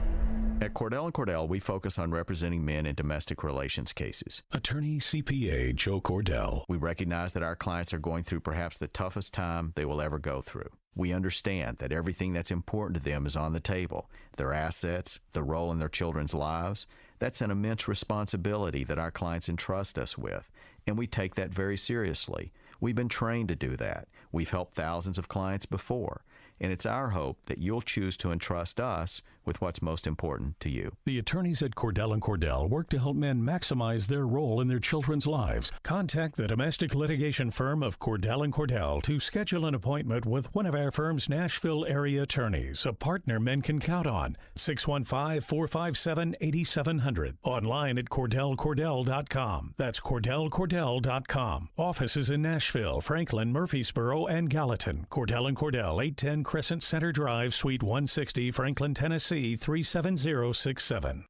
At Cordell & Cordell, we focus on representing men in domestic relations cases. Attorney CPA Joe Cordell. We recognize that our clients are going through perhaps the toughest time they will ever go through. We understand that everything that's important to them is on the table. Their assets, the role in their children's lives. That's an immense responsibility that our clients entrust us with, and we take that very seriously. We've been trained to do that. We've helped thousands of clients before. And it's our hope that you'll choose to entrust us with what's most important to you. The attorneys at Cordell & Cordell work to help men maximize their role in their children's lives. Contact the domestic litigation firm of Cordell & Cordell to schedule an appointment with one of our firm's Nashville area attorneys, a partner men can count on. 615-457-8700. Online at CordellCordell.com. That's CordellCordell.com. Offices in Nashville, Franklin, Murfreesboro, and Gallatin. Cordell & Cordell, 810 Crescent Center Drive, Suite 160, Franklin, Tennessee, 37067.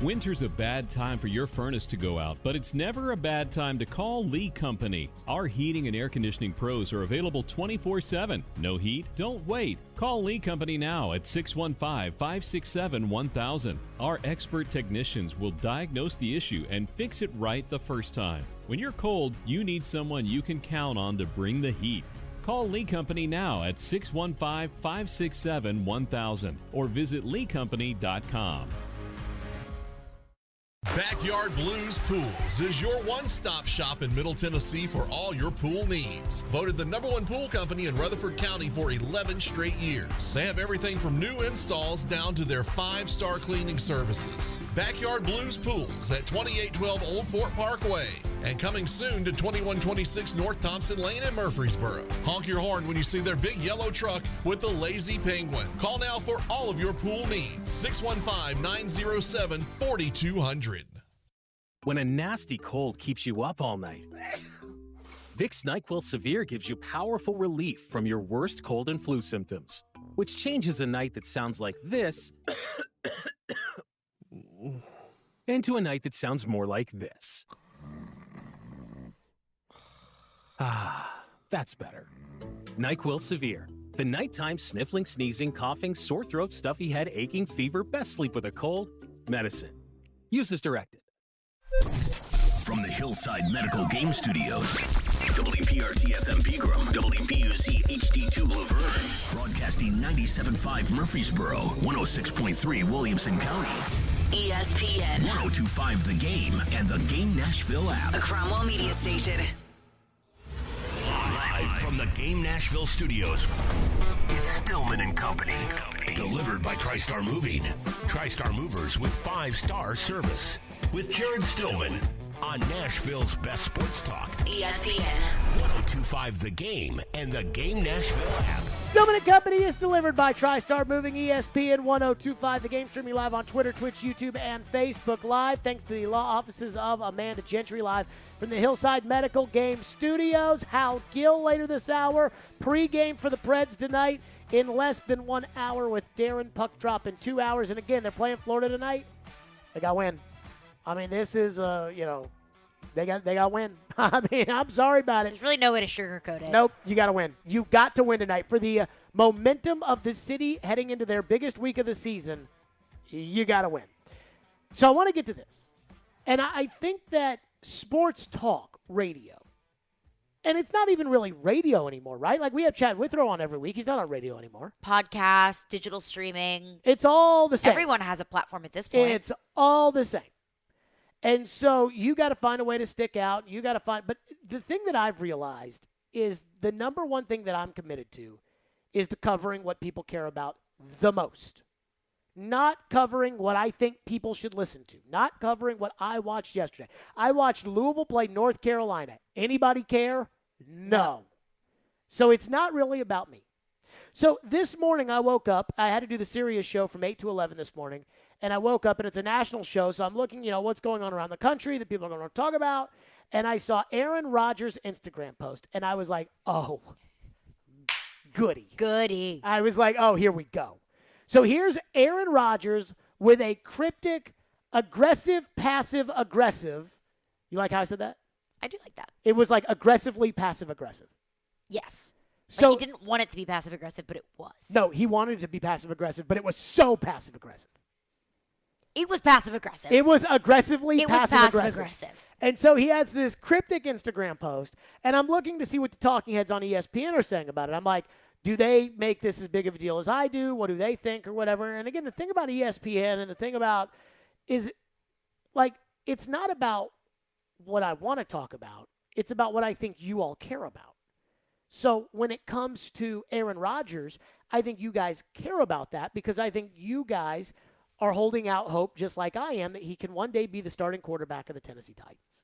Winter's a bad time for your furnace to go out, but it's never a bad time to call Lee Company. Our heating and air conditioning pros are available 24/7. No heat? Don't wait. Call Lee Company now at 615-567-1000. Our expert technicians will diagnose the issue and fix it right the first time. When you're cold, you need someone you can count on to bring the heat. Call Lee Company now at 615-567-1000 or visit leecompany.com. Backyard Blues Pools is your one-stop shop in Middle Tennessee for all your pool needs. Voted the #1 pool company in Rutherford County for 11 straight years. They have everything from new installs down to their 5-star cleaning services. Backyard Blues Pools at 2812 Old Fort Parkway and coming soon to 2126 North Thompson Lane in Murfreesboro. Honk your horn when you see their big yellow truck with the Lazy Penguin. Call now for all of your pool needs. 615-907-4200. When a nasty cold keeps you up all night, Vicks NyQuil Severe gives you powerful relief from your worst cold and flu symptoms, which changes a night that sounds like this into a night that sounds more like this. Ah, that's better. NyQuil Severe. The nighttime sniffling, sneezing, coughing, sore throat, stuffy head, aching, fever, best sleep with a cold. Medicine. Use as directed. From the Hillside Medical Game Studios, WPRT-FM Pegram, WPUC HD2 Laverne, broadcasting 97.5 Murfreesboro, 106.3 Williamson County, ESPN 102.5 The Game, and the Game Nashville app. A Cromwell Media Station. Live from the Game Nashville studios, it's Stillman and Company. Delivered by TriStar Moving. TriStar Movers with 5-star service. With Jared Stillman on Nashville's best sports talk. ESPN 102.5 The Game and the Game Nashville app. Stillman and Company is delivered by TriStar Moving, ESPN 102.5 The Game, streaming live on Twitter, Twitch, YouTube, and Facebook Live. Thanks to the law offices of Amanda Gentry, live from the Hillside Medical Game Studios. Hal Gill later this hour. Pre-game for the Preds tonight in less than 1 hour with Darren Puck Drop in 2 hours. And again, they're playing Florida tonight. They got to win. I mean, this is, they got to win. I mean, I'm sorry about it. There's really no way to sugarcoat it. Nope, you got to win. You got to win tonight. For the momentum of the city heading into their biggest week of the season, you got to win. So I want to get to this. And I think that sports talk radio, and it's not even really radio anymore, right? Like, we have Chad Withrow on every week. He's not on radio anymore. Podcast, digital streaming. It's all the same. Everyone has a platform at this point. It's all the same. And so you got to find a way to stick out. You got to find – but the thing that I've realized is the number one thing that I'm committed to is to covering what people care about the most. Not covering what I think people should listen to. Not covering what I watched yesterday. I watched Louisville play North Carolina. Anybody care? No. So it's not really about me. So this morning I woke up. I had to do the Sirius show from 8 to 11 this morning. And I woke up, and it's a national show, so I'm looking, what's going on around the country that people are going to talk about. And I saw Aaron Rodgers' Instagram post, and I was like, oh, goody. I was like, oh, here we go. So here's Aaron Rodgers with a cryptic, aggressive, passive, aggressive. You like how I said that? I do like that. It was like aggressively passive-aggressive. Yes. So he didn't want it to be passive-aggressive, but it was. No, he wanted it to be passive-aggressive, but it was so passive-aggressive. It was passive-aggressive. It was aggressively passive-aggressive. passive-aggressive. And so he has this cryptic Instagram post, and I'm looking to see what the talking heads on ESPN are saying about it. I'm like, do they make this as big of a deal as I do? What do they think or whatever? And again, the thing about ESPN and the thing about is, like, it's not about what I want to talk about. It's about what I think you all care about. So when it comes to Aaron Rodgers, I think you guys care about that because I think you guys are holding out hope, just like I am, that he can one day be the starting quarterback of the Tennessee Titans.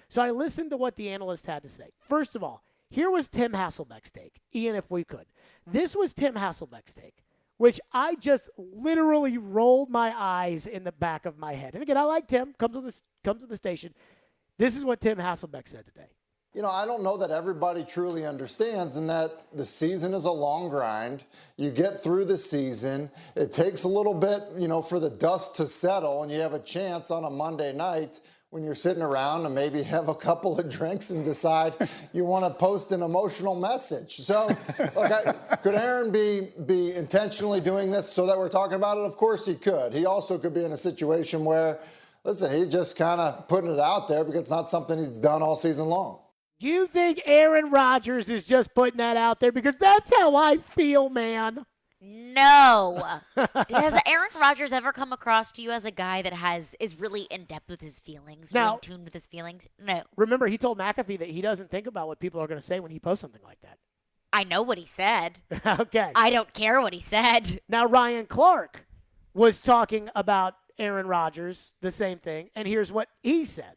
So I listened to what the analysts had to say. First of all, here was Tim Hasselbeck's take. Ian, if we could. This was Tim Hasselbeck's take, which I just literally rolled my eyes in the back of my head. And again, I like Tim, comes to the station. This is what Tim Hasselbeck said today. I don't know that everybody truly understands in that the season is a long grind. You get through the season. It takes a little bit, for the dust to settle, and you have a chance on a Monday night when you're sitting around and maybe have a couple of drinks and decide you want to post an emotional message. So, look, could Aaron be intentionally doing this so that we're talking about it? Of course he could. He also could be in a situation where, listen, he's just kind of putting it out there because it's not something he's done all season long. Do you think Aaron Rodgers is just putting that out there? Because that's how I feel, man. No. Has Aaron Rodgers ever come across to you as a guy that is really in depth with his feelings, really in tune with his feelings? No. Remember, he told McAfee that he doesn't think about what people are going to say when he posts something like that. I know what he said. Okay. I don't care what he said. Now, Ryan Clark was talking about Aaron Rodgers, the same thing, and here's what he said.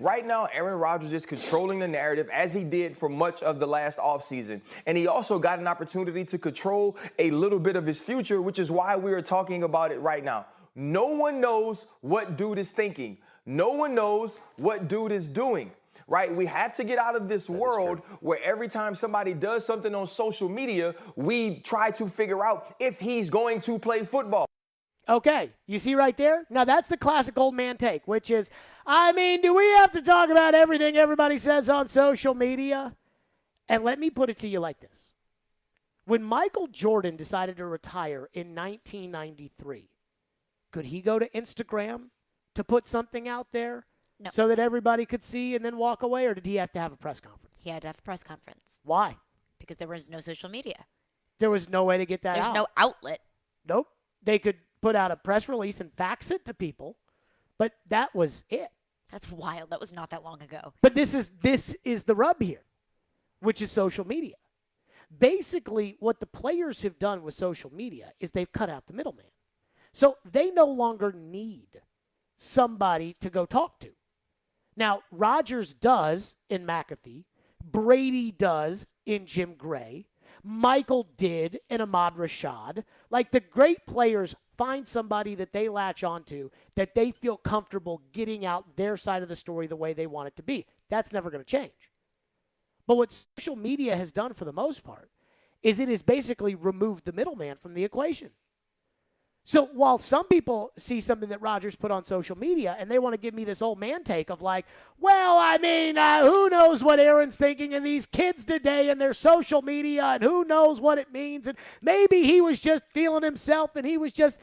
Right now, Aaron Rodgers is controlling the narrative as he did for much of the last offseason. And he also got an opportunity to control a little bit of his future, which is why we are talking about it right now. No one knows what dude is thinking. No one knows what dude is doing. Right? We have to get out of this world where every time somebody does something on social media, we try to figure out if he's going to play football. Okay, you see right there? Now, that's the classic old man take, which is, do we have to talk about everything everybody says on social media? And let me put it to you like this. When Michael Jordan decided to retire in 1993, could he go to Instagram to put something out there so that everybody could see and then walk away, or did he have to have a press conference? He had to have a press conference. Why? Because there was no social media. There was no way to get that out. There's no outlet. Nope. They could put out a press release and fax it to people, but that was it. That's wild. That was not that long ago. But this is the rub here, which is social media. Basically, what the players have done with social media is they've cut out the middleman. So they no longer need somebody to go talk to. Now, Rodgers does in McAfee. Brady does in Jim Gray. Michael did in Ahmad Rashad. Like, the great players find somebody that they latch onto that they feel comfortable getting out their side of the story the way they want it to be. That's never going to change. But what social media has done for the most part is it has basically removed the middleman from the equation. So while some people see something that Rodgers put on social media and they want to give me this old man take of like, well, I mean, who knows what Aaron's thinking and these kids today and their social media and who knows what it means. And maybe he was just feeling himself and he was just,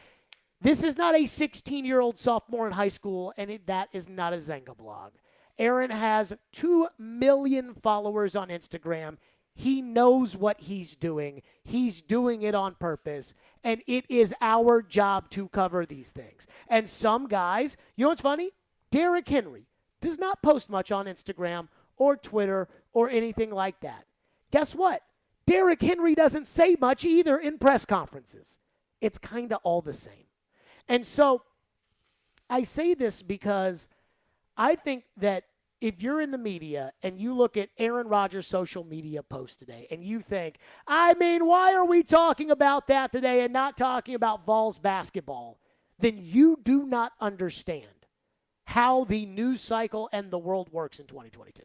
this is not a 16-year-old sophomore in high school and that is not a Zynga blog. Aaron has 2 million followers on Instagram. He knows what he's doing. He's doing it on purpose. And it is our job to cover these things. And some guys, you know what's funny? Derrick Henry does not post much on Instagram or Twitter or anything like that. Guess what? Derrick Henry doesn't say much either in press conferences. It's kind of all the same. And so I say this because I think that if you're in the media and you look at Aaron Rodgers' social media post today and you think, I mean, why are we talking about that today and not talking about Vols basketball? Then you do not understand how the news cycle and the world works in 2022.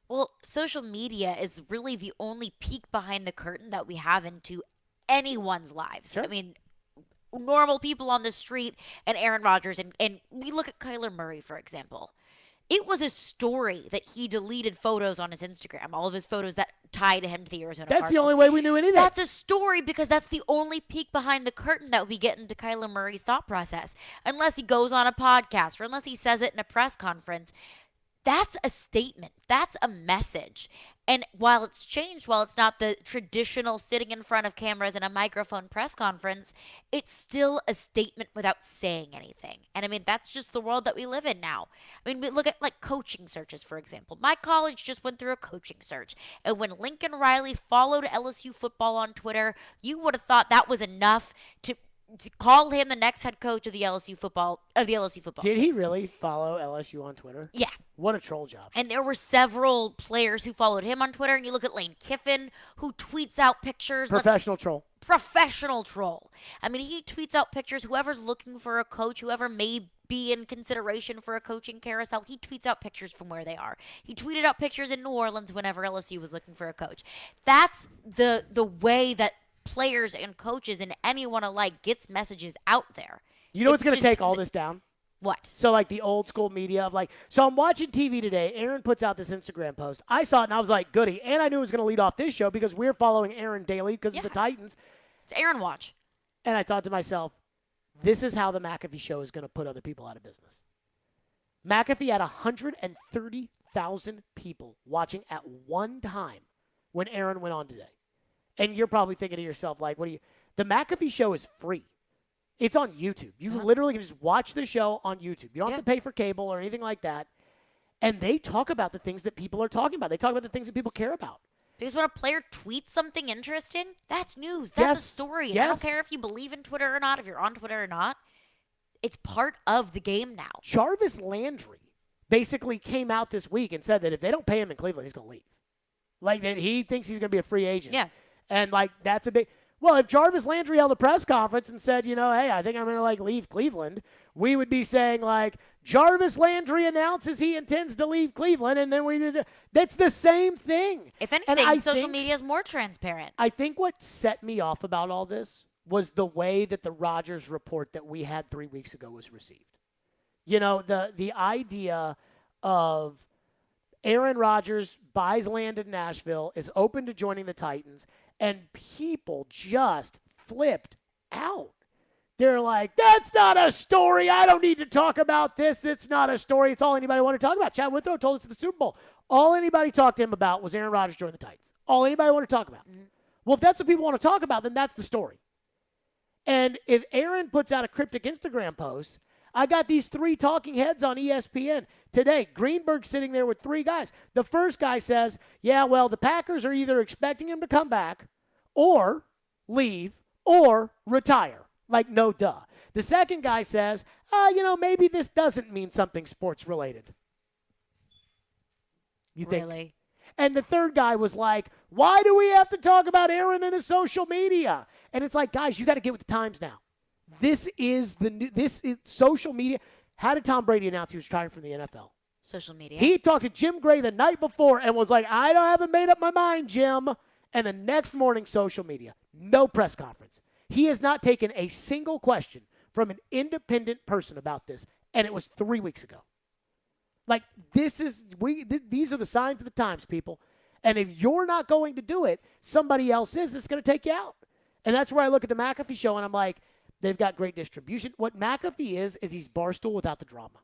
Well, social media is really the only peek behind the curtain that we have into anyone's lives. Sure. I mean, normal people on the street and Aaron Rodgers, and we look at Kyler Murray, for example. It was a story that he deleted photos on his Instagram, all of his photos that tied him to the Arizona Cardinals. That's the only way we knew anything. That's a story because that's the only peek behind the curtain that we get into Kyler Murray's thought process. Unless he goes on a podcast or unless he says it in a press conference, that's a statement. That's a message. And while it's changed, while it's not the traditional sitting in front of cameras and a microphone press conference, it's still a statement without saying anything. And I mean, that's just the world that we live in now. I mean, we look at like coaching searches, for example. My college just went through a coaching search. And when Lincoln Riley followed LSU football on Twitter, you would have thought that was enough to call him the next head coach of the LSU football Did he really follow LSU on Twitter? Yeah. What a troll job. And there were several players who followed him on Twitter. And you look at Lane Kiffin, who tweets out pictures. Professional troll. Professional troll. I mean, he tweets out pictures. Whoever's looking for a coach, whoever may be in consideration for a coaching carousel, he tweets out pictures from where they are. He tweeted out pictures in New Orleans whenever LSU was looking for a coach. That's the way that players and coaches and anyone alike gets messages out there. You know what's going to take all this down? What? So like the old school media of like, so I'm watching TV today. Aaron puts out this Instagram post. I saw it and I was like, goody. And I knew it was going to lead off this show because we're following Aaron daily because of the Titans. It's Aaron Watch. And I thought to myself, this is how the McAfee show is going to put other people out of business. McAfee had 130,000 people watching at one time when Aaron went on today. And you're probably thinking to yourself, like, the McAfee show is free. It's on YouTube. You literally can just watch the show on YouTube. You don't have to pay for cable or anything like that. And they talk about the things that people are talking about. They talk about the things that people care about. Because when a player tweets something interesting, that's news. That's a story. And I don't care if you believe in Twitter or not, if you're on Twitter or not. It's part of the game now. Jarvis Landry basically came out this week and said that if they don't pay him in Cleveland, he's going to leave. Like, that he thinks he's going to be a free agent. Yeah. And, like, that's a big – well, if Jarvis Landry held a press conference and said, you know, hey, I think I'm going to, like, leave Cleveland, we would be saying, like, Jarvis Landry announces he intends to leave Cleveland, and then we did – that's the same thing. If anything, social media is more transparent. I think what set me off about all this was the way that the Rodgers report that we had 3 weeks ago was received. You know, the idea of Aaron Rodgers buys land in Nashville, is open to joining the Titans, And people just flipped out. They're like, that's not a story. I don't need to talk about this. It's not a story. It's all anybody wanted to talk about. Chad Withrow told us at the Super Bowl, all anybody talked to him about was Aaron Rodgers joining the Titans. All anybody wanted to talk about. Mm-hmm. Well, if that's what people want to talk about, then that's the story. And if Aaron puts out a cryptic Instagram post, I got these 3 talking heads on ESPN today. Greenberg sitting there with 3 guys. The first guy says, yeah, well, the Packers are either expecting him to come back or leave or retire. Like, no duh. The second guy says, maybe this doesn't mean something sports related. You think? Really? And the third guy was like, why do we have to talk about Aaron and his social media? And it's like, guys, you got to get with the times now. This is social media. How did Tom Brady announce he was retiring from the NFL? Social media. He talked to Jim Gray the night before and was like, I haven't made up my mind, Jim. And the next morning, social media. No press conference. He has not taken a single question from an independent person about this, and it was 3 weeks ago. Like, these are the signs of the times, people. And if you're not going to do it, somebody else is that's going to take you out. And that's where I look at the McAfee show, and I'm like, they've got great distribution. What McAfee is he's Barstool without the drama.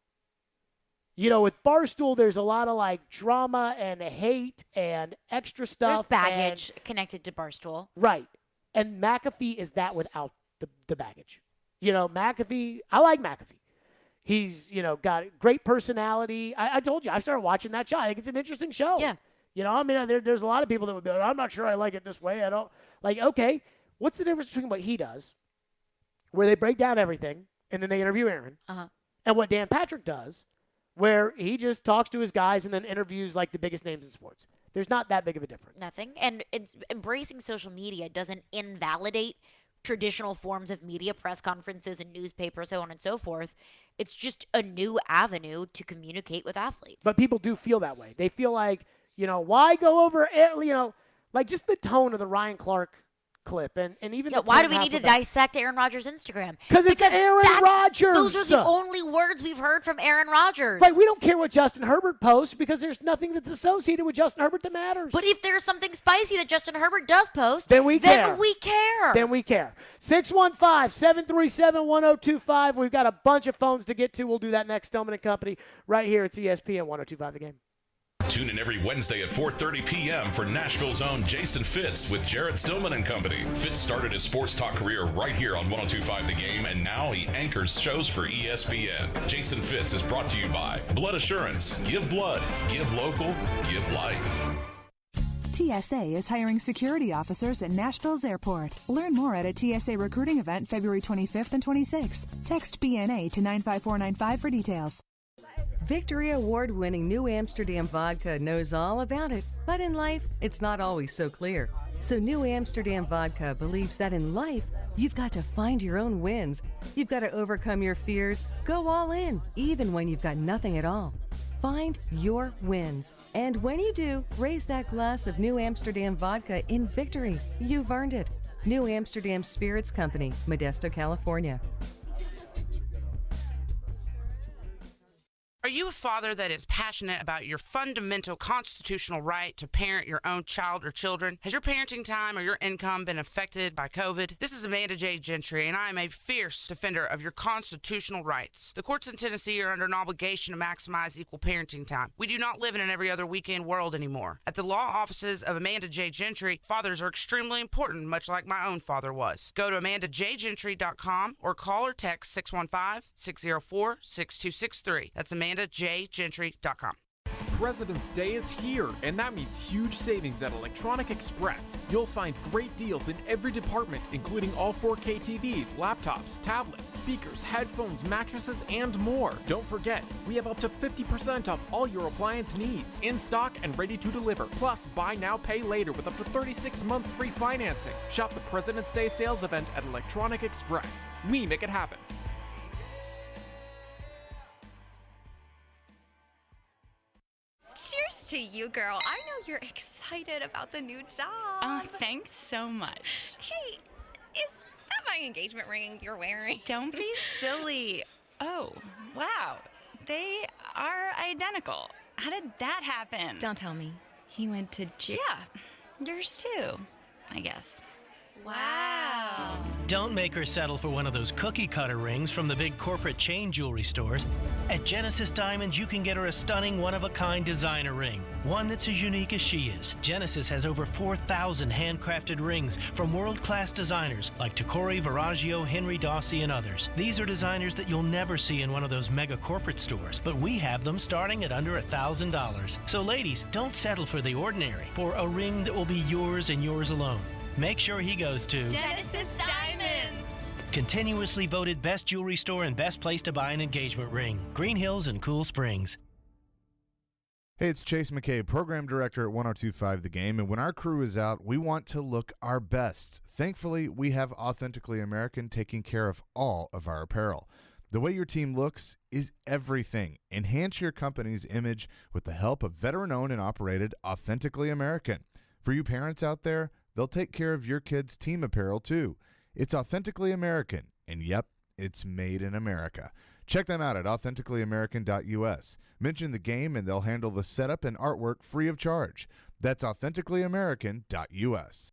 With Barstool, there's a lot of, like, drama and hate and extra stuff. There's baggage connected to Barstool. Right. And McAfee is that without the baggage. McAfee, I like McAfee. He's, got a great personality. I told you, I started watching that show. I think it's an interesting show. Yeah. There's a lot of people that would be like, I'm not sure I like it this way. I don't. Like, okay, what's the difference between what he does, where they break down everything, and then they interview Aaron, and what Dan Patrick does, where he just talks to his guys and then interviews, like, the biggest names in sports? There's not that big of a difference. Nothing. And embracing social media doesn't invalidate traditional forms of media, press conferences and newspapers, so on and so forth. It's just a new avenue to communicate with athletes. But people do feel that way. They feel like, why go over, like just the tone of the Ryan Clark clip and even why do we need to dissect Aaron Rodgers' Instagram? Because it's Aaron Rodgers. Those are the only words we've heard from Aaron Rodgers. Right, we don't care what Justin Herbert posts because there's nothing that's associated with Justin Herbert that matters. But if there's something spicy that Justin Herbert does post, then we care. Then we care. 615-737-1025. We've got a bunch of phones to get to. We'll do that next. Stillman and Company right here. It's ESPN 102.5 The Game. Tune in every Wednesday at 4:30 p.m. for Nashville's own Jason Fitz with Jared Stillman and Company. Fitz started his sports talk career right here on 102.5 The Game, and now he anchors shows for ESPN. Jason Fitz is brought to you by Blood Assurance. Give blood. Give local. Give life. TSA is hiring security officers at Nashville's airport. Learn more at a TSA recruiting event February 25th and 26th. Text BNA to 95495 for details. Victory Award-winning New Amsterdam Vodka knows all about it, but in life, it's not always so clear. So New Amsterdam Vodka believes that in life, you've got to find your own wins. You've got to overcome your fears, go all in, even when you've got nothing at all. Find your wins. And when you do, raise that glass of New Amsterdam Vodka in victory. You've earned it. New Amsterdam Spirits Company, Modesto, California. Are you a father that is passionate about your fundamental constitutional right to parent your own child or children? Has your parenting time or your income been affected by COVID? This is Amanda J. Gentry, and I am a fierce defender of your constitutional rights. The courts in Tennessee are under an obligation to maximize equal parenting time. We do not live in an every other weekend world anymore. At the law offices of Amanda J. Gentry, fathers are extremely important, much like my own father was. Go to AmandaJGentry.com or call or text 615-604-6263. That's AmandaJGentry.com. President's Day is here, and that means huge savings at Electronic Express. You'll find great deals in every department, including all 4K TVs, laptops, tablets, speakers, headphones, mattresses, and more. Don't forget, we have up to 50% off all your appliance needs, in stock and ready to deliver. Plus, buy now, pay later with up to 36 months free financing. Shop the President's Day sales event at Electronic Express. We make it happen. Cheers to you, girl. I know you're excited about the new job. Oh, thanks so much. Hey, is that my engagement ring you're wearing? Don't be silly. Oh, wow. They are identical. How did that happen? Don't tell me. He went to jail. Yeah, yours too. I guess. Wow. Don't make her settle for one of those cookie cutter rings from the big corporate chain jewelry stores. At Genesis Diamonds, you can get her a stunning one-of-a-kind designer ring, one that's as unique as she is. Genesis has over 4,000 handcrafted rings from world-class designers like Tacori, Viraggio, Henry Dossi, and others. These are designers that you'll never see in one of those mega corporate stores, but we have them starting at under $1,000. So ladies, don't settle for the ordinary, for a ring that will be yours and yours alone. Make sure he goes to Genesis Diamonds. continuously voted best jewelry store and best place to buy an engagement ring. Green Hills and Cool Springs. Hey, it's Chase McCabe, Program Director at 102.5 The Game, and when our crew is out, we want to look our best. Thankfully, we have Authentically American taking care of all of our apparel. The way your team looks is everything. Enhance your company's image with the help of veteran-owned and operated Authentically American. For you parents out there, they'll take care of your kids' team apparel, too. It's Authentically American, and yep, it's made in America. Check them out at authenticallyamerican.us. Mention the game, and they'll handle the setup and artwork free of charge. That's authenticallyamerican.us.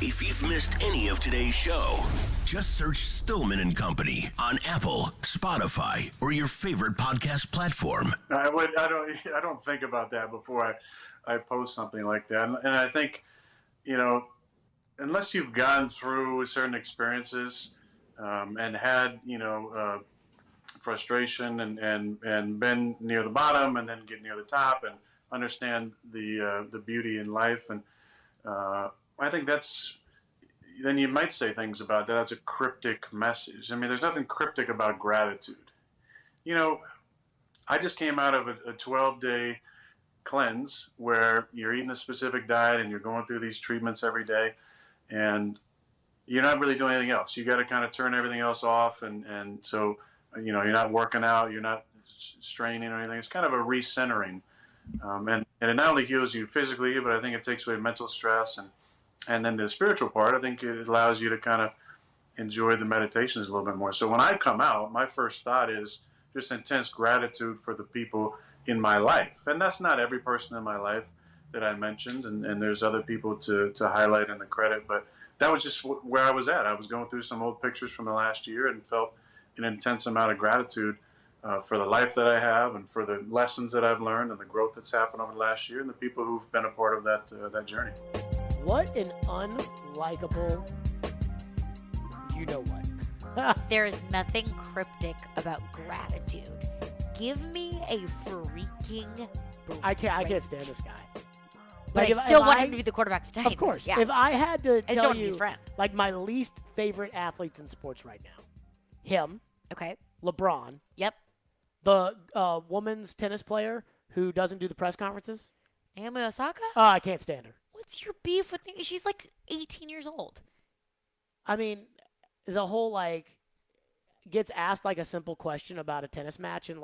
If you've missed any of today's show, just search Stillman and Company on Apple, Spotify, or your favorite podcast platform. I don't think about that before I post something like that. And I think, unless you've gone through certain experiences and had, frustration and been near the bottom and then get near the top and understand the beauty in life, and I think then you might say things about that. That's a cryptic message. I mean, there's nothing cryptic about gratitude. I just came out of a 12-day cleanse where you're eating a specific diet and you're going through these treatments every day, and you're not really doing anything else. You got to kind of turn everything else off, and so you're not working out, you're not straining or anything. It's kind of a recentering, and it not only heals you physically, but I think it takes away mental stress, and then the spiritual part, I think it allows you to kind of enjoy the meditations a little bit more. So when I come out, my first thought is just intense gratitude for the people in my life. And that's not every person in my life that I mentioned, and there's other people to highlight in the credit, but that was just where I was at. I was going through some old pictures from the last year and felt an intense amount of gratitude for the life that I have and for the lessons that I've learned and the growth that's happened over the last year and the people who've been a part of that journey. What an unlikable you-know-what. There's nothing cryptic about gratitude. Give me a freaking I can't stand this guy. But I still want him to be the quarterback for Titans. Of course. Yeah. If I had to I tell still you, friend. like, my least favorite athletes in sports right now, him. Okay. LeBron. Yep. The woman's tennis player who doesn't do the press conferences. Naomi Osaka? Oh, I can't stand her. What's your beef with me? She's like 18 years old. I mean, the whole, gets asked, a simple question about a tennis match, and,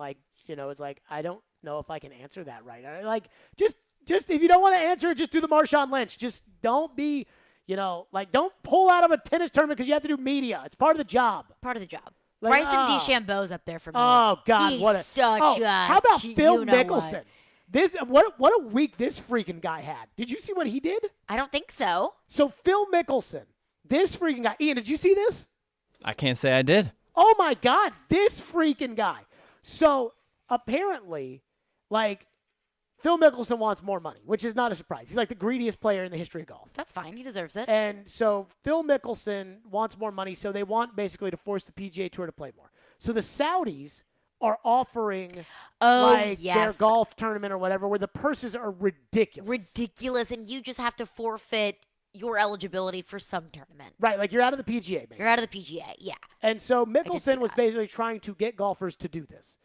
it's like, I don't know if I can answer that right. Just if you don't want to answer it, just do the Marshawn Lynch. Just don't be, don't pull out of a tennis tournament because you have to do media. It's part of the job. Part of the job. Bryson DeChambeau's up there for me. Oh, God. He's such a... How about Phil Mickelson? What a week this freaking guy had. Did you see what he did? I don't think so. So Phil Mickelson, this freaking guy. Ian, did you see this? I can't say I did. Oh, my God. This freaking guy. So apparently, Phil Mickelson wants more money, which is not a surprise. He's the greediest player in the history of golf. That's fine. He deserves it. And so Phil Mickelson wants more money, so they want basically to force the PGA Tour to play more. So the Saudis are offering their golf tournament or whatever, where the purses are ridiculous. Ridiculous, and you just have to forfeit your eligibility for some tournament. Right, you're out of the PGA, basically. You're out of the PGA, yeah. And so Mickelson was basically trying to get golfers to do this.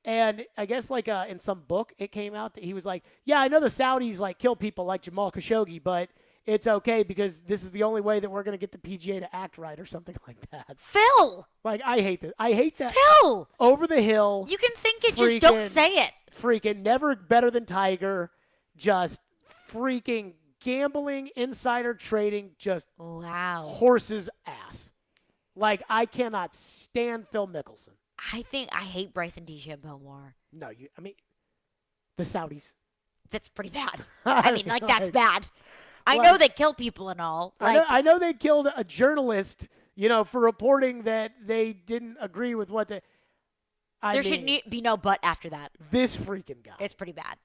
And I guess in some book it came out that he was like, yeah, I know the Saudis kill people like Jamal Khashoggi, but it's okay because this is the only way that we're going to get the PGA to act right or something like that. Phil! I hate this. I hate that. Phil! Over the hill. You can think it, just don't say it. Freaking never better than Tiger. Just freaking gambling, insider trading, just horse's ass. I cannot stand Phil Mickelson. I hate Bryson DeChambeau more. No, the Saudis. That's pretty bad. I mean, that's bad. I know they kill people and all. I know they killed a journalist, for reporting that they didn't agree with what they. There should be no but after that. This freaking guy. It's pretty bad.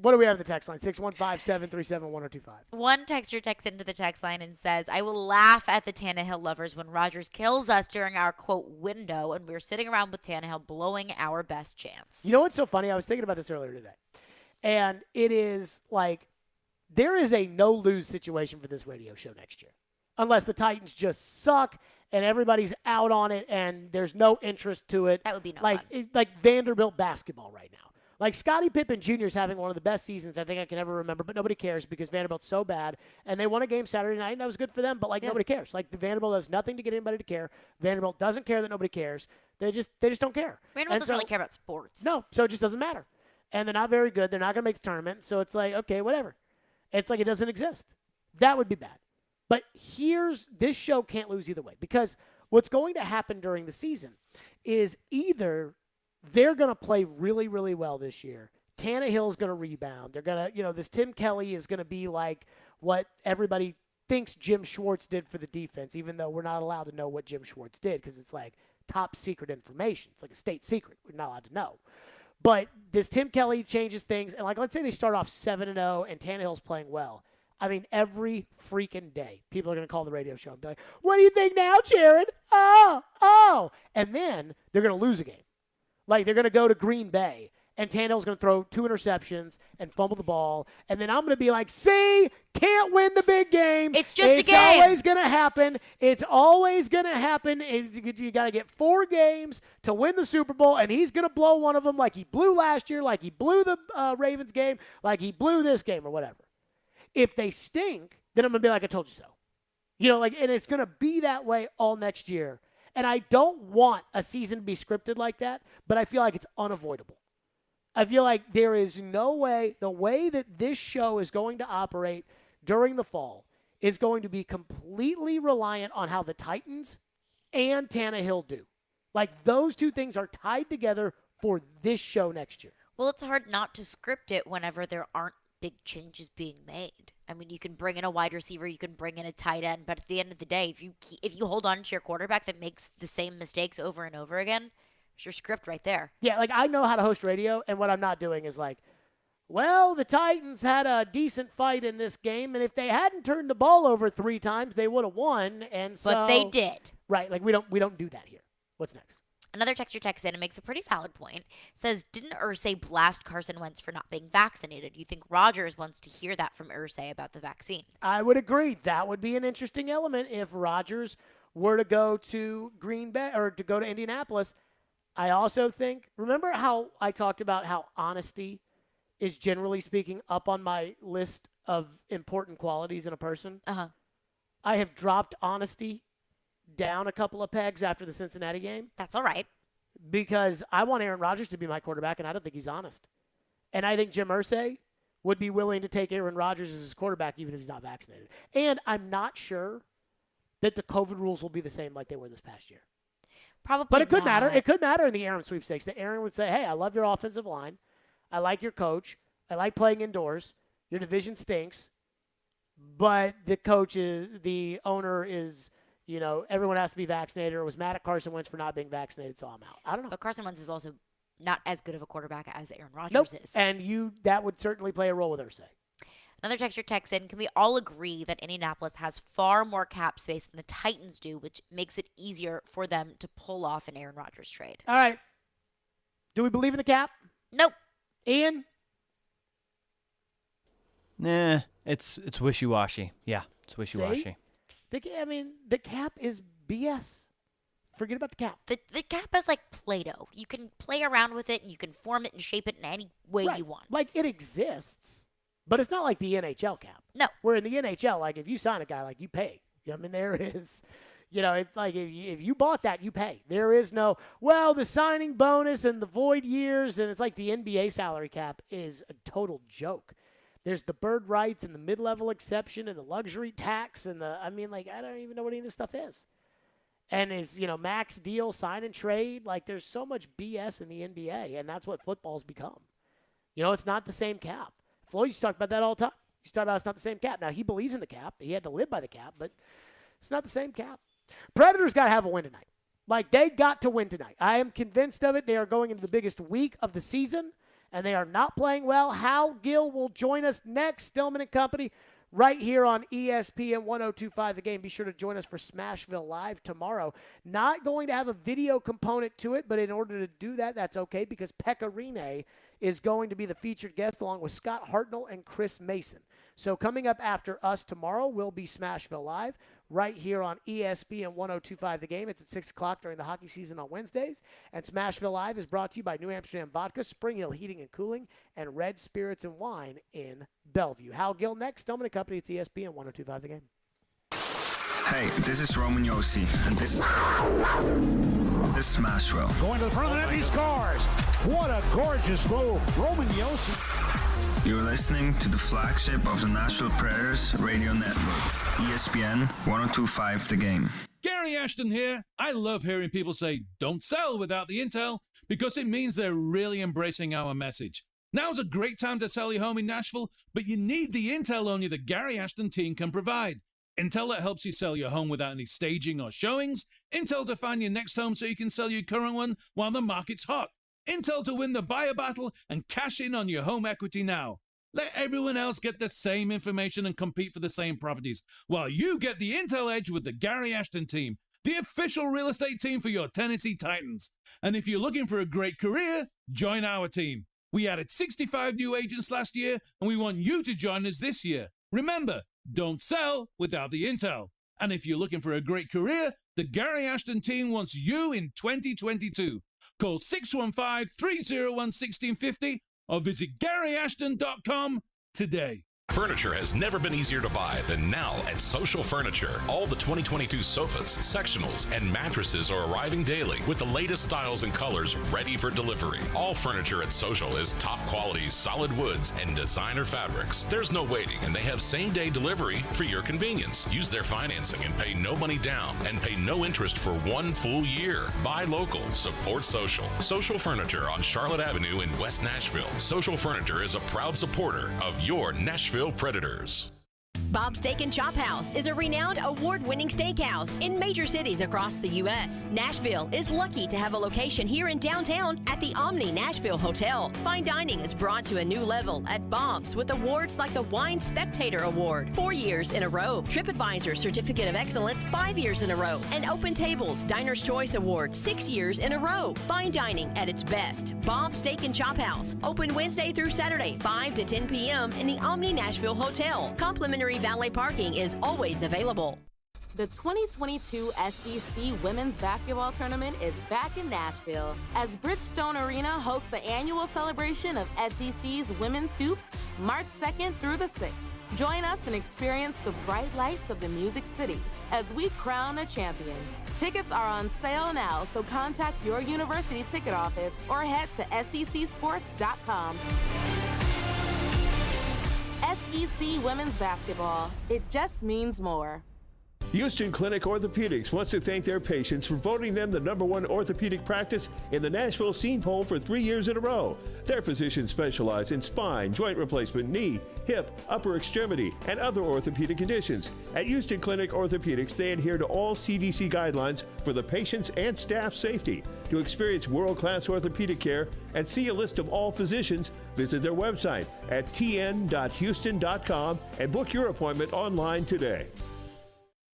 What do we have in the text line? 615-737-1025. One texter texts into the text line and says, I will laugh at the Tannehill lovers when Rodgers kills us during our, quote, window, and we're sitting around with Tannehill blowing our best chance. You know what's so funny? I was thinking about this earlier today. And it is like there is a no-lose situation for this radio show next year. Unless the Titans just suck and everybody's out on it and there's no interest to it. That would be no fun. Like Vanderbilt basketball right now. Like Scottie Pippen Jr. is having one of the best seasons I think I can ever remember, but nobody cares because Vanderbilt's so bad. And they won a game Saturday night, and that was good for them, but nobody cares. Like the Vanderbilt does nothing to get anybody to care. Vanderbilt doesn't care that nobody cares. They just don't care. Vanderbilt doesn't really care about sports. No, so it just doesn't matter. And they're not very good. They're not going to make the tournament. So it's like, okay, whatever. It's like it doesn't exist. That would be bad. But this show can't lose either way because what's going to happen during the season is either they're going to play really, really well this year. Tannehill's going to rebound. They're going to, this Tim Kelly is going to be like what everybody thinks Jim Schwartz did for the defense, even though we're not allowed to know what Jim Schwartz did because it's like top secret information. It's like a state secret. We're not allowed to know. But this Tim Kelly changes things. And let's say they start off 7-0 and Tannehill's playing well. I mean, every freaking day, people are going to call the radio show and be like, what do you think now, Jared? Oh. And then they're going to lose a game. Like, they're going to go to Green Bay, and Tannehill's going to throw 2 interceptions and fumble the ball. And then I'm going to be like, see, can't win the big game. It's just a game. It's always going to happen. It's always going to happen. You got to get 4 games to win the Super Bowl, and he's going to blow one of them like he blew last year, like he blew the Ravens game, like he blew this game or whatever. If they stink, then I'm going to be like, I told you so. And it's going to be that way all next year. And I don't want a season to be scripted like that, but I feel like it's unavoidable. I feel like there is no way, the way that this show is going to operate during the fall is going to be completely reliant on how the Titans and Tannehill do. Like, those two things are tied together for this show next year. Well, it's hard not to script it whenever there aren't big changes being made. I mean, you can bring in a wide receiver, you can bring in a tight end, but at the end of the day, if you hold on to your quarterback that makes the same mistakes over and over again, it's your script right there. Yeah, I know how to host radio, and what I'm not doing is the Titans had a decent fight in this game, and if they hadn't turned the ball over 3 times, they would have won. And so, but they did. Right, we don't do that here. What's next? Another texter texts in and makes a pretty valid point. Says, didn't Irsay blast Carson Wentz for not being vaccinated? You think Rodgers wants to hear that from Irsay about the vaccine? I would agree. That would be an interesting element if Rodgers were to go to Green Bay or to go to Indianapolis. I also think, remember how I talked about how honesty is generally speaking up on my list of important qualities in a person? Uh-huh. I have dropped honesty down a couple of pegs after the Cincinnati game. That's all right. Because I want Aaron Rodgers to be my quarterback, and I don't think he's honest. And I think Jim Irsay would be willing to take Aaron Rodgers as his quarterback even if he's not vaccinated. And I'm not sure that the COVID rules will be the same like they were this past year. Probably But it could not. matter. It could matter in the Aaron sweepstakes that Aaron would say, hey, I love your offensive line. I like your coach. I like playing indoors. Your division stinks. But the owner is, everyone has to be vaccinated or was mad at Carson Wentz for not being vaccinated, so I'm out. I don't know. But Carson Wentz is also not as good of a quarterback as Aaron Rodgers Nope. is. And that would certainly play a role with Irsay. Another texter texts in, can we all agree that Indianapolis has far more cap space than the Titans do, which makes it easier for them to pull off an Aaron Rodgers trade? All right. Do we believe in the cap? Nope. Ian? Nah, it's wishy-washy. Yeah, it's wishy-washy. See? The cap is BS. Forget about the cap. The cap is like Play-Doh. You can play around with it, and you can form it and shape it in any way you want. Like, it exists, but it's not like the NHL cap. No. Where in the NHL, if you sign a guy, you pay. There is, it's like if you bought that, you pay. There is no, the signing bonus and the void years, and it's like the NBA salary cap is a total joke. There's the bird rights and the mid-level exception and the luxury tax and I don't even know what any of this stuff is. And is, max deal, sign and trade. There's so much BS in the NBA, and that's what football's become. It's not the same cap. Floyd used to talk about that all the time. He's talking about it's not the same cap. Now, he believes in the cap. He had to live by the cap, but it's not the same cap. Predators got to have a win tonight. Like, they got to win tonight. I am convinced of it. They are going into the biggest week of the season, and they are not playing well. Hal Gill will join us next, Stillman and Company, right here on ESPN 102.5 The Game. Be sure to join us for Smashville Live tomorrow. Not going to have a video component to it, but in order to do that, that's okay because Pekka Rinne is going to be the featured guest along with Scott Hartnell and Chris Mason. So coming up after us tomorrow will be Smashville Live right here on ESPN 102.5 The Game. It's at 6 o'clock during the hockey season on Wednesdays. And Smashville Live is brought to you by New Amsterdam Vodka, Spring Hill Heating and Cooling, and Red Spirits and Wine in Bellevue. Hal Gill next. Stillman and Company. It's ESPN 102.5 The Game. Hey, this is Roman Yossi, and this is Smashville. Going to the front of the net, he scores. What a gorgeous move. Roman Yossi. You're listening to the flagship of the Nashville Predators radio network, ESPN 102.5 The Game. Gary Ashton here. I love hearing people say, don't sell without the intel, because it means they're really embracing our message. Now's a great time to sell your home in Nashville, but you need the intel on you the Gary Ashton team can provide. Intel that helps you sell your home without any staging or showings. Intel to find your next home so you can sell your current one while the market's hot. Intel to win the buyer battle and cash in on your home equity now. Let everyone else get the same information and compete for the same properties, while you get the Intel edge with the Gary Ashton team, the official real estate team for your Tennessee Titans. And if you're looking for a great career, join our team. We added 65 new agents last year, and we want you to join us this year. Remember, don't sell without the intel. And if you're looking for a great career, the Gary Ashton team wants you in 2022. Call 615-301-1650 or visit GaryAshton.com today. Furniture has never been easier to buy than now at Social Furniture. All the 2022 sofas, sectionals, and mattresses are arriving daily with the latest styles and colors ready for delivery. All furniture at Social is top quality solid woods and designer fabrics. There's no waiting, and they have same-day delivery for your convenience. Use their financing and pay no money down and pay no interest for 1 full year. Buy local, support Social. Social Furniture on Charlotte Avenue in West Nashville. Social Furniture is a proud supporter of your Nashville Predators. Bob's Steak and Chop House is a renowned award-winning steakhouse in major cities across the U.S. Nashville is lucky to have a location here in downtown at the Omni Nashville Hotel. Fine dining is brought to a new level at Bob's with awards like the Wine Spectator Award 4 years in a row, TripAdvisor Certificate of Excellence 5 years in a row, and Open Tables Diner's Choice Award 6 years in a row. Fine dining at its best. Bob's Steak and Chop House, open Wednesday through Saturday, 5 to 10 p.m. in the Omni Nashville Hotel. Complimentary valet parking is always available. The 2022 SEC Women's Basketball Tournament is back in Nashville as Bridgestone Arena hosts the annual celebration of SEC's Women's Hoops March 2nd through the 6th. Join us and experience the bright lights of the Music City as we crown a champion. Tickets are on sale now, so contact your university ticket office or head to secsports.com. SEC Women's Basketball. It just means more. Houston Clinic Orthopedics wants to thank their patients for voting them the #1 orthopedic practice in the Nashville Scene Poll for 3 years in a row. Their physicians specialize in spine, joint replacement, knee, hip, upper extremity, and other orthopedic conditions. At Houston Clinic Orthopedics, they adhere to all CDC guidelines for the patient's and staff safety. To experience world-class orthopedic care and see a list of all physicians, visit their website at tn.houston.com and book your appointment online today.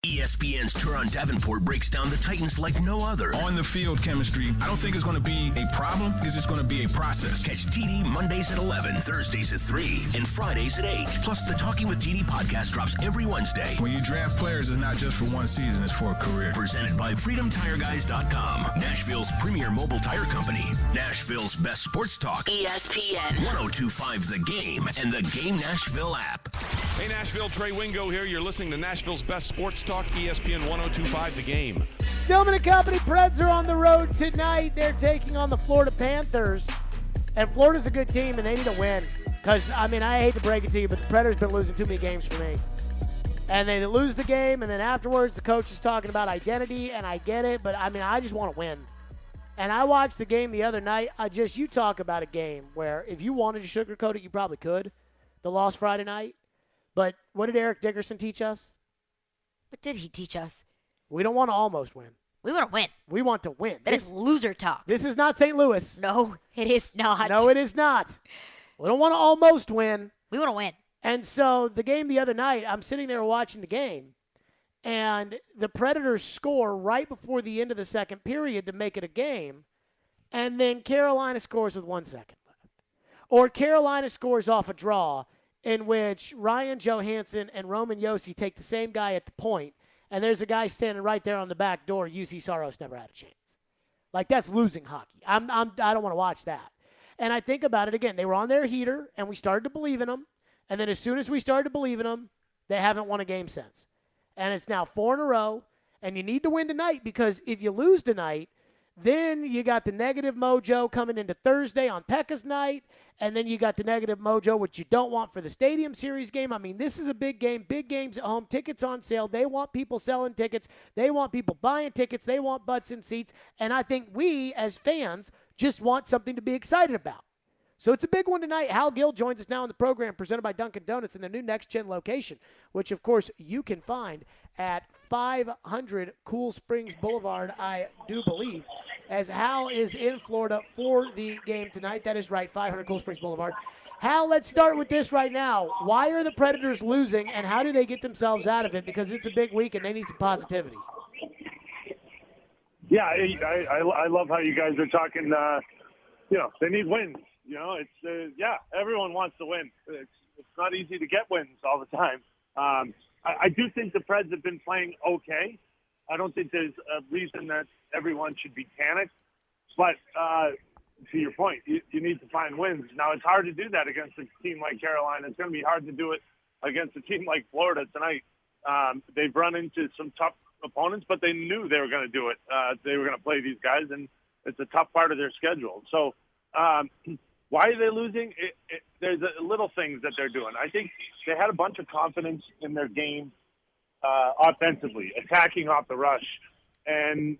ESPN's Turon Davenport breaks down the Titans like no other. On the field chemistry, I don't think it's going to be a problem. It's just going to be a process. Catch TD Mondays at 11, Thursdays at 3, and Fridays at 8. Plus, the Talking with TD podcast drops every Wednesday. When you draft players, it's not just for one season, it's for a career. Presented by FreedomTireGuys.com, Nashville's premier mobile tire company. Nashville's best sports talk. ESPN 102.5 The Game and the Game Nashville app. Hey, Nashville, Trey Wingo here. You're listening to Nashville's best sports talk, ESPN 102.5 The Game. Stillman and Company. Preds are on the road tonight. They're taking on the Florida Panthers. And Florida's a good team, and they need to win. Because, I mean, I hate to break it to you, but the Predators been losing too many games for me. And they lose the game, and then afterwards the coach is talking about identity, and I get it. But, I mean, I just want to win. And I watched the game the other night. You talk about a game where if you wanted to sugarcoat it, you probably could. The loss Friday night. But what did Eric Dickerson teach us? What did he teach us? We don't want to almost win. We want to win. We want to win. That is loser talk. This is not St. Louis. No, it is not. No, it is not. We don't want to almost win. We want to win. And so the game the other night, I'm sitting there watching the game, and the Predators score right before the end of the second period to make it a game, and then Carolina scores with 1 second left. Or Carolina scores off a draw in which Ryan Johansson and Roman Josi take the same guy at the point, and there's a guy standing right there on the back door. UC Saros never had a chance. Like, that's losing hockey. I don't want to watch that. And I think about it again. They were on their heater, and we started to believe in them. And then as soon as we started to believe in them, they haven't won a game since. And it's now 4 in a row, and you need to win tonight because if you lose tonight, then you got the negative mojo coming into Thursday on Pekka's night, and then you got the negative mojo, which you don't want for the Stadium Series game. I mean, this is a big game, big games at home, tickets on sale. They want people selling tickets. They want people buying tickets. They want butts in seats. And I think we, as fans, just want something to be excited about. So it's a big one tonight. Hal Gill joins us now on the program presented by Dunkin' Donuts in their new next-gen location, which, of course, you can find at 500 Cool Springs Boulevard, I do believe, as Hal is in Florida for the game tonight. That is right, 500 Cool Springs Boulevard. Hal, let's start with this right now. Why are the Predators losing, and how do they get themselves out of it? Because it's a big week, and they need some positivity. Yeah, I love how you guys are talking, they need wins. It's everyone wants to win. It's not easy to get wins all the time. I do think the Preds have been playing okay. I don't think there's a reason that everyone should be panicked. But to your point, you need to find wins. Now, it's hard to do that against a team like Carolina. It's going to be hard to do it against a team like Florida tonight. They've run into some tough opponents, but they knew they were going to do it. They were going to play these guys, and it's a tough part of their schedule. So, why are they losing? There's little things that they're doing. I think they had a bunch of confidence in their game offensively, attacking off the rush. And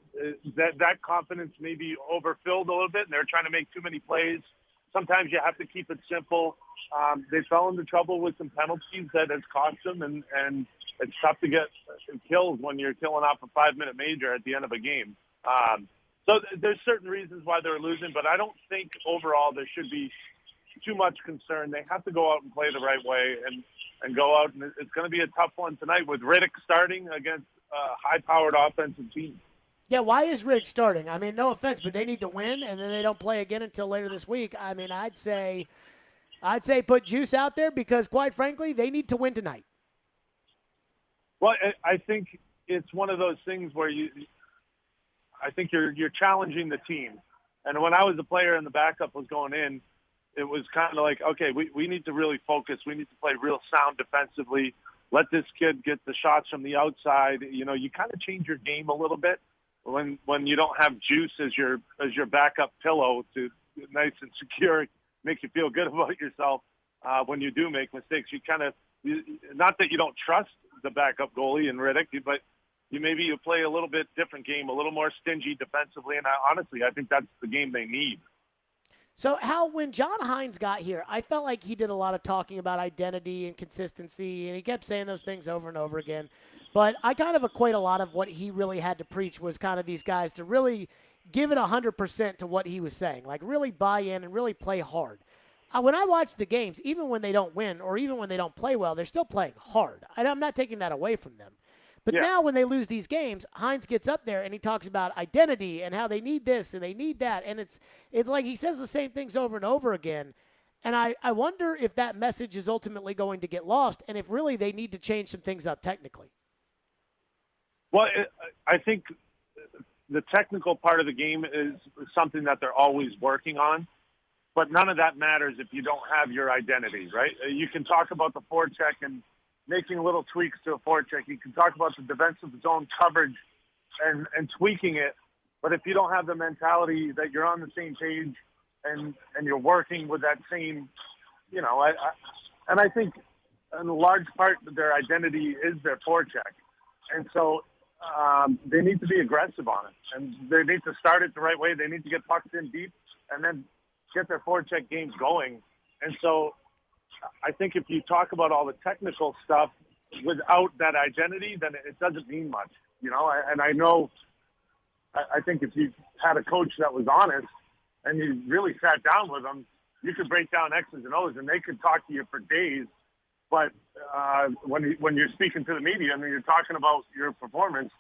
that confidence maybe overfilled a little bit, and they're trying to make too many plays. Sometimes you have to keep it simple. They fell into trouble with some penalties that has cost them, and it's tough to get kills when you're killing off a 5-minute major at the end of a game. So there's certain reasons why they're losing, but I don't think overall there should be too much concern. They have to go out and play the right way and go out. And it's going to be a tough one tonight with Riddick starting against a high-powered offensive team. Yeah, why is Riddick starting? I mean, no offense, but they need to win, and then they don't play again until later this week. I mean, I'd say put Juice out there because, quite frankly, they need to win tonight. Well, I think it's one of those things where I think you're challenging the team. And when I was a player and the backup was going in, it was kind of like, okay, we need to really focus. We need to play real sound defensively. Let this kid get the shots from the outside. You kind of change your game a little bit when you don't have Juice as your backup pillow to nice and secure, make you feel good about yourself. When you do make mistakes, not that you don't trust the backup goalie in Riddick, but you play a little bit different game, a little more stingy defensively, and honestly, I think that's the game they need. So, Hal, when John Hines got here, I felt like he did a lot of talking about identity and consistency, and he kept saying those things over and over again. But I kind of equate a lot of what he really had to preach was kind of these guys to really give it 100% to what he was saying, like really buy in and really play hard. When I watch the games, even when they don't win or even when they don't play well, they're still playing hard. And I'm not taking that away from them. But now when they lose these games, Hines gets up there and he talks about identity and how they need this and they need that. And it's like he says the same things over and over again. And I wonder if that message is ultimately going to get lost and if really they need to change some things up technically. Well, I think the technical part of the game is something that they're always working on. But none of that matters if you don't have your identity, right? You can talk about the forecheck and making little tweaks to a forecheck. You can talk about the defensive zone coverage and tweaking it. But if you don't have the mentality that you're on the same page and you're working with that same, I think in a large part their identity is their forecheck. And so they need to be aggressive on it. And they need to start it the right way. They need to get pucks in deep and then get their forecheck games going. And so I think if you talk about all the technical stuff without that identity, then it doesn't mean much, you know. And I know, I think if you had a coach that was honest and you really sat down with them, you could break down X's and O's and they could talk to you for days. But when you're speaking to the media and you're talking about your performance,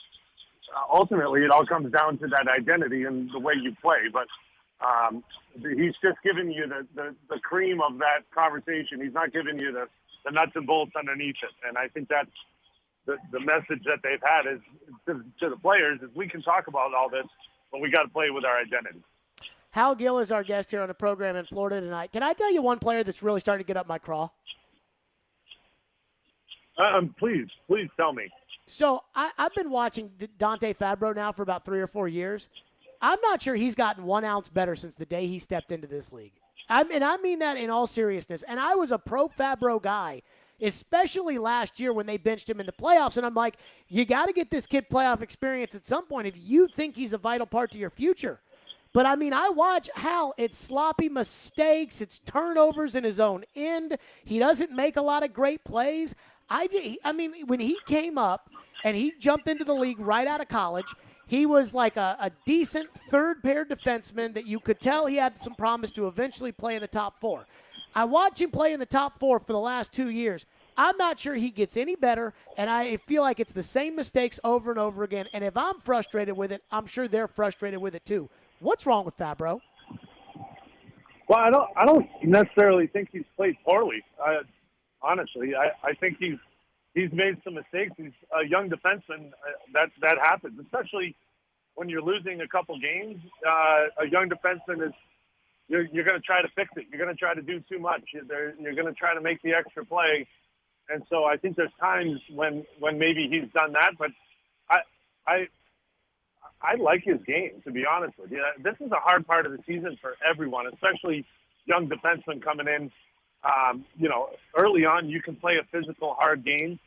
ultimately it all comes down to that identity and the way you play. But he's just giving you the cream of that conversation. He's not giving you the nuts and bolts underneath it. And I think that's the message that they've had is to the players is we can talk about all this, but we got to play with our identity. Hal Gill is our guest here on the program in Florida tonight. Can I tell you one player that's really starting to get up my craw? Please tell me. So I've been watching Dante Fabro now for about 3 or 4 years. I'm not sure he's gotten 1 ounce better since the day he stepped into this league. I mean that in all seriousness. And I was a pro Fabro guy, especially last year when they benched him in the playoffs. And I'm like, you got to get this kid playoff experience at some point if you think he's a vital part to your future. But, I mean, I watch Hal. It's sloppy mistakes. It's turnovers in his own end. He doesn't make a lot of great plays. I mean, when he came up and he jumped into the league right out of college, he was like a decent third-pair defenseman that you could tell he had some promise to eventually play in the top 4. I watched him play in the top 4 for the last 2 years. I'm not sure he gets any better, and I feel like it's the same mistakes over and over again. And if I'm frustrated with it, I'm sure they're frustrated with it too. What's wrong with Fabro? Well, I don't necessarily think he's played poorly. Honestly, I think he's made some mistakes. He's a young defenseman. That happens, especially when you're losing a couple games. A young defenseman is you're going to try to fix it. You're going to try to do too much. You're going to try to make the extra play. And so I think there's times when maybe he's done that. But I like his game, to be honest with you. This is a hard part of the season for everyone, especially young defensemen coming in. Early on, you can play a physical, hard game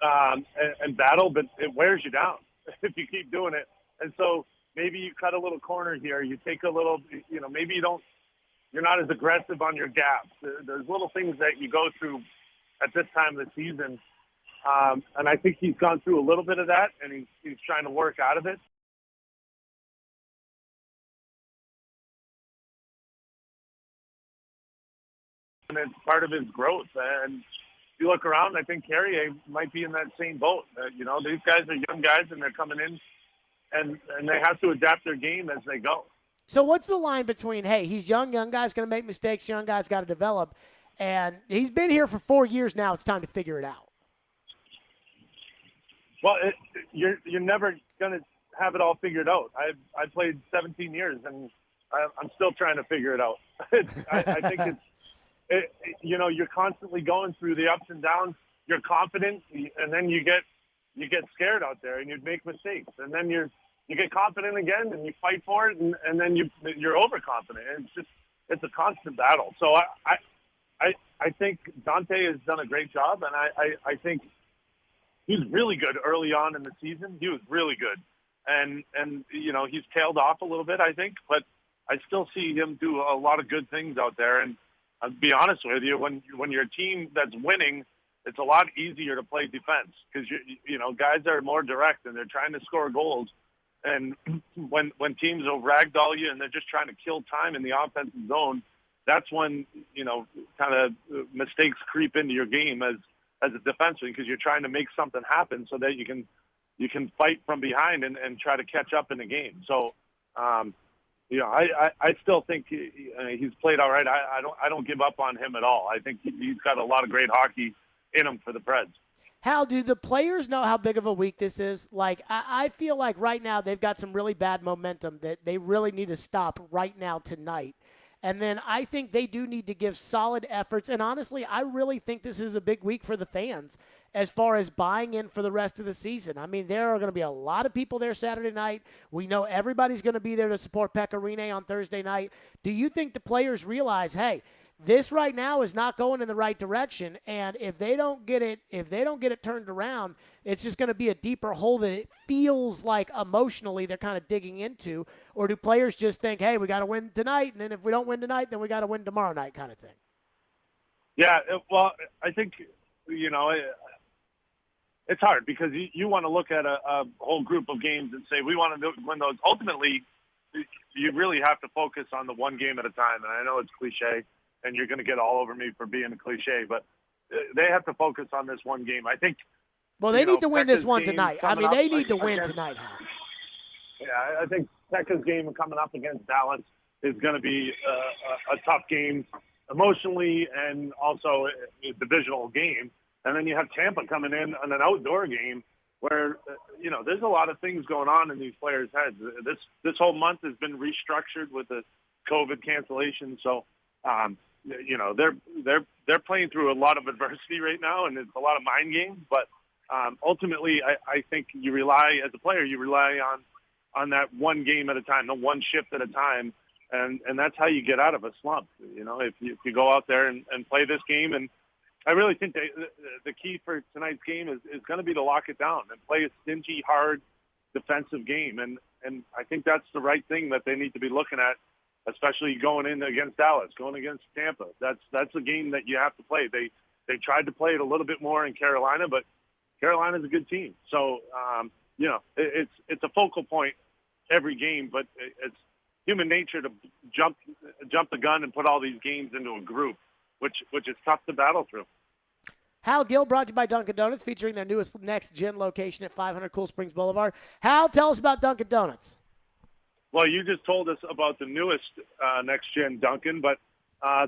and battle, but it wears you down if you keep doing it. And so maybe you cut a little corner here. You take a little, maybe you're not as aggressive on your gaps. There's little things that you go through at this time of the season. And I think he's gone through a little bit of that, and he's trying to work out of it. And it's part of his growth. And if you look around, I think Carrier might be in that same boat. These guys are young guys, and they're coming in, and they have to adapt their game as they go. So what's the line between, hey, he's young guy's going to make mistakes, young guy's got to develop, and he's been here for 4 years now, it's time to figure it out? Well, you're never going to have it all figured out. I played 17 years, and I'm still trying to figure it out. I think you're constantly going through the ups and downs. You're confident, and then you get scared out there, and you make mistakes, and then you get confident again, and you fight for it, and then you're overconfident. It's a constant battle. So I think Dante has done a great job, and I think he's really good early on in the season. He was really good, and he's tailed off a little bit, I think, but I still see him do a lot of good things out there. And I'll be honest with you, when you're a team that's winning, it's a lot easier to play defense because guys are more direct and they're trying to score goals. And when teams will ragdoll you and they're just trying to kill time in the offensive zone, that's when kind of mistakes creep into your game as a defenseman because you're trying to make something happen so that you can fight from behind and try to catch up in the game. So. I still think he's played all right. I don't give up on him at all. I think he's got a lot of great hockey in him for the Preds. Hal, do the players know how big of a week this is? Like, I feel like right now they've got some really bad momentum that they really need to stop right now tonight. And then I think they do need to give solid efforts. And honestly, I really think this is a big week for the fans as far as buying in for the rest of the season. I mean, there are going to be a lot of people there Saturday night. We know everybody's going to be there to support Pekka Rinne on Thursday night. Do you think the players realize, hey, this right now is not going in the right direction, and if they don't get it turned around, it's just going to be a deeper hole that it feels like emotionally they're kind of digging into? Or do players just think, hey, we got to win tonight, and then if we don't win tonight, then we got to win tomorrow night kind of thing? Yeah, well, I think, it's hard because you want to look at a whole group of games and say we want to win those. Ultimately, you really have to focus on the one game at a time. And I know it's cliche, and you're going to get all over me for being a cliche, but they have to focus on this one game. I think. Well, they need to win this Pekka's one game tonight. I coming mean, up they need to win against- tonight, Hal. Yeah, I think Pekka's game coming up against Dallas is going to be a tough game emotionally and also a divisional game. And then you have Tampa coming in on an outdoor game where, there's a lot of things going on in these players' heads. This whole month has been restructured with the COVID cancellation. So, they're playing through a lot of adversity right now, and it's a lot of mind games. But ultimately, I think you rely, as a player, on that one game at a time, the one shift at a time. And that's how you get out of a slump. If you go out there and play this game. And I really think the key for tonight's game is going to be to lock it down and play a stingy, hard defensive game. And I think that's the right thing that they need to be looking at, especially going in against Dallas, going against Tampa. That's a game that you have to play. They tried to play it a little bit more in Carolina, but Carolina's a good team. So, it's a focal point every game, but it's human nature to jump the gun and put all these games into a group, which is tough to battle through. Hal Gill, brought to you by Dunkin' Donuts, featuring their newest next-gen location at 500 Cool Springs Boulevard. Hal, tell us about Dunkin' Donuts. Well, you just told us about the newest next-gen Dunkin', but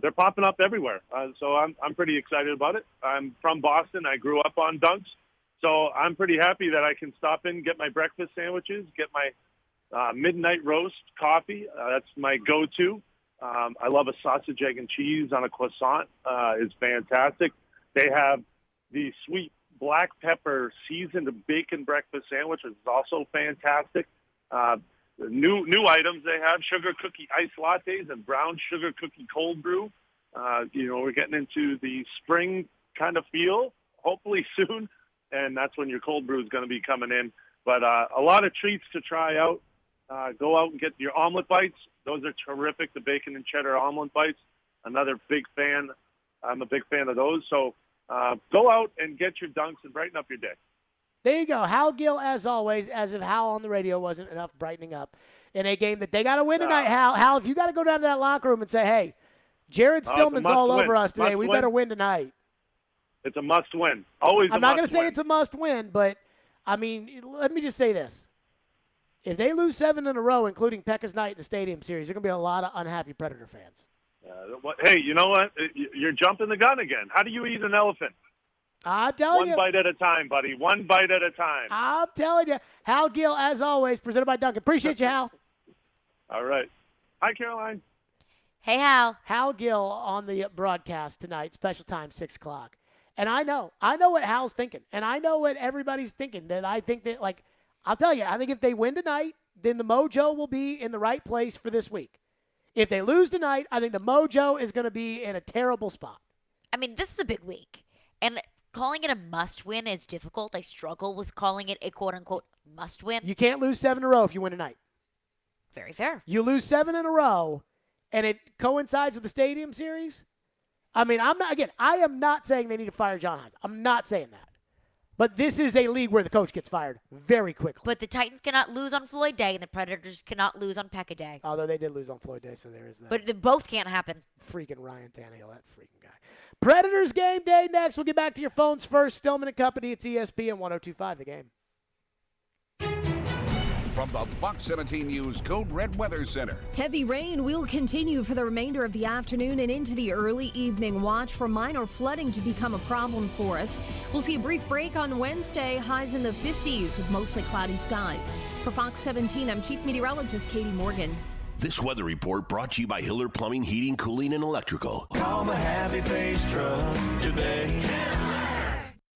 they're popping up everywhere. So I'm pretty excited about it. I'm from Boston. I grew up on Dunks. So I'm pretty happy that I can stop in, get my breakfast sandwiches, get my midnight roast coffee. That's my go-to. I love a sausage, egg, and cheese on a croissant. It's fantastic. They have the sweet black pepper seasoned bacon breakfast sandwich, which is also fantastic. New items they have: sugar cookie iced lattes and brown sugar cookie cold brew. We're getting into the spring kind of feel, hopefully soon, and that's when your cold brew is going to be coming in. But a lot of treats to try out. Go out and get your omelet bites. Those are terrific, the bacon and cheddar omelet bites. Another big fan. I'm a big fan of those. So go out and get your dunks and brighten up your day. There you go. Hal Gill, as always, as if Hal on the radio wasn't enough brightening up in a game that they got to win tonight. Hal, if you got to go down to that locker room and say, hey, Jared Stillman's all over us today. We better win tonight. It's a must-win. Always I'm not going to say it's a must-win, but, I mean, let me just say this. If they lose 7 in a row, including Pekka's night in the Stadium Series, there's going to be a lot of unhappy Predator fans. Hey, you know what? You're jumping the gun again. How do you eat an elephant? I'm telling you. One bite at a time, buddy. One bite at a time. I'm telling you. Hal Gill, as always, presented by Duncan. Appreciate you, Hal. All right. Hi, Caroline. Hey, Hal. Hal Gill on the broadcast tonight, special time, 6 o'clock. And I know what Hal's thinking. And I know what everybody's thinking. That I think that, I'll tell you, I think if they win tonight, then the mojo will be in the right place for this week. If they lose tonight, I think the mojo is going to be in a terrible spot. I mean, this is a big week. And calling it a must-win is difficult. I struggle with calling it a quote-unquote must-win. You can't lose 7 in a row if you win tonight. Very fair. You lose 7 in a row, and it coincides with the Stadium Series. I mean, I am not saying they need to fire John Hines. I'm not saying that. But this is a league where the coach gets fired very quickly. But the Titans cannot lose on Floyd Day, and the Predators cannot lose on Pekka Day. Although they did lose on Floyd Day, so there is that. But they both can't happen. Freaking Ryan Tannehill, that freaking guy. Predators game day next. We'll get back to your phones first. Stillman and Company. It's ESPN 102.5 The Game. From the Fox 17 News Code Red Weather Center. Heavy rain will continue for the remainder of the afternoon and into the early evening. Watch for minor flooding to become a problem for us. We'll see a brief break on Wednesday, highs in the 50s with mostly cloudy skies. For Fox 17, I'm Chief Meteorologist Katie Morgan. This weather report brought to you by Hiller Plumbing, Heating, Cooling, and Electrical. Call the Happy Face Truck today.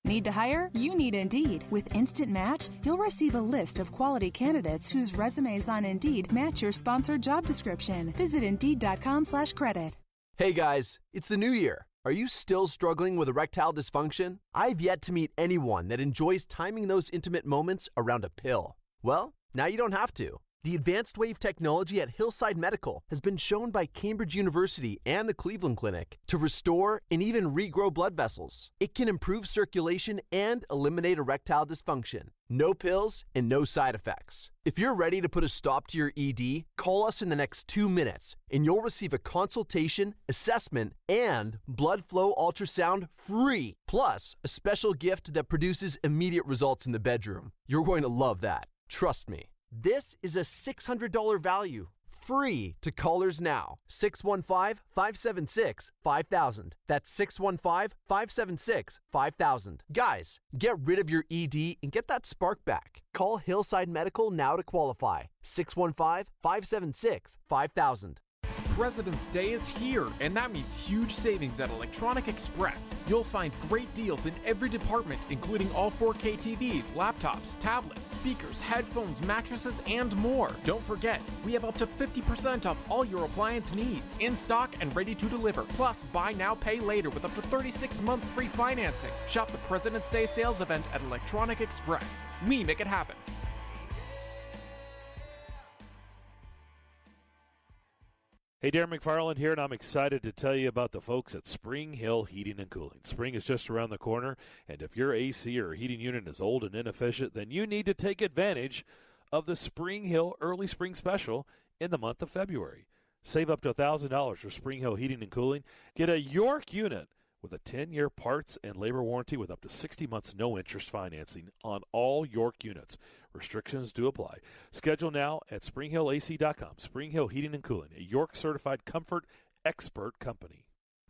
Need to hire? You need Indeed. With Instant Match, you'll receive a list of quality candidates whose resumes on Indeed match your sponsored job description. Visit Indeed.com/credit. Hey guys, it's the new year. Are you still struggling with erectile dysfunction? I've yet to meet anyone that enjoys timing those intimate moments around a pill. Well, now you don't have to. The advanced wave technology at Hillside Medical has been shown by Cambridge University and the Cleveland Clinic to restore and even regrow blood vessels. It can improve circulation and eliminate erectile dysfunction. No pills and no side effects. If you're ready to put a stop to your ED, call us in the next 2 minutes and you'll receive a consultation, assessment, and blood flow ultrasound free. Plus, a special gift that produces immediate results in the bedroom. You're going to love that. Trust me. This is a $600 value, free to callers now. 615-576-5000. That's 615-576-5000. Guys, get rid of your ED and get that spark back. Call Hillside Medical now to qualify. 615-576-5000. President's Day is here, and that means huge savings at Electronic Express. You'll find great deals in every department, including all 4K TVs, laptops, tablets, speakers, headphones, mattresses, and more. Don't forget, we have up to 50% off all your appliance needs, in stock and ready to deliver. Plus, buy now, pay later with up to 36 months free financing. Shop the President's Day sales event at Electronic Express. We make it happen. Hey, Darren McFarland here, and I'm excited to tell you about the folks at Spring Hill Heating and Cooling. Spring is just around the corner, and if your AC or heating unit is old and inefficient, then you need to take advantage of the Spring Hill Early Spring Special in the month of February. Save up to $1,000 for Spring Hill Heating and Cooling. Get a York unit with a 10-year parts and labor warranty with up to 60 months no-interest financing on all York units. Restrictions do apply. Schedule now at springhillac.com. Spring Hill Heating and Cooling, a York-certified comfort expert company.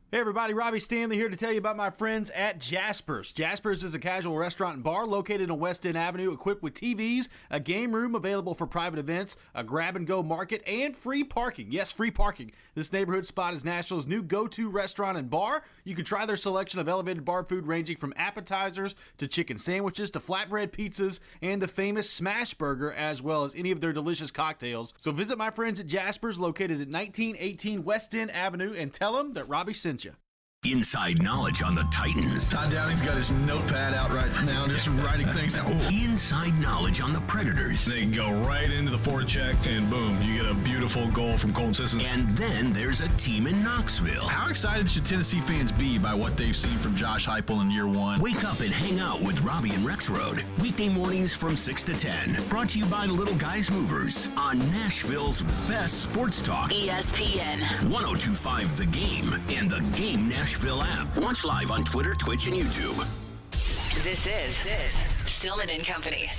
Hey everybody, Robbie Stanley here to tell you about my friends at Jasper's. Jasper's is a casual restaurant and bar located on West End Avenue, equipped with TVs, a game room available for private events, a grab-and-go market, and free parking. Yes, free parking. This neighborhood spot is Nashville's new go-to restaurant and bar. You can try their selection of elevated bar food ranging from appetizers to chicken sandwiches to flatbread pizzas and the famous smash burger, as well as any of their delicious cocktails. So visit my friends at Jasper's, located at 1918 West End Avenue, and tell them that Robbie sent you. Inside knowledge on the Titans. Todd Downey's got his notepad out right now, just writing things out. Ooh. Inside knowledge on the Predators. They can go right into the forecheck, and boom, you get a beautiful goal from Colton Sissons. And then there's a team in Knoxville. How excited should Tennessee fans be by what they've seen from Josh Heupel in year one? Wake up and hang out with Robbie and Rexroad. Weekday mornings from 6 to 10. Brought to you by Little Guys Movers on Nashville's best sports talk. ESPN 102.5 The Game and The Game Nashville app. Watch live on Twitter, Twitch, and YouTube. This is Stillman and Company.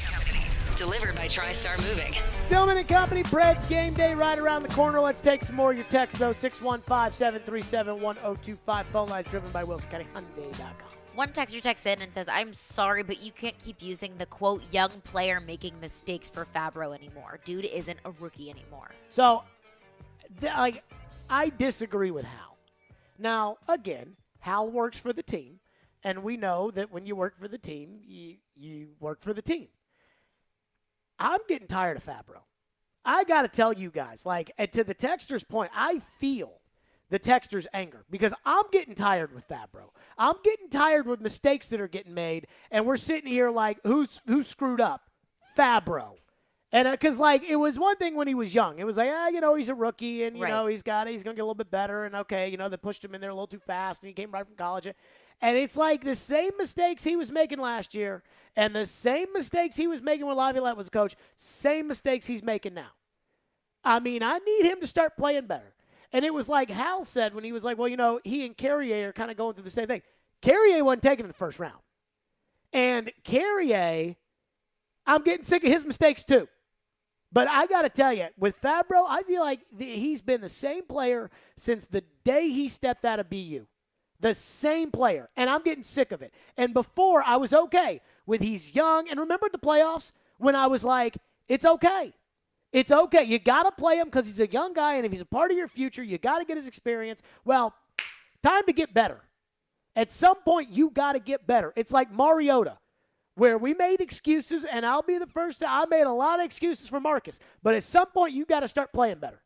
Delivered by TriStar Moving. Stillman and Company, Bread's game day right around the corner. Let's take some more of your texts, though. 615-737-1025. Phone line driven by WilsonCountyHyundai.com. One texter texts in and says, I'm sorry, but you can't keep using the, quote, young player making mistakes for Fabro anymore. Dude isn't a rookie anymore. So, I disagree with Hal. Now, again, Hal works for the team, and we know that when you work for the team, you work for the team. I'm getting tired of Fabro. I got to tell you guys, and to the texter's point, I feel the texter's anger because I'm getting tired with Fabro. I'm getting tired with mistakes that are getting made, and we're sitting here like, who's screwed up? Fabro. And because it was one thing when he was young, it was like, he's a rookie, and he's gonna get a little bit better, and they pushed him in there a little too fast, and he came right from college, and it's like the same mistakes he was making last year, and the same mistakes he was making when Laviolette was a coach, same mistakes he's making now. I mean, I need him to start playing better, and it was like Hal said when he was like, well, he and Carrier are kind of going through the same thing. Carrier wasn't taken in the first round, and Carrier, I'm getting sick of his mistakes too. But I got to tell you, with Fabro, I feel like he's been the same player since the day he stepped out of BU. The same player. And I'm getting sick of it. And before, I was okay with he's young. And remember the playoffs when I was like, it's okay. It's okay. You got to play him because he's a young guy. And if he's a part of your future, you got to get his experience. Well, time to get better. At some point, you got to get better. It's like Mariota, where we made excuses, and I'll be the first I made a lot of excuses for Marcus. But at some point, you got to start playing better.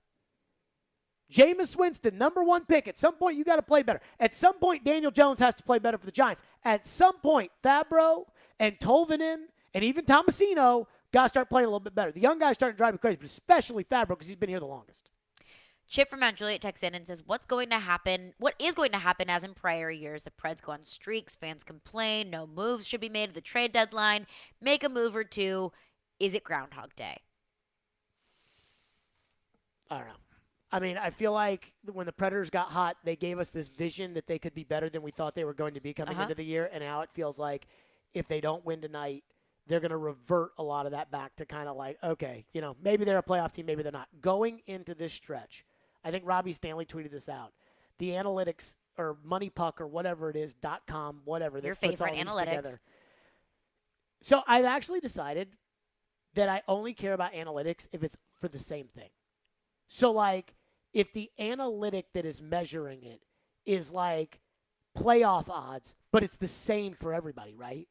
Jameis Winston, number 1 pick. At some point, you got to play better. At some point, Daniel Jones has to play better for the Giants. At some point, Fabro and Tolvanen and even Tomasino got to start playing a little bit better. The young guys starting to drive me crazy, but especially Fabro because he's been here the longest. Chip from Mount Juliet texts in and says, what is going to happen as in prior years? The Preds go on streaks, fans complain, no moves should be made at the trade deadline, make a move or two. Is it Groundhog Day? I don't know. I mean, I feel like when the Predators got hot, they gave us this vision that they could be better than we thought they were going to be coming into the year, and now it feels like if they don't win tonight, they're going to revert a lot of that back to kind of like, okay, maybe they're a playoff team, maybe they're not. Going into this stretch, I think Robbie Stanley tweeted this out. The analytics or Money Puck or whatever it is, .com, whatever. Your that puts all favorite these analytics. Together. So I've actually decided that I only care about analytics if it's for the same thing. So, like, if the analytic that is measuring it is like playoff odds, but it's the same for everybody, right?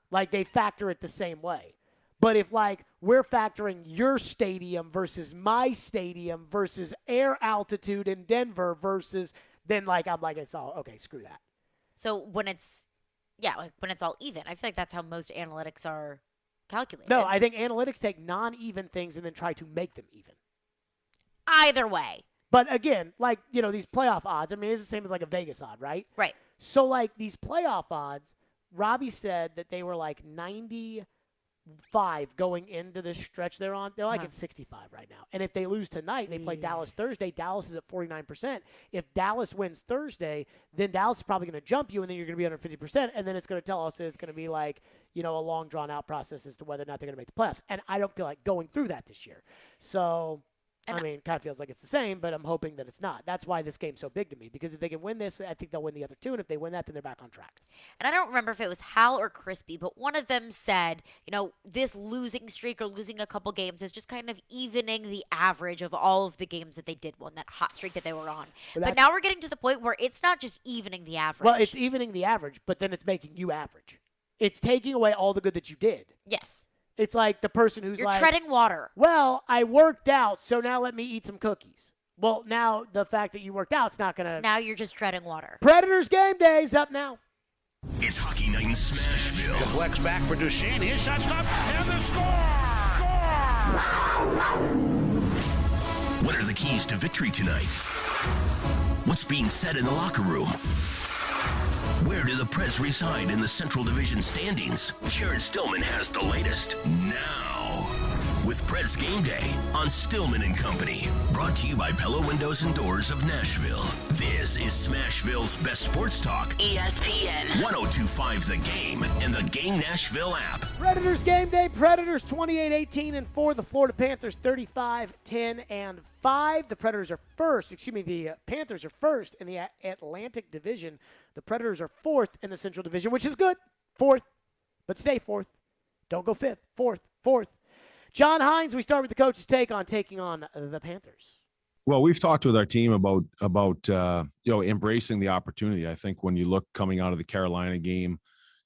Like they factor it the same way. But if like we're factoring your stadium versus my stadium versus air altitude in Denver versus then like I'm like it's all okay, screw that. So when it's when it's all even, I feel like that's how most analytics are calculated. No, I think analytics take non-even things and then try to make them even. Either way. But again, like, these playoff odds, I mean, it's the same as like a Vegas odd, right? Right. So, like, these playoff odds, Robbie said that they were like 95 going into this stretch they're on. They're like at 65 right now. And if they lose tonight, they play Dallas Thursday. Dallas is at 49%. If Dallas wins Thursday, then Dallas is probably going to jump you, and then you're going to be under 50%. And then it's going to tell us that it's going to be like, a long, drawn-out process as to whether or not they're going to make the playoffs. And I don't feel like going through that this year. So I mean, it kind of feels like it's the same, but I'm hoping that it's not. That's why this game's so big to me, because if they can win this, I think they'll win the other two, and if they win that, then they're back on track. And I don't remember if it was Hal or Crispy, but one of them said, this losing streak or losing a couple games is just kind of evening the average of all of the games that they did win, that hot streak that they were on. But now we're getting to the point where it's not just evening the average. Well, it's evening the average, but then it's making you average. It's taking away all the good that you did. Yes. It's like the person who's You're treading water. Well, I worked out, so now let me eat some cookies. Well, now the fact that you worked out, it's not going to. Now you're just treading water. Predators game day's up now. It's Hockey Night in Smashville. Deflects back for Duchesne. His shot stopped, and the score! What are the keys to victory tonight? What's being said in the locker room? Where do the Preds reside in the Central Division standings? Jared Stillman has the latest now. With Preds Game Day on Stillman and Company. Brought to you by Pella Windows and Doors of Nashville. This is Smashville's best sports talk. ESPN 102.5 The Game and the Game Nashville app. Predators game day. Predators 28-18-4. The Florida Panthers 35-10-5. The Predators are first. The Panthers are first in the Atlantic Division. The Predators are fourth in the Central Division, which is good. Fourth, but stay fourth. Don't go fifth. Fourth. John Hines, we start with the coach's take on taking on the Panthers. Well, we've talked with our team about embracing the opportunity. I think when you look coming out of the Carolina game,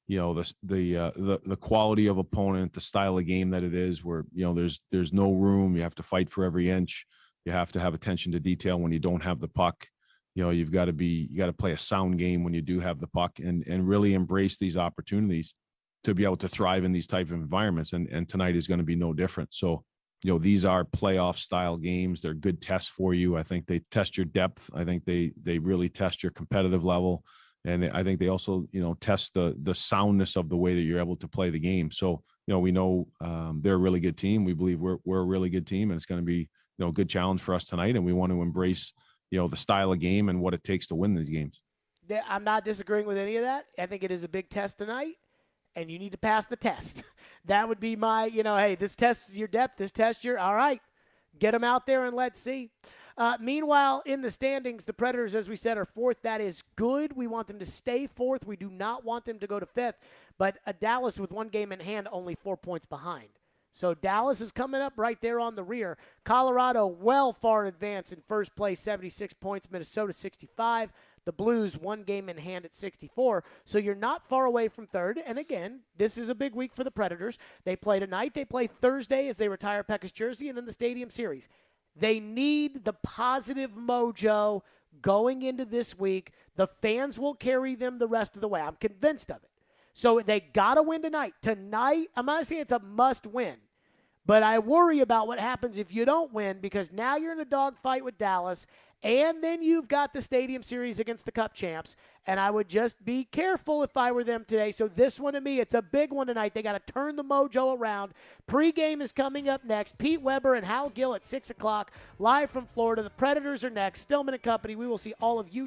the quality of opponent, the style of game that it is, where there's no room. You have to fight for every inch. You have to have attention to detail when you don't have the puck. You got to play a sound game when you do have the puck and really embrace these opportunities to be able to thrive in these type of environments. And tonight is going to be no different. So, these are playoff style games. They're good tests for you. I think they test your depth. I think they really test your competitive level. And I think they also, test the soundness of the way that you're able to play the game. So, we know they're a really good team. We believe we're a really good team, and it's going to be, a good challenge for us tonight. And we want to embrace, the style of game and what it takes to win these games. I'm not disagreeing with any of that. I think it is a big test tonight, and you need to pass the test. That would be my, hey, this tests your depth, this tests your, all right, get them out there and let's see. Meanwhile, in the standings, the Predators, as we said, are fourth. That is good. We want them to stay fourth. We do not want them to go to fifth. But Dallas, with one game in hand, only 4 points behind. So Dallas is coming up right there on the rear. Colorado well far advanced in first place, 76 points. Minnesota 65. The Blues, one game in hand at 64. So you're not far away from third. And again, this is a big week for the Predators. They play tonight. They play Thursday as they retire Pekka's jersey, and then the Stadium Series. They need the positive mojo going into this week. The fans will carry them the rest of the way. I'm convinced of it. So they got to win tonight. Tonight, I'm not saying it's a must win. But I worry about what happens if you don't win, because now you're in a dogfight with Dallas, and then you've got the Stadium Series against the Cup champs. And I would just be careful if I were them today. So this one to me, it's a big one tonight. They got to turn the mojo around. Pre-game is coming up next. Pete Weber and Hal Gill at 6 o'clock, live from Florida. The Predators are next. Stillman and Company. We will see all of you